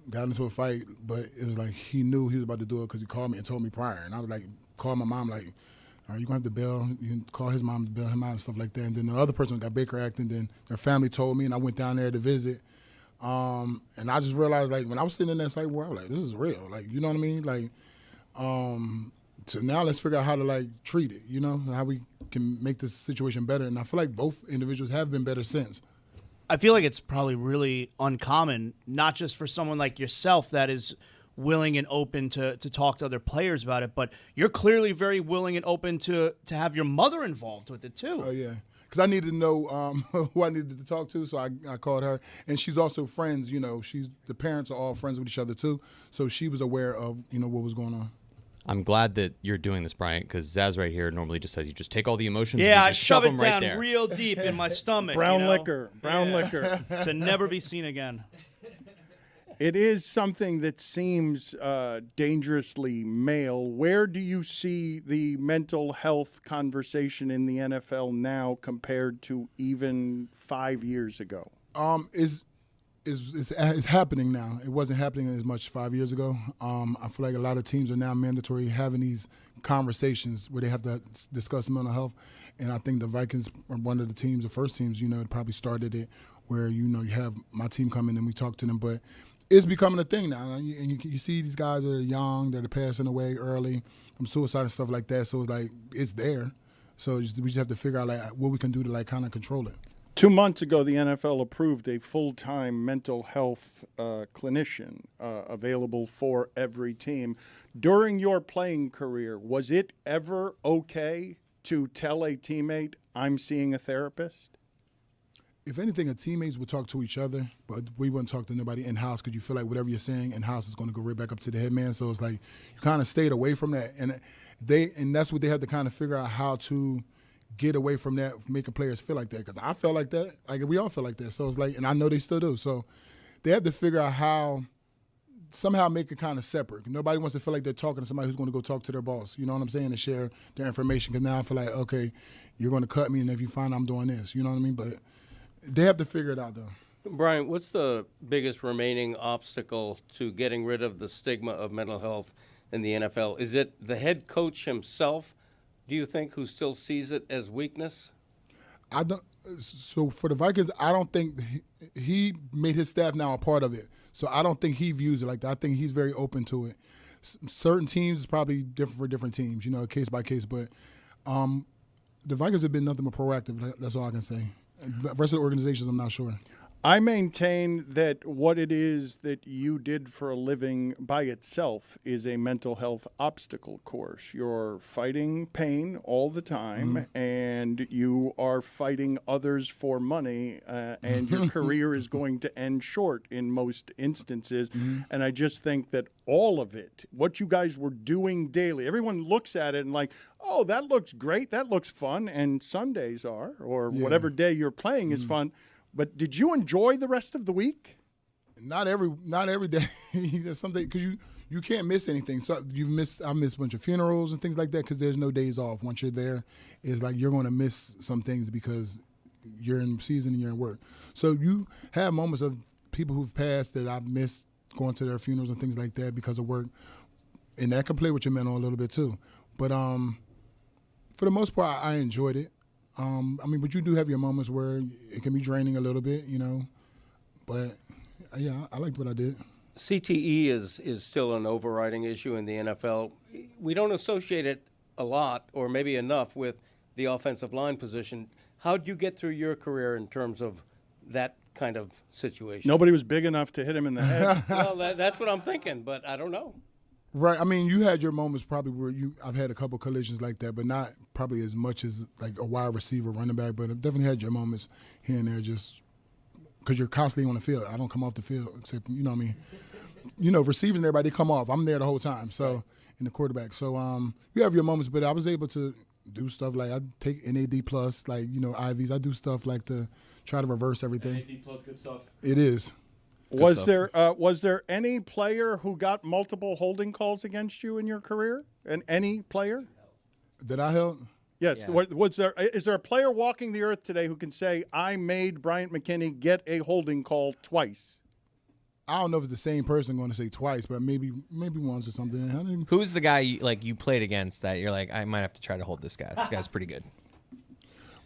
got into a fight, but it was like he knew he was about to do it because he called me and told me prior. And I was like, call my mom, like, all right, you're going to have to bail. You can call his mom to bail him out and stuff like that. And then the other person got Baker Act, and then their family told me, and I went down there to visit. And I just realized, like, when I was sitting in that site where I was like, this is real. Like, you know what I mean? Like, so now let's figure out how to, like, treat it, you know, how we can make this situation better. And I feel like both individuals have been better since. I feel like it's probably really uncommon, not just for someone like yourself that is willing and open to talk to other players about it, but you're clearly very willing and open to have your mother involved with it too. Oh, yeah. Because I needed to know who I needed to talk to, so I called her. And she's also friends, you know. The parents are all friends with each other too, so she was aware of, you know, what was going on. I'm glad that you're doing this, Bryant, because Zaz right here normally just says you just take all the emotions Yeah, and I you just shove it them right down there. real deep in my stomach. Brown you know? liquor. To never be seen again. It is something that seems dangerously male. Where do you see the mental health conversation in the NFL now compared to even 5 years ago? It's happening now. It wasn't happening as much 5 years ago. I feel like a lot of teams are now mandatory having these conversations where they have to discuss mental health. And I think the Vikings are one of the teams, the first teams, you know, that probably started it where, you know, you have my team come in and we talk to them. But it's becoming a thing now. And you see these guys that are young, that are passing away early from suicide and stuff like that. So it's like, it's there. So we just have to figure out like what we can do to like kind of control it. 2 months ago, the NFL approved a full-time mental health clinician available for every team. During your playing career, was it ever okay to tell a teammate, I'm seeing a therapist? If anything, teammates would talk to each other, but we wouldn't talk to nobody in-house because you feel like whatever you're saying in-house is going to go right back up to the head man. So it's like you kind of stayed away from that. And that's what they have to kind of figure out how to get away from that, making players feel like that. Because I felt like that. Like, we all feel like that. So it's like, and I know they still do. So they have to figure out how, somehow make it kind of separate. Nobody wants to feel like they're talking to somebody who's going to go talk to their boss. You know what I'm saying? And share their information. Because now I feel like, okay, you're going to cut me, and if you find I'm doing this, you know what I mean? But they have to figure it out, though. Brian, what's the biggest remaining obstacle to getting rid of the stigma of mental health in the NFL? Is it the head coach himself, do you think, who still sees it as weakness? I don't. So for the Vikings, I don't think he made his staff now a part of it. So I don't think he views it like that. I think he's very open to it. Certain teams is probably different for different teams, you know, case by case. But the Vikings have been nothing but proactive. That's all I can say. The rest of the organizations, I'm not sure. I maintain that what it is that you did for a living by itself is a mental health obstacle course. You're fighting pain all the time, and you are fighting others for money, and your career is going to end short in most instances. And I just think that all of it, what you guys were doing daily, everyone looks at it and like, oh, that looks great, that looks fun, and Sundays are, or whatever day you're playing is fun. But did you enjoy the rest of the week? Not every day. There's something because you can't miss anything. So I missed a bunch of funerals and things like that because there's no days off. Once you're there, it's like you're going to miss some things because you're in season and you're in work. So you have moments of people who've passed that I've missed going to their funerals and things like that because of work, and that can play with your mental a little bit too. But for the most part, I enjoyed it. But you do have your moments where it can be draining a little bit, you know. But, yeah, I liked what I did. CTE is still an overriding issue in the NFL. We don't associate it a lot or maybe enough with the offensive line position. How'd you get through your career in terms of that kind of situation? Nobody was big enough to hit him in the head. Well, that's what I'm thinking, but I don't know. Right. I mean, you had your moments probably where I've had a couple collisions like that, but not probably as much as like a wide receiver, running back. But I've definitely had your moments here and there just because you're constantly on the field. I don't come off the field except, you know what I mean? You know, receivers and everybody come off. I'm there the whole time. So, in the quarterback. So, you have your moments, but I was able to do stuff like I take NAD+, like, you know, IVs. I do stuff like to try to reverse everything. NAD+, good stuff. It is. Was there any player who got multiple holding calls against you in your career? And any player that I held? Yes. Yeah. Is there a player walking the earth today who can say, I made Bryant McKinnie get a holding call twice? I don't know if it's the same person going to say twice, but maybe once or something. Who's the guy you played against that you're like, I might have to try to hold this guy? This guy's pretty good.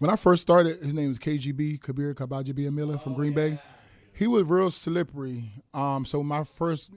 When I first started, his name was KGB, Kabir Kabajibi Miller from Green Bay. He was real slippery. So in my first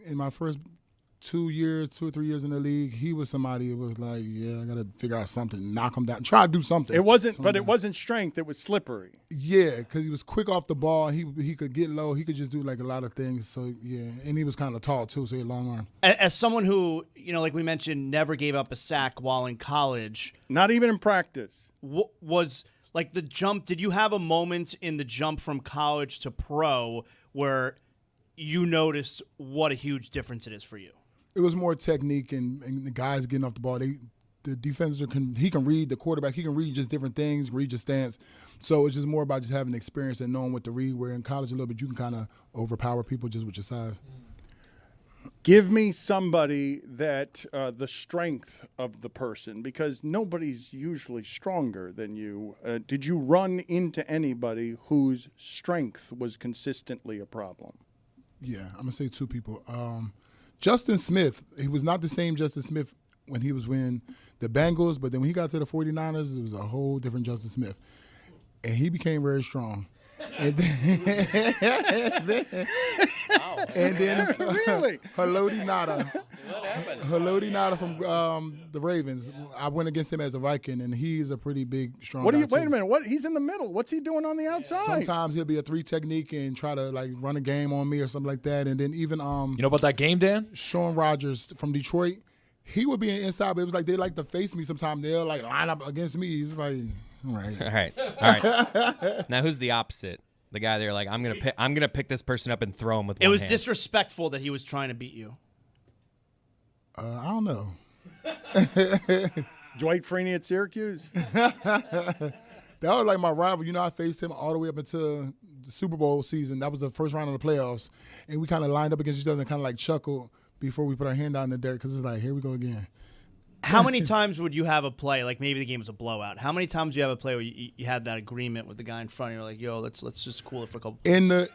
2 or 3 years in the league, he was somebody who was like, yeah, I got to figure out something, knock him down, try to do something. It wasn't strength. It was slippery. Yeah, because he was quick off the ball. He could get low. He could just do like a lot of things. So yeah, and he was kind of tall too, so he had long arm. As someone who, like we mentioned, never gave up a sack while in college. Not even in practice. Was like the jump, did you have a moment in the jump from college to pro where you noticed what a huge difference it is for you? It was more technique and the guys getting off the ball. The defenders he can read the quarterback. He can read just different things, read your stance. So it's just more about just having experience and knowing what to read. Where in college a little bit you can kind of overpower people just with your size. Give me somebody that the strength of the person, because nobody's usually stronger than you. Did you run into anybody whose strength was consistently a problem? Yeah, I'm going to say two people. Justin Smith, he was not the same Justin Smith when he was with the Bengals, but then when he got to the 49ers, it was a whole different Justin Smith. And he became very strong. And then, really? Haloti Ngata from the Ravens. I went against him as a Viking, and he's a pretty big, strong guy wait a minute. He's in the middle. What's he doing on the outside? Sometimes he'll be a 3 technique and try to like run a game on me or something like that. And then even you know about that game, Dan? Sean Rogers from Detroit, he would be inside, but it was like they like to face me sometimes. They'll like line up against me. He's like, all right. Now who's the opposite? The guy they're like, I'm gonna pick this person up and throw him with one It was hand. disrespectful that he was trying to beat you. I don't know. Dwight Freeney at Syracuse? That was like my rival. I faced him all the way up until the Super Bowl season. That was the first round of the playoffs. And we kind of lined up against each other and kind of like chuckled before we put our hand down in the dirt because it's like, here we go again. How many times would you have a play, like maybe the game was a blowout, how many times do you have a play where you had that agreement with the guy in front and you're like, yo, let's just cool it for a couple plays?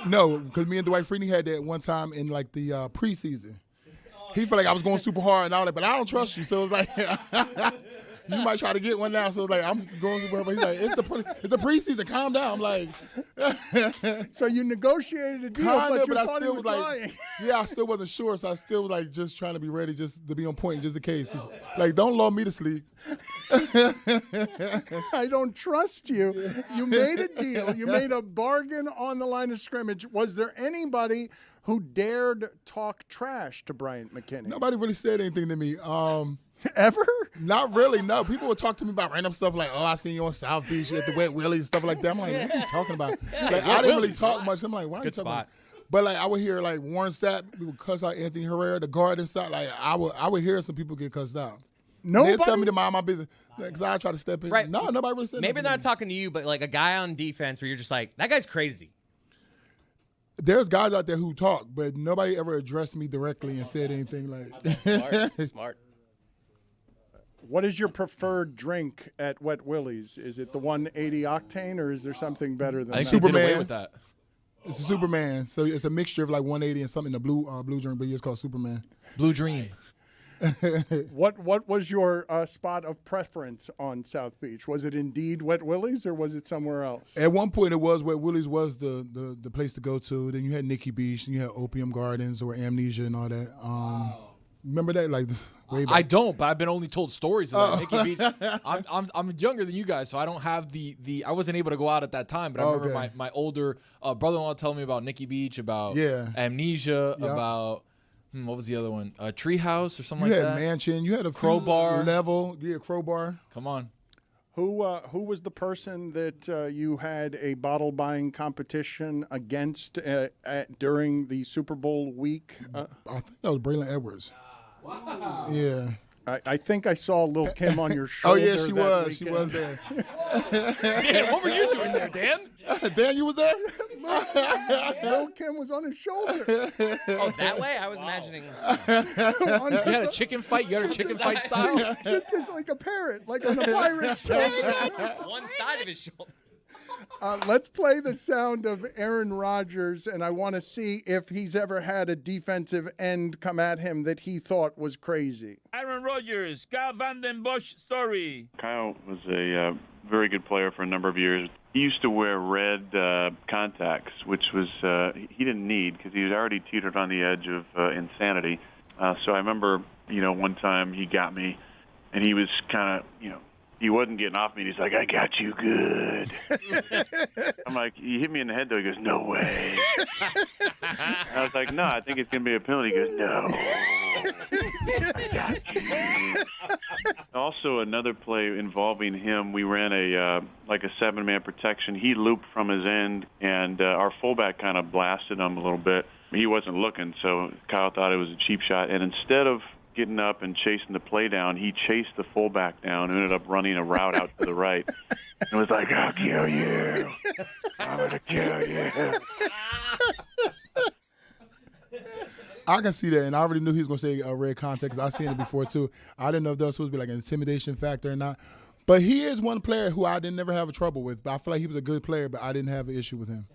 No, because me and Dwight Freeney had that one time in like the preseason. He felt like I was going super hard and all that, but I don't trust you. So it's like, you might try to get one now. So it's like, I'm going super hard. But he's like, it's the preseason. Calm down. I'm like. So you negotiated a deal, but I still was lying. Yeah, I still wasn't sure. So I still was like just trying to be ready just to be on point just in case. It's like, don't lull me to sleep. I don't trust you. You made a deal. You made a bargain on the line of scrimmage. Was there anybody who dared talk trash to Bryant McKinnie? Nobody really said anything to me. Ever? Not really, no. People would talk to me about random stuff like, I seen you on South Beach at the Wet Willies, stuff like that. I'm like, what are you talking about? Like, I didn't really talk much. I'm like, why are you talking about? But like, I would hear like Warren Sapp, we would cuss out Anthony Herrera, the guard inside. Like, I would hear some people get cussed out. Nobody? They tell me to mind my business because I try to step in. Right. No, nobody really said Maybe nothing they're not talking to you, but like a guy on defense where you're just like, that guy's crazy. There's guys out there who talk, but nobody ever addressed me directly and said anything like. Smart. What is your preferred drink at Wet Willie's? Is it the 180 octane, or is there something better than that? I think they did away with that. It's a Superman, so it's a mixture of like 180 and something in the blue drink, but it's called Superman. Blue Dream. What was your spot of preference on South Beach? Was it indeed Wet Willie's, or was it somewhere else? At one point, it was Wet Willie's was the place to go to. Then you had Nikki Beach, and you had Opium Gardens or Amnesia and all that. Remember that? Like way back. I don't, but I've been only told stories of that. Nikki Beach. I'm younger than you guys, so I don't have the I wasn't able to go out at that time. But I remember my older brother-in-law telling me about Nikki Beach, about Amnesia, about what was the other one? Treehouse or something like that. You had Mansion. You had a Crowbar level. Yeah, Crowbar. Come on. Who was the person that you had a bottle buying competition against during the Super Bowl week? I think that was Braylon Edwards. Wow. Yeah. I think I saw Lil Kim on your shoulder. Oh, yeah, she that was. She weekend. was there. Dan, what were you doing there, Dan? Dan, you was there? Lil Kim was on his shoulder. Oh, that way? I was imagining. You had a chicken fight? You had a chicken fight style? Just as like a parrot, like on a pirate's shoulder. One side of his shoulder. Let's play the sound of Aaron Rodgers, and I want to see if he's ever had a defensive end come at him that he thought was crazy. Aaron Rodgers, Kyle Van Den Bosch story. Kyle was a very good player for a number of years. He used to wear red contacts, which was he didn't need because he was already teetered on the edge of insanity. So I remember, one time he got me, and he was kind of, he wasn't getting off me. And he's like, "I got you good." I'm like, "You hit me in the head, though." He goes, "No way." I was like, "No, I think it's going to be a penalty." He goes, "No." I got you. Also, another play involving him, we ran a 7-man protection. He looped from his end, and our fullback kind of blasted him a little bit. He wasn't looking, so Kyle thought it was a cheap shot. And instead of getting up and chasing the play down, he chased the fullback down and ended up running a route out to the right. It was like, "I'll kill you. I'm going to kill you." I can see that, and I already knew he was going to say red contact because I've seen it before, too. I didn't know if that was supposed to be like an intimidation factor or not. But he is one player who I didn't never have a trouble with. But I feel like he was a good player, but I didn't have an issue with him.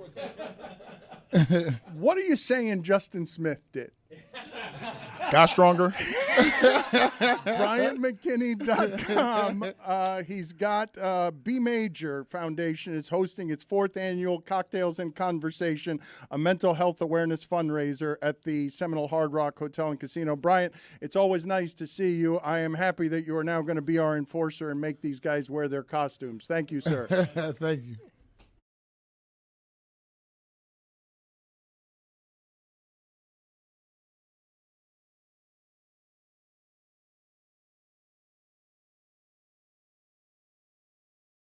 What are you saying Justin Smith did? Got stronger. BryantMcKinney.com. He's got B Major Foundation is hosting its 4th annual Cocktails and Conversation, a mental health awareness fundraiser at the Seminole Hard Rock Hotel and Casino. Bryant, it's always nice to see you. I am happy that you are now going to be our enforcer and make these guys wear their costumes. Thank you, sir. Thank you.